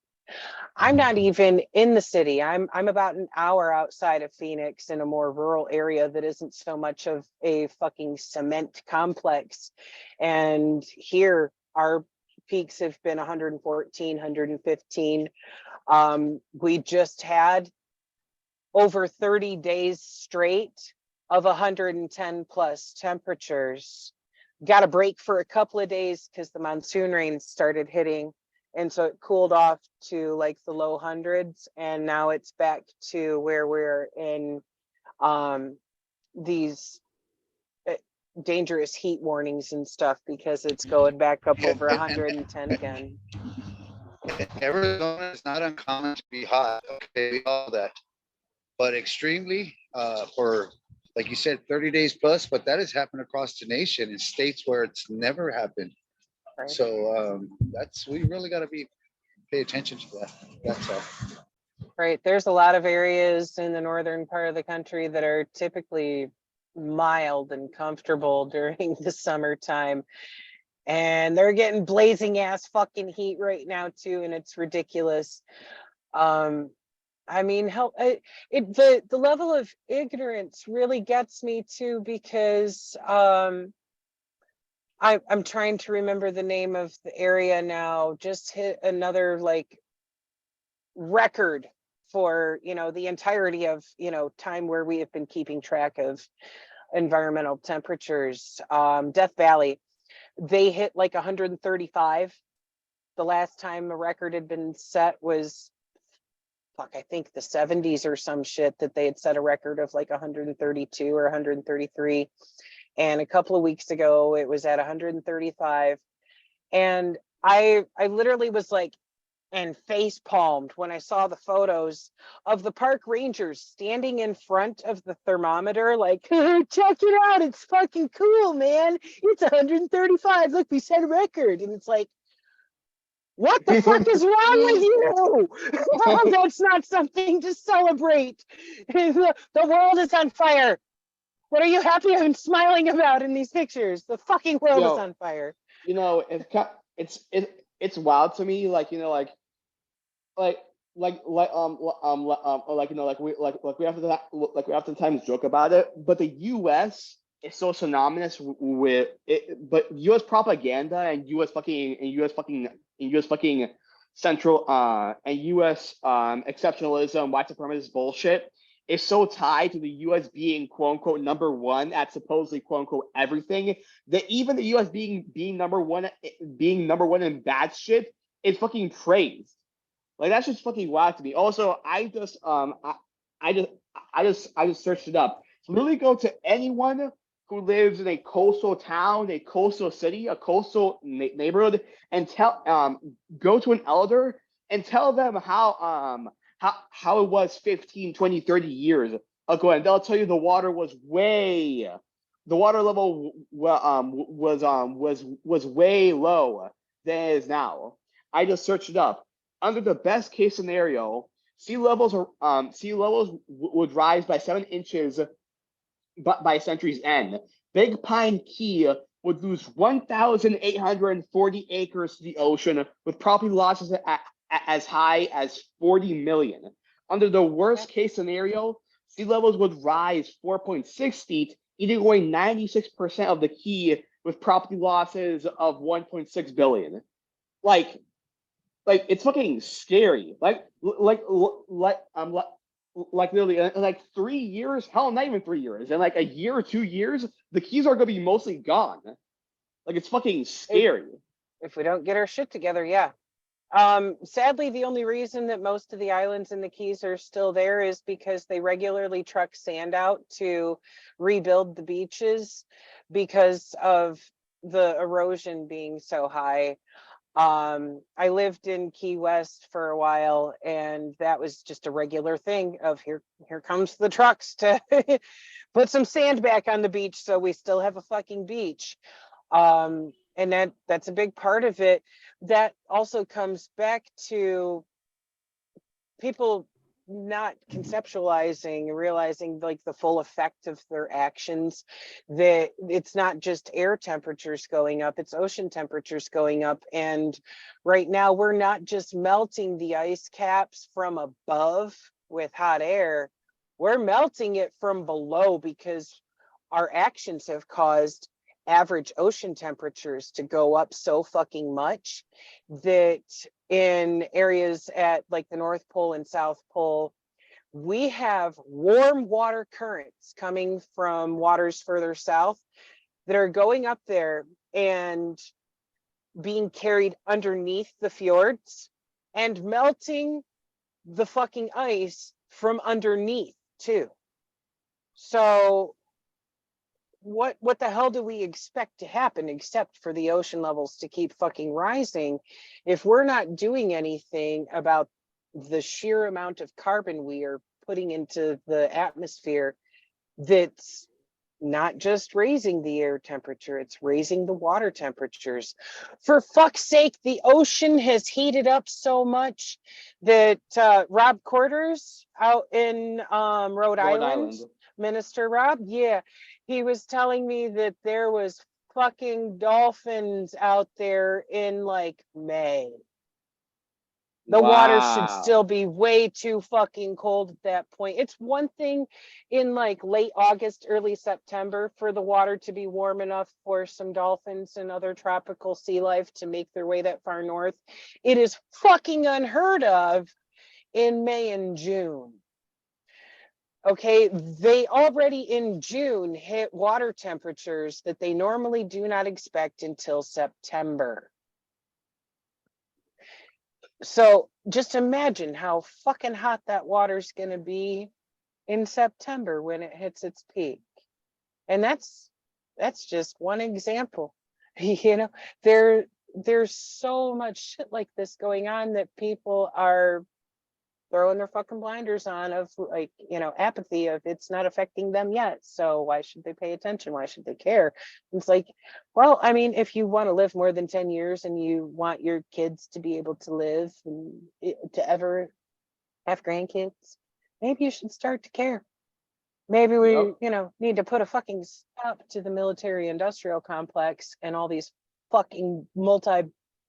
I'm not even in the city. I'm about an hour outside of Phoenix in a more rural area that isn't so much of a fucking cement complex. And here our peaks have been 114, 115. We just had over 30 days straight of 110 plus temperatures. Got a break for a couple of days because the monsoon rains started hitting. And so it cooled off to like the low hundreds. And now it's back to where we're in these dangerous heat warnings and stuff because it's going back up over 110 again. Arizona is not uncommon to be hot. Okay, all that. But extremely for, like you said, 30 days plus, but that has happened across the nation in states where it's never happened. Right. So we really got to pay attention to that. That's all. Right. There's a lot of areas in the northern part of the country that are typically mild and comfortable during the summertime. And they're getting blazing ass fucking heat right now too. And it's ridiculous. I mean, the level of ignorance really gets me too, because I'm trying to remember the name of the area now. Just hit another like record for, the entirety of, time where we have been keeping track of environmental temperatures. Death Valley, they hit like 135. The last time a record had been set was, I think the 70s or some shit, that they had set a record of like 132 or 133. And a couple of weeks ago, it was at 135. And I literally was like, and face palmed when I saw the photos of the park rangers standing in front of the thermometer, like, check it out, it's fucking cool, man. It's 135. Look, we set a record. And it's like, what the fuck is wrong with you? That's not something to celebrate. The world is on fire. What are you happy and smiling about in these pictures? The fucking world is Yo, on fire. you know, it's wild to me, like, you know, like like, you know, like we oftentimes joke about it, but the U.S. is so synonymous with it, but U.S. propaganda and U.S. fucking central and U.S. Exceptionalism, white supremacist bullshit is so tied to the U.S. being quote unquote number one at supposedly quote unquote everything, that even the U.S. being number one in bad shit is fucking praised. Like, that's just fucking wild to me. Also, I just searched it up. So literally go to anyone who lives in a coastal town, a coastal city, a coastal neighborhood, and go to an elder and tell them how it was 15, 20, 30 years ago, and they'll tell you the water level was way low than it is now. I just searched it up. Under the best case scenario, sea levels would rise by 7 inches by century's end. Big Pine Key would lose 1,840 acres to the ocean, with property losses as high as 40 million. Under the worst case scenario, sea levels would rise 4.6 feet, eating away 96% of the key, with property losses of 1.6 billion. Like it's fucking scary. Like literally in like 3 years, hell, not even 3 years, in like a year or 2 years, the keys are gonna be mostly gone. Like, it's fucking scary. If we don't get our shit together, yeah. Sadly, the only reason that most of the islands in the Keys are still there is because they regularly truck sand out to rebuild the beaches because of the erosion being so high. I lived in Key West for a while, and that was just a regular thing of here comes the trucks to put some sand back on the beach so we still have a fucking beach. And that's a big part of it. That also comes back to people not conceptualizing and realizing like the full effect of their actions, that it's not just air temperatures going up, it's ocean temperatures going up. And right now we're not just melting the ice caps from above with hot air, we're melting it from below because our actions have caused average ocean temperatures to go up so fucking much that in areas at like the North Pole and South Pole, we have warm water currents coming from waters further south that are going up there and being carried underneath the fjords and melting the fucking ice from underneath too. So what the hell do we expect to happen except for the ocean levels to keep fucking rising if we're not doing anything about the sheer amount of carbon we are putting into the atmosphere? That's not just raising the air temperature, it's raising the water temperatures. For fuck's sake, the ocean has heated up so much that Rob Quarters out in Rhode Island, Minister Rob, yeah, he was telling me that there was fucking dolphins out there in like May. The water should still be way too fucking cold at that point. It's one thing in like late August, early September for the water to be warm enough for some dolphins and other tropical sea life to make their way that far north. It is fucking unheard of in May and June. Okay, they already in June hit water temperatures that they normally do not expect until September. So just imagine how fucking hot that water's gonna be in September when it hits its peak. And that's just one example. You know, there's so much shit like this going on that people are throwing their fucking blinders on of like, apathy of it's not affecting them yet. So why should they pay attention? Why should they care? It's like, well, I mean, if you want to live more than 10 years and you want your kids to be able to live and to ever have grandkids, maybe you should start to care. Maybe we, Yep. need to put a fucking stop to the military industrial complex and all these fucking multi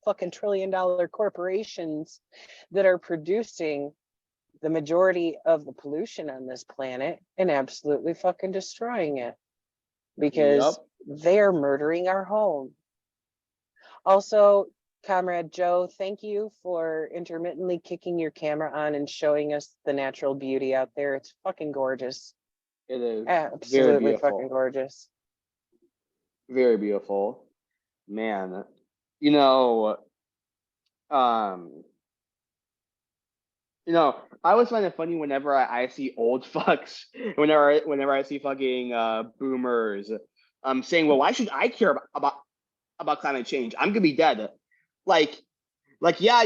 fucking trillion-dollar corporations that are producing the majority of the pollution on this planet and absolutely fucking destroying it because Yep. they're murdering our home. Also, Comrade Joe, thank you for intermittently kicking your camera on and showing us the natural beauty out there. It's fucking gorgeous. It is very Absolutely fucking beautiful. gorgeous. Very beautiful. Man, you know, um, I always find it funny whenever I see old fucks, whenever I see fucking boomers, saying, "Well, why should I care about climate change? I'm gonna be dead." Like, yeah,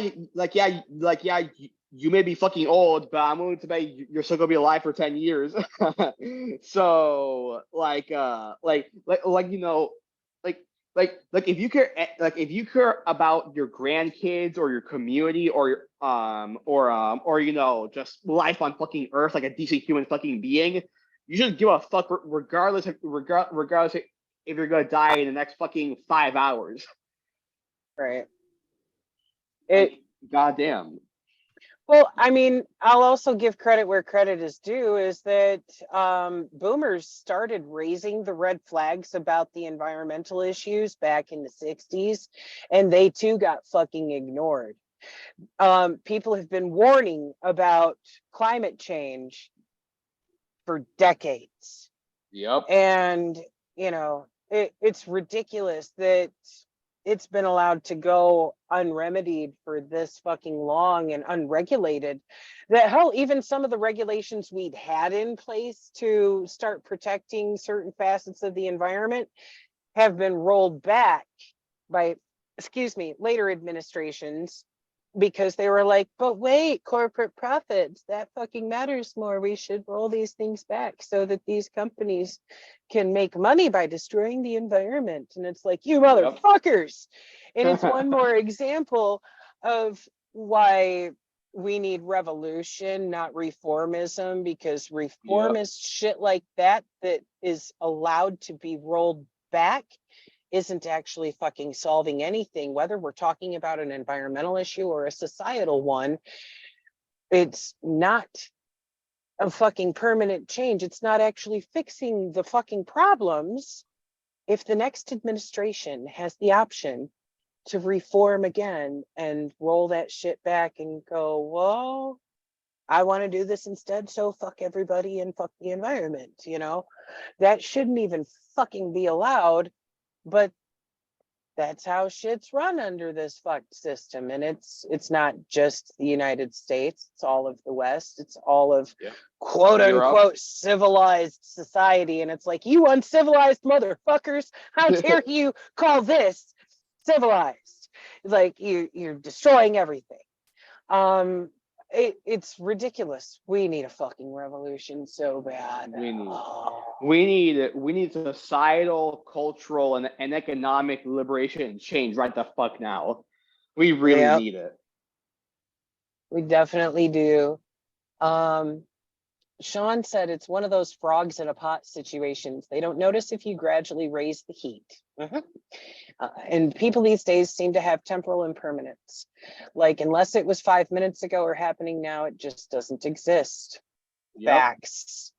you may be fucking old, but I'm willing to bet you're still gonna be alive for 10 years. So, if you care about your grandkids or your community or just life on fucking Earth like a decent human fucking being, you should give a fuck regardless if you're gonna die in the next fucking 5 hours. Right. Like, goddamn. Well, I mean, I'll also give credit where credit is due is that boomers started raising the red flags about the environmental issues back in the 60s, and they too got fucking ignored. People have been warning about climate change for decades. Yep. And, it's ridiculous that it's been allowed to go unremedied for this fucking long and unregulated. That hell, even some of the regulations we'd had in place to start protecting certain facets of the environment have been rolled back by, later administrations because they were like, but wait, corporate profits, that fucking matters more. We should roll these things back so that these companies can make money by destroying the environment. And it's like, you motherfuckers. And it's one more example of why we need revolution, not reformism, because reformist shit like that is allowed to be rolled back isn't actually fucking solving anything, whether we're talking about an environmental issue or a societal one. It's not a fucking permanent change. It's not actually fixing the fucking problems. If the next administration has the option to reform again and roll that shit back and go, well, I want to do this instead, so fuck everybody and fuck the environment, that shouldn't even fucking be allowed. But that's how shit's run under this fucked system. And it's not just the United States, it's all of the West, it's all of quote unquote civilized society. And it's like, you uncivilized motherfuckers, how dare you call this civilized? Like you're destroying everything. It's ridiculous. We need a fucking revolution so bad. We need societal, cultural, and economic liberation and change right the fuck now. We really need it. We definitely do. Sean said it's one of those frogs in a pot situations. They don't notice if you gradually raise the heat. And people these days seem to have temporal impermanence. Like, unless it was 5 minutes ago or happening now, it just doesn't exist. Facts.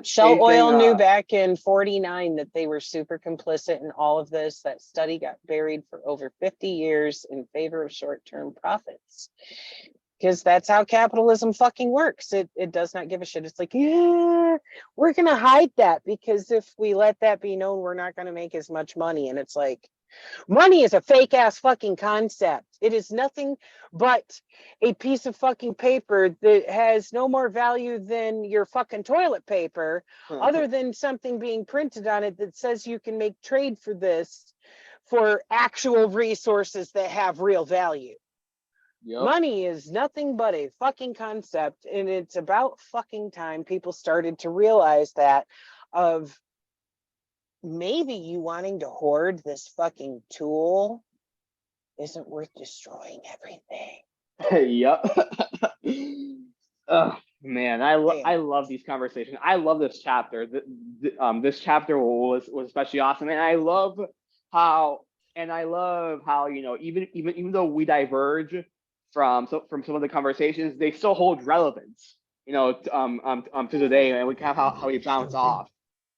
Shell Oil knew back in 49 that they were super complicit in all of this. That study got buried for over 50 years in favor of short-term profits. Because that's how capitalism fucking works. It does not give a shit. It's like, yeah, we're going to hide that because if we let that be known, we're not going to make as much money. And it's like, money is a fake ass fucking concept. It is nothing but a piece of fucking paper that has no more value than your fucking toilet paper, other than something being printed on it that says you can make trade for this for actual resources that have real value. Yep. Money is nothing but a fucking concept, and it's about fucking time people started to realize that of maybe you wanting to hoard this fucking tool isn't worth destroying everything. Yep. Oh man, I Damn. love these conversations. I love this chapter. This chapter was especially awesome, and I love how you know, even though we diverge from some of the conversations, they still hold relevance. You know, to today, and we have how we bounce off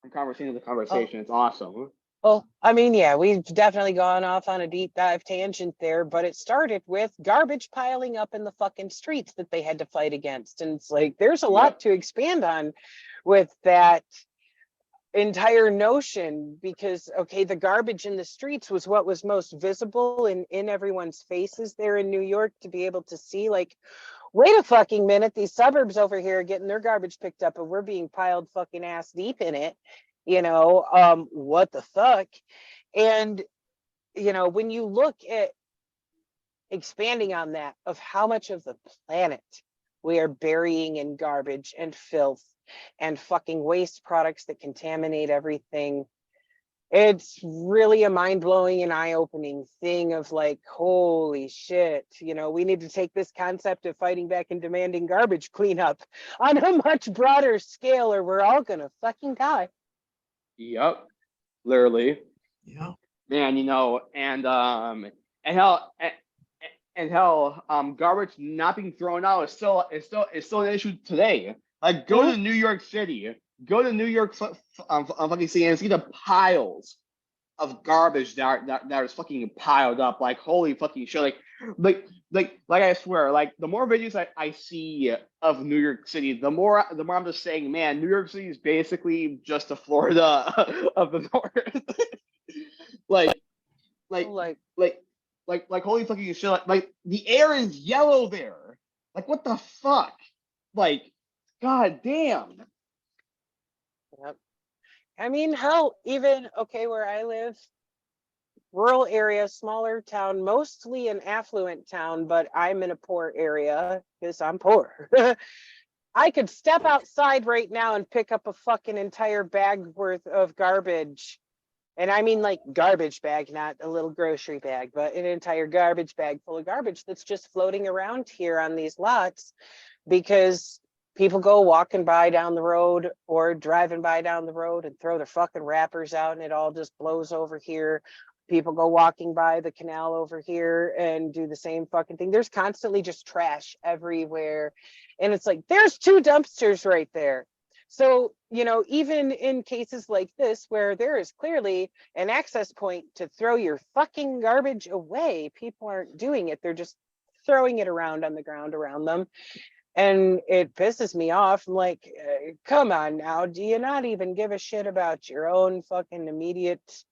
from conversation to conversation. It's awesome. Well, I mean, yeah, we've definitely gone off on a deep dive tangent there, but it started with garbage piling up in the fucking streets that they had to fight against. And it's like, there's a lot to expand on with that entire notion, because, okay, the garbage in the streets was what was most visible in everyone's faces there in New York, to be able to see, like, wait a fucking minute, these suburbs over here are getting their garbage picked up and we're being piled fucking ass deep in it. You know, what the fuck? And, you know, when you look at expanding on that, of how much of the planet we are burying in garbage and filth and fucking waste products that contaminate everything, it's really a mind-blowing and eye-opening thing of like, holy shit, you know, we need to take this concept of fighting back and demanding garbage cleanup on a much broader scale, or we're all gonna fucking die. Yep, literally, Yeah. man. You know, and hell, garbage not being thrown out is still an issue today. Like, go to New York City, go to New York fucking city, and see the piles of garbage that is fucking piled up. Like, holy fucking shit. Like I swear, like, the more videos I see of New York City, the more I'm just saying, man, New York City is basically just the Florida of the North. like holy fucking shit. Like the air is yellow there. Like, what the fuck? Like, god damn. Yep. I mean, hell, even, okay, where I live, rural area, smaller town, mostly an affluent town, but I'm in a poor area because I'm poor. I could step outside right now and pick up a fucking entire bag worth of garbage. And I mean, like, garbage bag, not a little grocery bag, but an entire garbage bag full of garbage that's just floating around here on these lots, because people go walking by down the road or driving by down the road and throw their fucking wrappers out, and it all just blows over here. People go walking by the canal over here and do the same fucking thing. There's constantly just trash everywhere. And it's like, there's 2 dumpsters right there. So, you know, even in cases like this, where there is clearly an access point to throw your fucking garbage away, people aren't doing it. They're just throwing it around on the ground around them. And it pisses me off. I'm like, come on now, do you not even give a shit about your own fucking immediate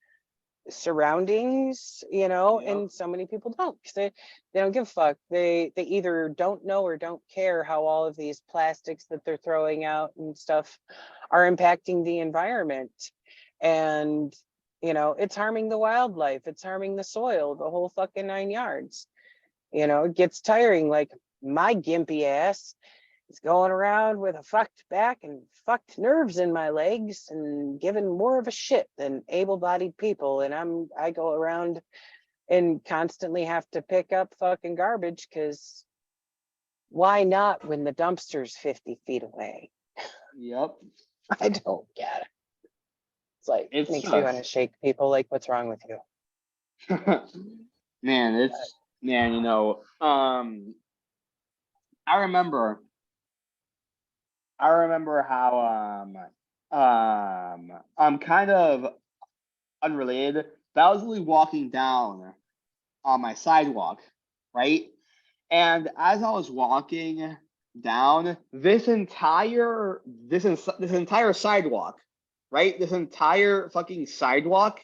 surroundings, you know? Yep. And so many people don't, because they don't give a fuck. They either don't know or don't care how all of these plastics that they're throwing out and stuff are impacting the environment. And, you know, it's harming the wildlife, it's harming the soil, the whole fucking 9 yards. You know, it gets tiring. Like, my gimpy ass is going around with a fucked back and fucked nerves in my legs and giving more of a shit than able-bodied people. And I go around and constantly have to pick up fucking garbage, because why not when the dumpster's 50 feet away? Yep. I don't get it. It's like, it It's makes me want to shake people. Like, what's wrong with you? Man, you know, I remember how I'm kind of unrelated, but I was really walking down on my sidewalk, right? And as I was walking down, this entire sidewalk, right? This entire fucking sidewalk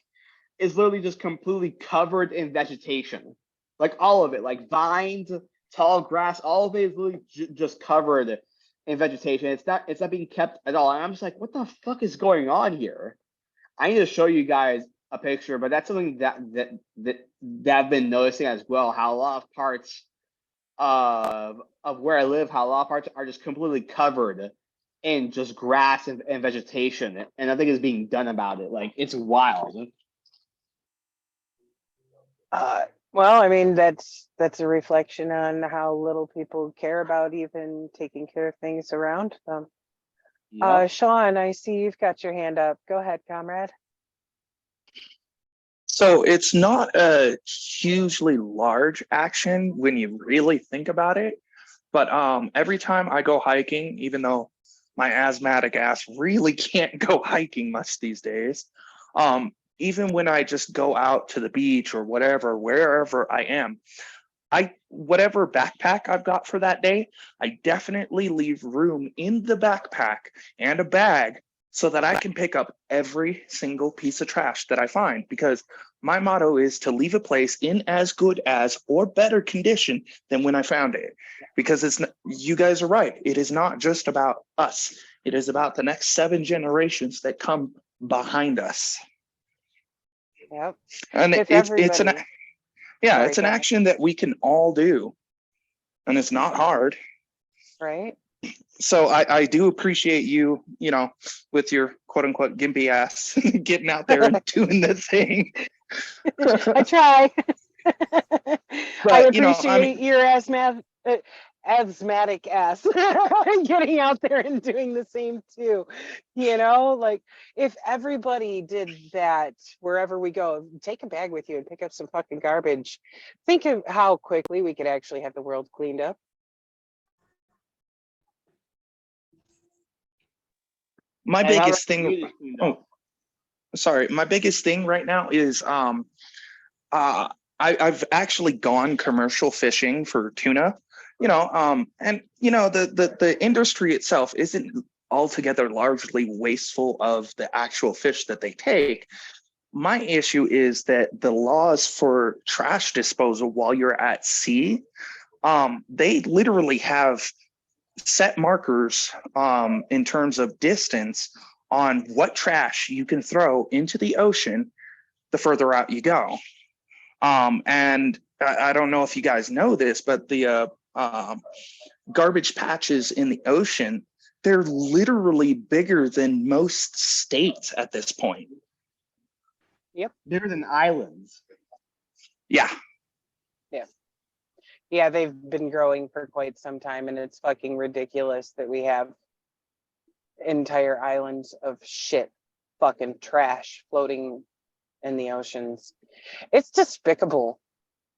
is literally just completely covered in vegetation. Like, all of it, like vines, tall grass, all of it is literally just covered in vegetation. It's not being kept at all. And I'm just like, what the fuck is going on here? I need to show you guys a picture, but that's something that I've been noticing as well. How a lot of parts of where I live, how a lot of parts are just completely covered in just grass and vegetation, and nothing is being done about it. Like, it's wild. Well, I mean, that's a reflection on how little people care about even taking care of things around them. Yep. Sean, I see you've got your hand up. Go ahead, comrade. So it's not a hugely large action when you really think about it. But every time I go hiking, even though my asthmatic ass really can't go hiking much these days, even when I just go out to the beach or whatever, wherever I am, whatever backpack I've got for that day, I definitely leave room in the backpack and a bag so that I can pick up every single piece of trash that I find, because my motto is to leave a place in as good as or better condition than when I found it. Because you guys are right. It is not just about us. It is about the next 7 generations that come behind us. Yep. And If it's an everybody- yeah, Sorry, it's an go ahead. action that we can all do, and it's not hard. Right? So I do appreciate you, with your quote unquote gimpy ass getting out there and doing the thing. I try. I But, appreciate your asthmatic ass getting out there and doing the same too. Like, if everybody did that wherever we go, take a bag with you and pick up some fucking garbage. Think of how quickly we could actually have the world cleaned up. my And how biggest the thing, community's cleaned up. my biggest thing right now is I've actually gone commercial fishing for tuna, and the industry itself isn't altogether largely wasteful of the actual fish that they take. My issue is that the laws for trash disposal while you're at sea, they literally have set markers in terms of distance on what trash you can throw into the ocean the further out you go. And I don't know if you guys know this, but the garbage patches in the ocean, they're literally bigger than most states at this point. Bigger than islands. Yeah. Yeah, they've been growing for quite some time, and it's fucking ridiculous that we have entire islands of shit, fucking trash floating in the oceans. It's despicable.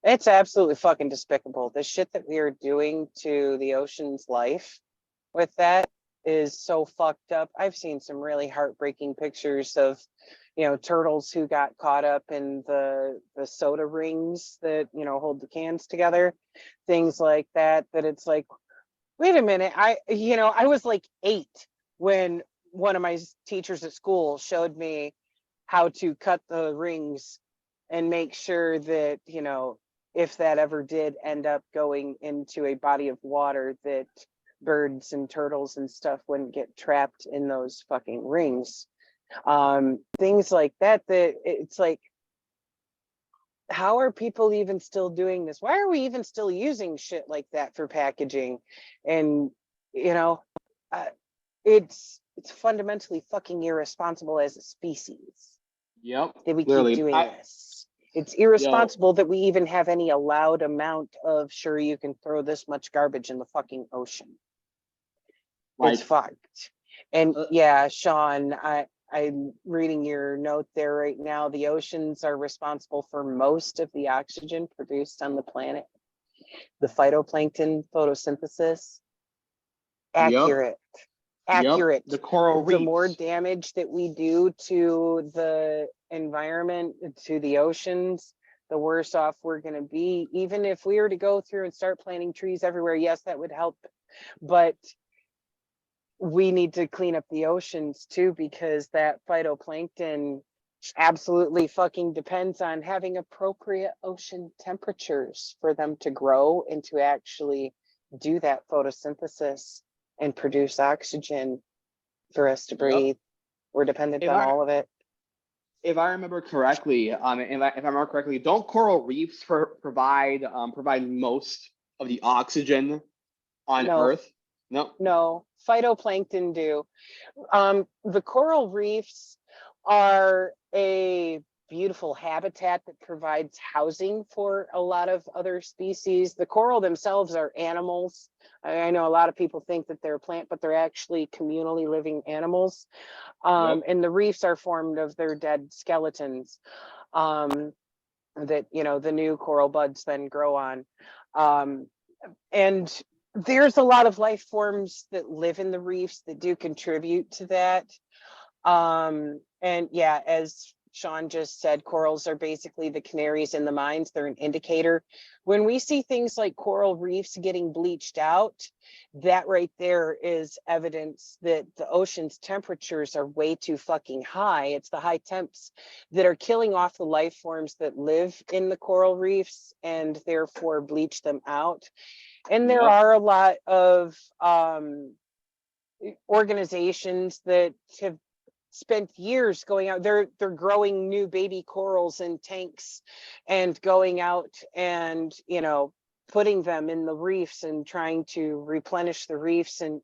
It's absolutely fucking despicable. The shit that we are doing to the ocean's life with that is so fucked up. I've seen some really heartbreaking pictures of, turtles who got caught up in the soda rings that, hold the cans together, things like that, that it's like, wait a minute. I was like 8 when one of my teachers at school showed me how to cut the rings and make sure that, if that ever did end up going into a body of water, that birds and turtles and stuff wouldn't get trapped in those fucking rings. Things like that it's like, how are people even still doing this? Why are we even still using shit like that for packaging? And it's fundamentally fucking irresponsible as a species Yep. that we Literally. keep doing this. It's irresponsible that we even have any allowed amount of, sure, you can throw this much garbage in the fucking ocean. It's fucked. And yeah, Sean, I'm reading your note there right now. The oceans are responsible for most of the oxygen produced on the planet. The phytoplankton photosynthesis. Accurate. Accurate. The coral reefs. The more damage that we do to the environment, to the oceans, the worse off we're going to be. Even if we were to go through and start planting trees everywhere, yes, that would help. But we need to clean up the oceans too, because that phytoplankton absolutely fucking depends on having appropriate ocean temperatures for them to grow and to actually do that photosynthesis and produce oxygen for us to breathe. We're dependent on all of it. if I remember correctly, if I remember correctly, don't coral reefs provide most of the oxygen on No. Earth? No. No, phytoplankton do. The coral reefs are a beautiful habitat that provides housing for a lot of other species. The coral themselves are animals. I know a lot of people think that they're a plant, but they're actually communally living animals. And the reefs are formed of their dead skeletons that, the new coral buds then grow on. And there's a lot of life forms that live in the reefs that do contribute to that. And yeah, as Sean just said, corals are basically the canaries in the mines. They're an indicator. When we see things like coral reefs getting bleached out, that right there is evidence that the ocean's temperatures are way too fucking high. It's the high temps that are killing off the life forms that live in the coral reefs and therefore bleach them out. And there are a lot of organizations that have spent years going out. They're growing new baby corals in tanks and going out and putting them in the reefs and trying to replenish the reefs and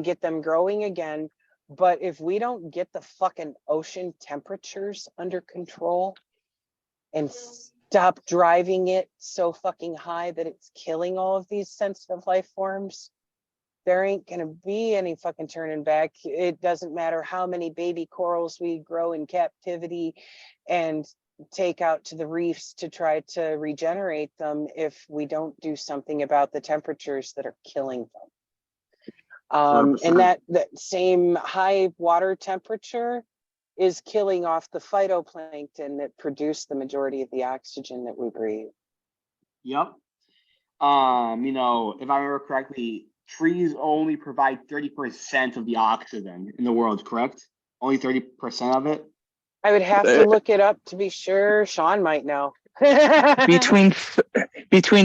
get them growing again. But if we don't get the fucking ocean temperatures under control and stop driving it so fucking high that it's killing all of these sensitive life forms, there ain't gonna be any fucking turning back. It doesn't matter how many baby corals we grow in captivity and take out to the reefs to try to regenerate them if we don't do something about the temperatures that are killing them. And that same high water temperature is killing off the phytoplankton that produce the majority of the oxygen that we breathe. Yep. If I remember correctly, trees only provide 30% of the oxygen in the world, correct? Only 30% of it? I would have to look it up to be sure. Sean might know. between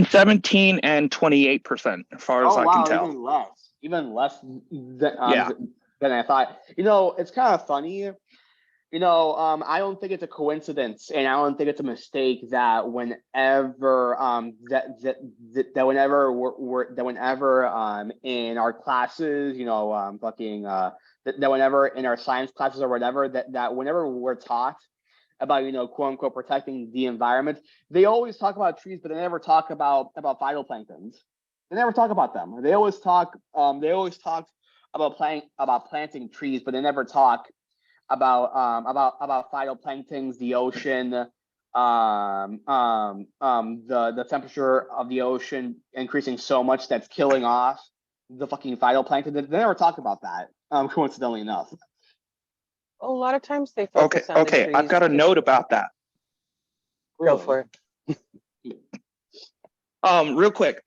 17 and 28%, as far as I can tell. Even less than I thought. It's kind of funny. I don't think it's a coincidence, and I don't think it's a mistake that whenever in our classes, that whenever in our science classes or whatever, that whenever we're taught about quote unquote protecting the environment, they always talk about trees, but they never talk about phytoplanktons. They never talk about them. They always talk about planting trees, but they never talk about phytoplanktons, the ocean, the temperature of the ocean increasing so much that's killing off the fucking phytoplankton. They never talk about that, coincidentally enough. A lot of times they focus on the trees. I've got a note about that. Go for it. Real quick.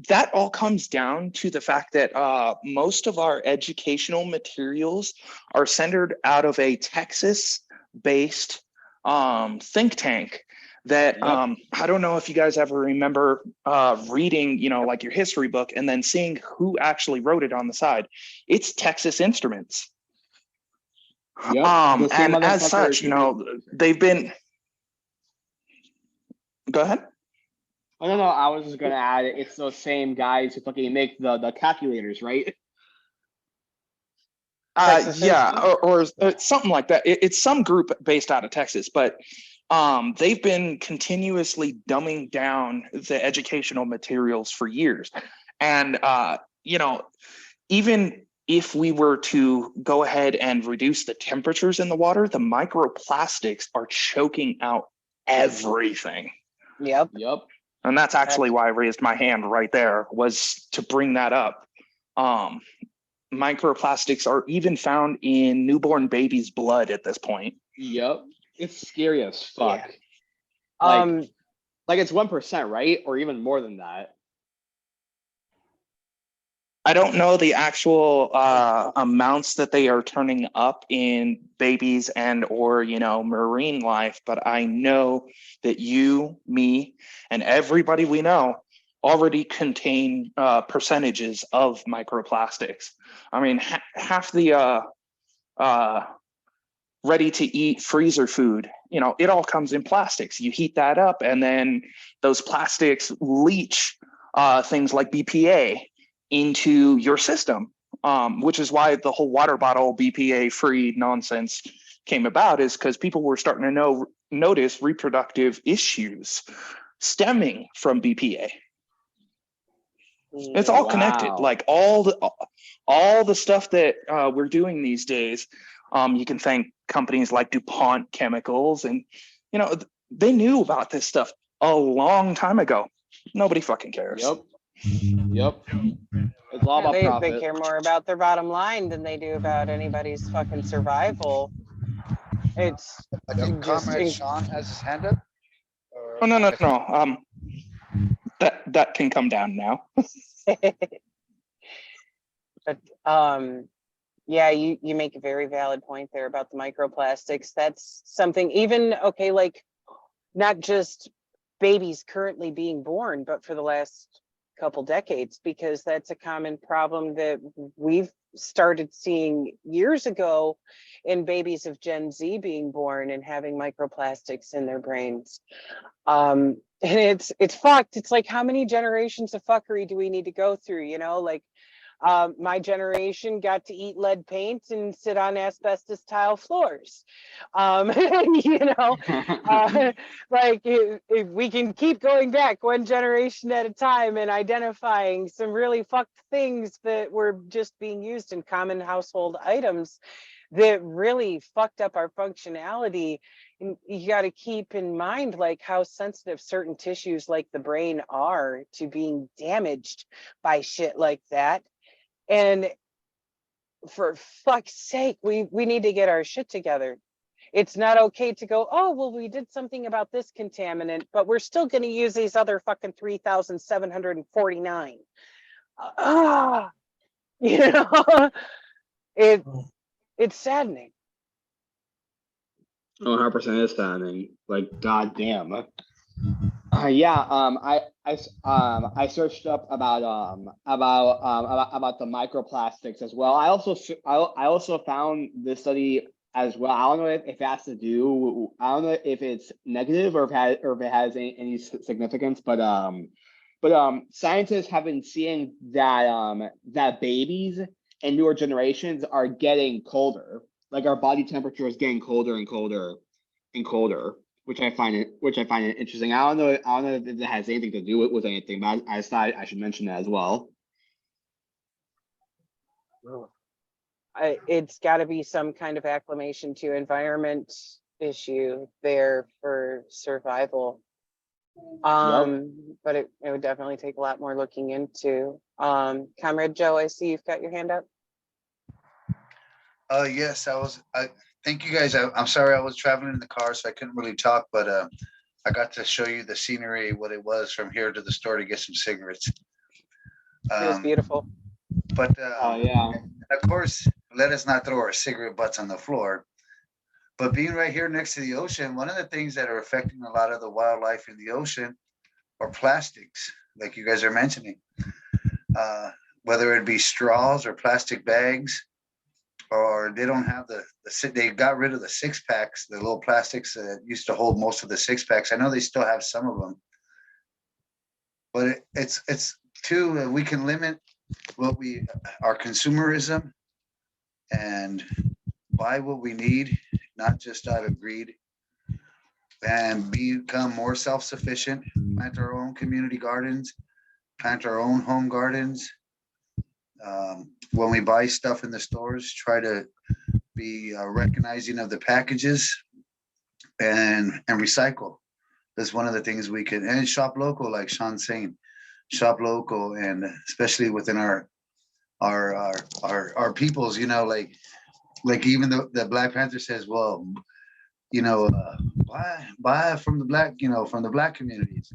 That all comes down to the fact that most of our educational materials are centered out of a Texas-based think tank that I don't know if you guys ever remember reading, like your history book and then seeing who actually wrote it on the side. It's Texas Instruments. And as such, they've been. Go ahead. Oh, no, I was just gonna add it's those same guys who fucking make the calculators, right? Or something like that. It's some group based out of Texas, but they've been continuously dumbing down the educational materials for years. And even if we were to go ahead and reduce the temperatures in the water, the microplastics are choking out everything. Yep. And that's actually why I raised my hand right there, was to bring that up. Microplastics are even found in newborn babies' blood at this point. Yep. It's scary as fuck. Yeah. Like it's 1%, right? Or even more than that. I don't know the actual amounts that they are turning up in babies and or marine life, but I know that you, me, and everybody we know already contain percentages of microplastics. I mean, half the ready to eat freezer food, it all comes in plastics. You heat that up, and then those plastics leach things like BPA into your system, which is why the whole water bottle BPA free nonsense came about, is because people were starting to notice reproductive issues stemming from BPA. It's all connected. Wow. Like all the stuff that we're doing these days, you can thank companies like DuPont Chemicals, and they knew about this stuff a long time ago. Nobody fucking cares. Yep. It's all about They profit. care more about their bottom line than they do about anybody's fucking survival. It's I think just Comrade Sean has his hand up. Oh, no. That can come down now. but yeah, you make a very valid point there about the microplastics. That's something, even okay, like not just babies currently being born, but for the last couple decades, because that's a common problem that we've started seeing years ago in babies of Gen Z being born and having microplastics in their brains. And it's fucked. It's like, how many generations of fuckery do we need to go through? Like my generation got to eat lead paint and sit on asbestos tile floors. Like if we can keep going back one generation at a time and identifying some really fucked things that were just being used in common household items that really fucked up our functionality. And you got to keep in mind like how sensitive certain tissues like the brain are to being damaged by shit like that. And for fuck's sake, we need to get our shit together. It's not okay to go, oh, well, we did something about this contaminant, but we're still going to use these other fucking 3,749. It's saddening. 100% is saddening. Like, goddamn. I searched up about the microplastics as well. I also found this study as well. I don't know if it has to do. I don't know if it's negative or if it has any significance. But scientists have been seeing that babies and newer generations are getting colder. Like our body temperature is getting colder and colder and colder. Which I find it interesting. I don't know if it has anything to do with anything, but I just thought I should mention that as well. It's got to be some kind of acclimation to environment issue there for survival. But it would definitely take a lot more looking into. Comrade Joe, I see you've got your hand up. Yes, thank you guys. I'm sorry I was traveling in the car, so I couldn't really talk, but I got to show you the scenery, what it was from here to the store to get some cigarettes. It was beautiful. But yeah. of course, let us not throw our cigarette butts on the floor. But being right here next to the ocean, one of the things that are affecting a lot of the wildlife in the ocean are plastics, like you guys are mentioning. Whether it be straws or plastic bags, or they don't have they got rid of the 6-packs, the little plastics that used to hold most of the 6-packs. I know they still have some of them, but it's too, we can limit our consumerism and buy what we need, not just out of greed, and become more self-sufficient, plant our own community gardens, plant our own home gardens. When we buy stuff in the stores, try to be recognizing of the packages and recycle. That's one of the things we can, and shop local, like Sean's saying, shop local, and especially within our peoples, like even the Black Panther says, well, buy from the black, from the black communities.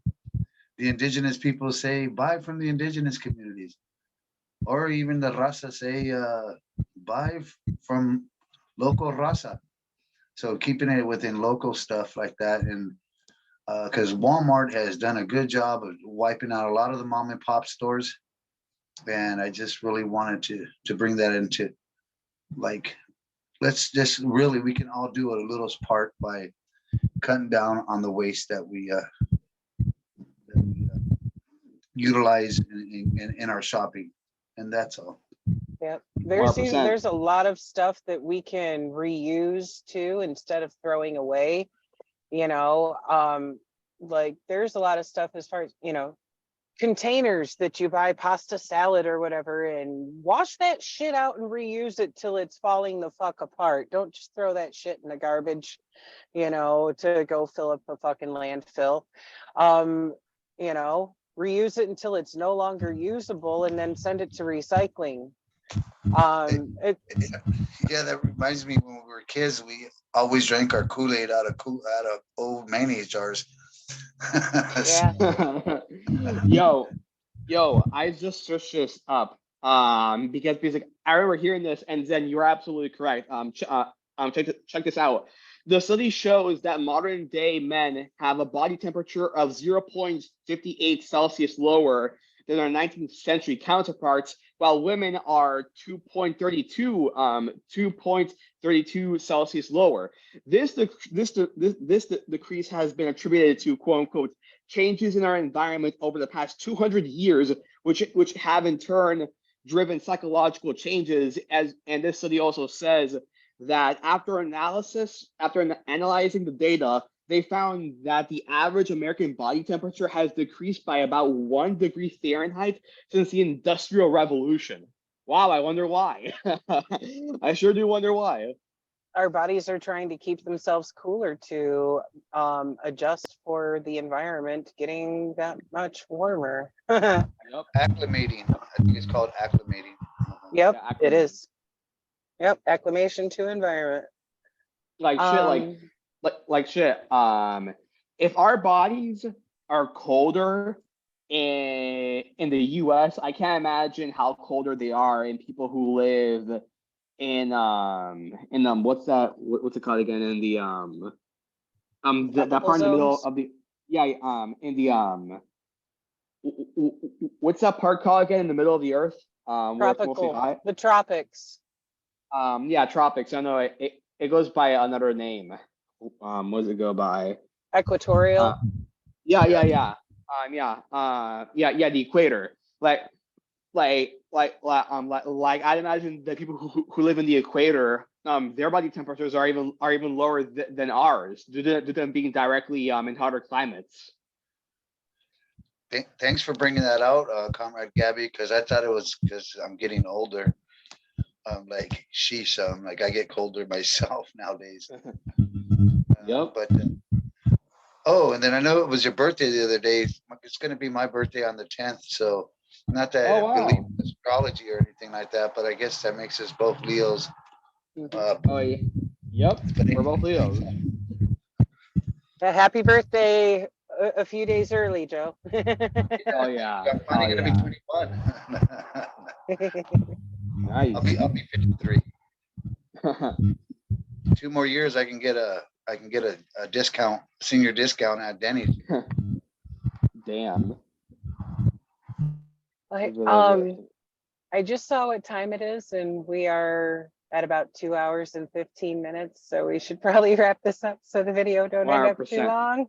The indigenous people say, buy from the indigenous communities. Or even the raza say, buy from local raza. So keeping it within local stuff like that. And because Walmart has done a good job of wiping out a lot of the mom and pop stores. And I just really wanted to bring that into, like, let's just really, we can all do a little part by cutting down on the waste that we utilize in our shopping. And that's all. Yep. 100%. There's a lot of stuff that we can reuse too, instead of throwing away, you know, like there's a lot of stuff as far as, you know, containers that you buy pasta salad or whatever, and wash that shit out and reuse it till it's falling the fuck apart. Don't just throw that shit in the garbage, you know, to go fill up a fucking landfill. You know, reuse it until it's no longer usable and then send it to recycling. Yeah, that reminds me, when we were kids, we always drank our Kool-Aid out of old mayonnaise jars. Yeah. Yo, I just searched this up because like, I remember hearing this, and then you're absolutely correct. Check this out. The study shows that modern day men have a body temperature of 0.58 Celsius lower than our 19th century counterparts, while women are 2.32 Celsius lower. This decrease has been attributed to quote unquote changes in our environment over the past 200 years, which have in turn driven psychological changes. And this study also says that after analyzing the data, they found that the average American body temperature has decreased by about 1 degree Fahrenheit since the Industrial Revolution. Wow, I wonder why. I sure do wonder why. Our bodies are trying to keep themselves cooler to adjust for the environment getting that much warmer. Yep. Acclimating. I think it's called acclimating. Yep, Yeah, it acclimate. is. Yep, acclimation to environment. Like shit, like shit. If our bodies are colder in the US, I can't imagine how colder they are in people who live in what's it called again, in the that part in the middle of the in the what's that part called again, in the middle of the earth, where it's mostly hot? The tropics. Yeah, tropics. I know it goes by another name. What does it go by? Equatorial. Yeah. The equator. Like I'd imagine the people who live in the equator, their body temperatures are even lower than ours, due to them being directly in hotter climates. Thanks for bringing that out, Comrade Gabby, because I thought it was because I'm getting older. Like sheesh, like I get colder myself nowadays. Yep. But oh, and then I know it was your birthday the other day. It's going to be my birthday on the 10th, so not that I believe in astrology or anything like that, but I guess that makes us both Leos. Oh yeah. Yep. We're both Leos. Happy birthday a few days early, Joe. Oh yeah. I'm finally going to be 21. Nice. I'll be 53. 2 more years, I can get a discount, senior discount at Denny's. Damn. I just saw what time it is, and we are at about 2 hours and 15 minutes. So we should probably wrap this up so the video don't end up too 100%. long.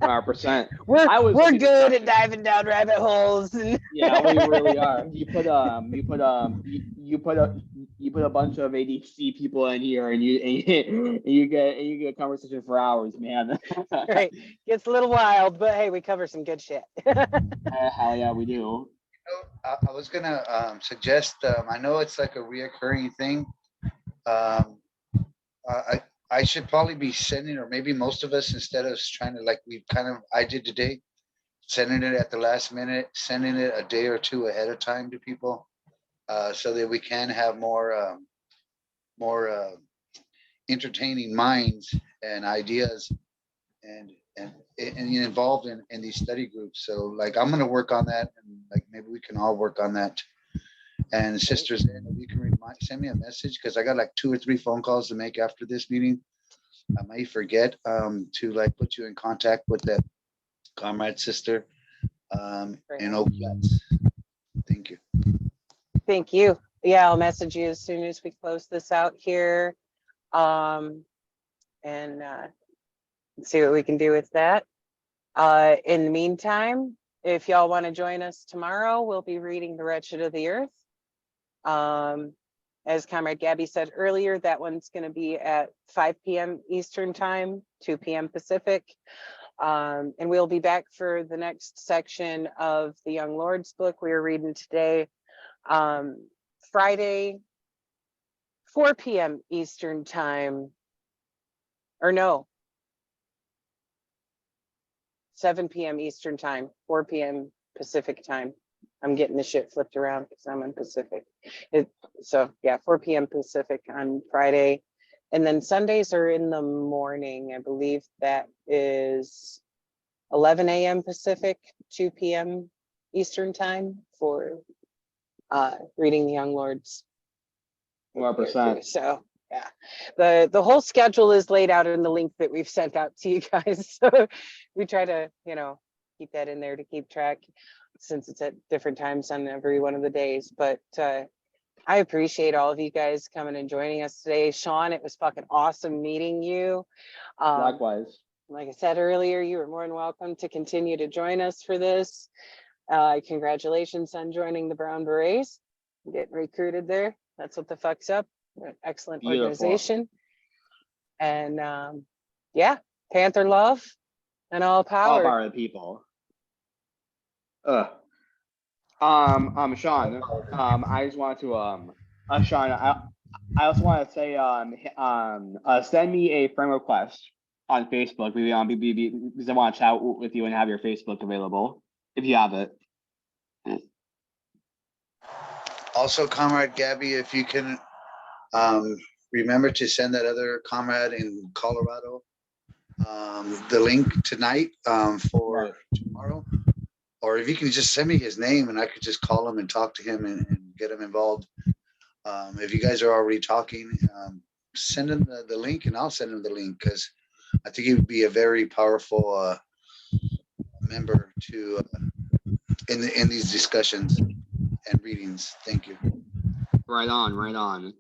100%. We're good at diving down rabbit holes. Yeah, we really are. You put a bunch of ADC people in here, and you get a conversation for hours, man. Right, gets a little wild, but hey, we cover some good shit. Hell yeah, we do. I was gonna suggest. I know it's like a reoccurring thing. I should probably be sending, or maybe most of us, instead of trying to, like I did today, sending it at the last minute, sending it a day or two ahead of time to people, so that we can have more entertaining minds and ideas and involved in these study groups. So like I'm gonna work on that, and like maybe we can all work on that. And sisters, you can send me a message, because I got like 2 or 3 phone calls to make after this meeting. I may forget to like put you in contact with that comrade sister in Oak Flats. Thank you. Thank you. yeah, I'll message you as soon as we close this out here. And see what we can do with that. In the meantime, if y'all want to join us tomorrow, we'll be reading The Wretched of the Earth. As Comrade Gabby said earlier, that one's going to be at 5 p.m. Eastern time, 2 p.m. Pacific. And we'll be back for the next section of the Young Lord's book we are reading today. Friday, 4 p.m. Eastern time, or no, 7 p.m. Eastern time, 4 p.m. Pacific time. I'm getting the shit flipped around because I'm in Pacific. So yeah, 4 p.m. Pacific on Friday. And then Sundays are in the morning. I believe that is 11 a.m. Pacific, 2 p.m. Eastern time for reading the Young Lords. 100%. So yeah, the whole schedule is laid out in the link that we've sent out to you guys. So we try to, you know, keep that in there to keep track, since it's at different times on every one of the days. But I appreciate all of you guys coming and joining us today. Sean, it was fucking awesome meeting you. Likewise. Like I said earlier, you are more than welcome to continue to join us for this. Congratulations on joining the Brown Berets, getting recruited there. That's what the fuck's up. Excellent Beautiful. organization. And yeah, Panther love and all All power. power of the people. Sean, I just want to, Sean, I also want to say, send me a friend request on Facebook, because I want to chat with you and have your Facebook available if you have it. Also, Comrade Gabby, if you can remember to send that other comrade in Colorado the link tonight for tomorrow. Or if you can just send me his name and I could just call him and talk to him and get him involved. If you guys are already talking, send him the link and I'll send him the link, because I think he would be a very powerful member to in these discussions and readings. Thank you. Right on, right on.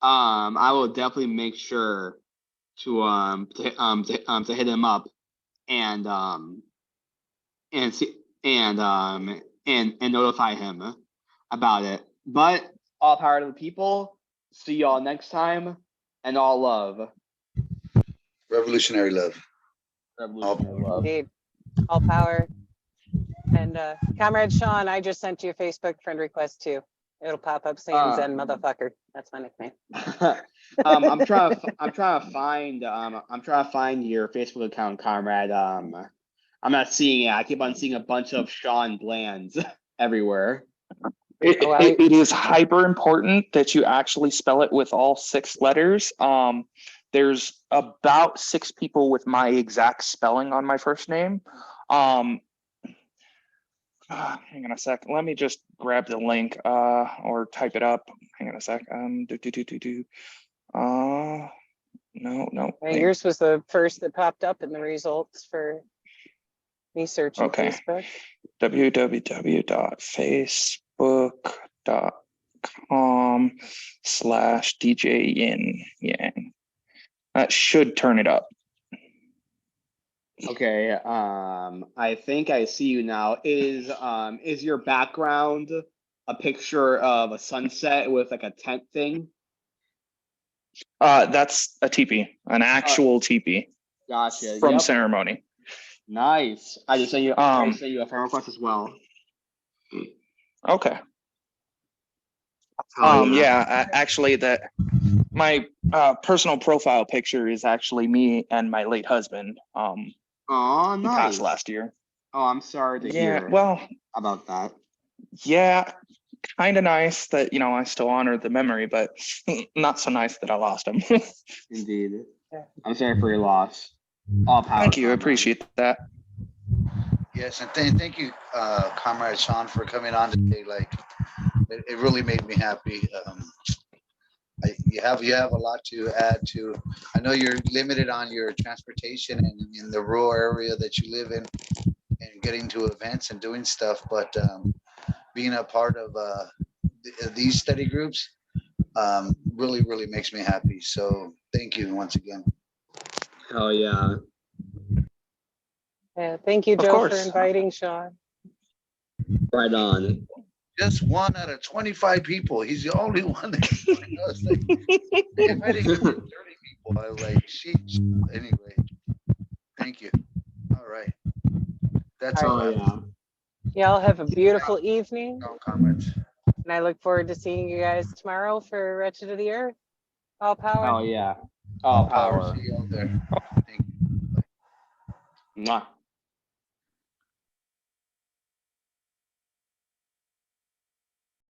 I will definitely make sure to hit him up and see and notify him about it. But all power to the people. See y'all next time, and all love. Revolutionary love. Revolutionary love. Indeed, all power. And Comrade Sean, I just sent you a Facebook friend request too. It'll pop up saying Zen motherfucker. That's my nickname. I'm trying to find your Facebook account, Comrade. I'm not seeing it. I keep on seeing a bunch of Sean Blands everywhere. It is hyper important that you actually spell it with all 6 letters. There's about 6 people with my exact spelling on my first name. Hang on a sec. Let me just grab the link or type it up. Hang on a sec. No. Yours was the first that popped up in the results for me searching Okay. Facebook. www.facebook.com/DJ Yin Yang. That should turn it up. Okay. I think I see you now. Is your background a picture of a sunset with like a tent thing? That's a teepee, an actual teepee. Gotcha. From Yep. ceremony. Nice. I just sent you a friend request as well. Okay. Oh, Yeah, actually my personal profile picture is actually me and my late husband. Oh, Who passed nice. last year. Oh, I'm sorry to Yeah, hear well, about that. yeah, kind of nice that, I still honor the memory, but not so nice that I lost him. Indeed. I'm sorry for your loss. All power. Thank you, I Comrade. appreciate that. Yes, and thank you, Comrade Sean, for coming on today. Like, it really made me happy. You have a lot to add to. I know you're limited on your transportation and in the rural area that you live in, and getting to events and doing stuff, but being a part of these study groups really, really makes me happy. So thank you once again. Hell yeah. Yeah, thank you, Of Joe, for course. inviting Sean. Right on. Just 1 out of 25 people. He's the only one that I was like, if I didn't get 30 people, I was like, sheesh. Anyway, thank you. All right. That's all Oh I have. yeah. Y'all have a beautiful evening, No comments. and I look forward to seeing you guys tomorrow for Wretched of the Earth. All power. Oh yeah. All power. See you all there. Thank you. Mwah.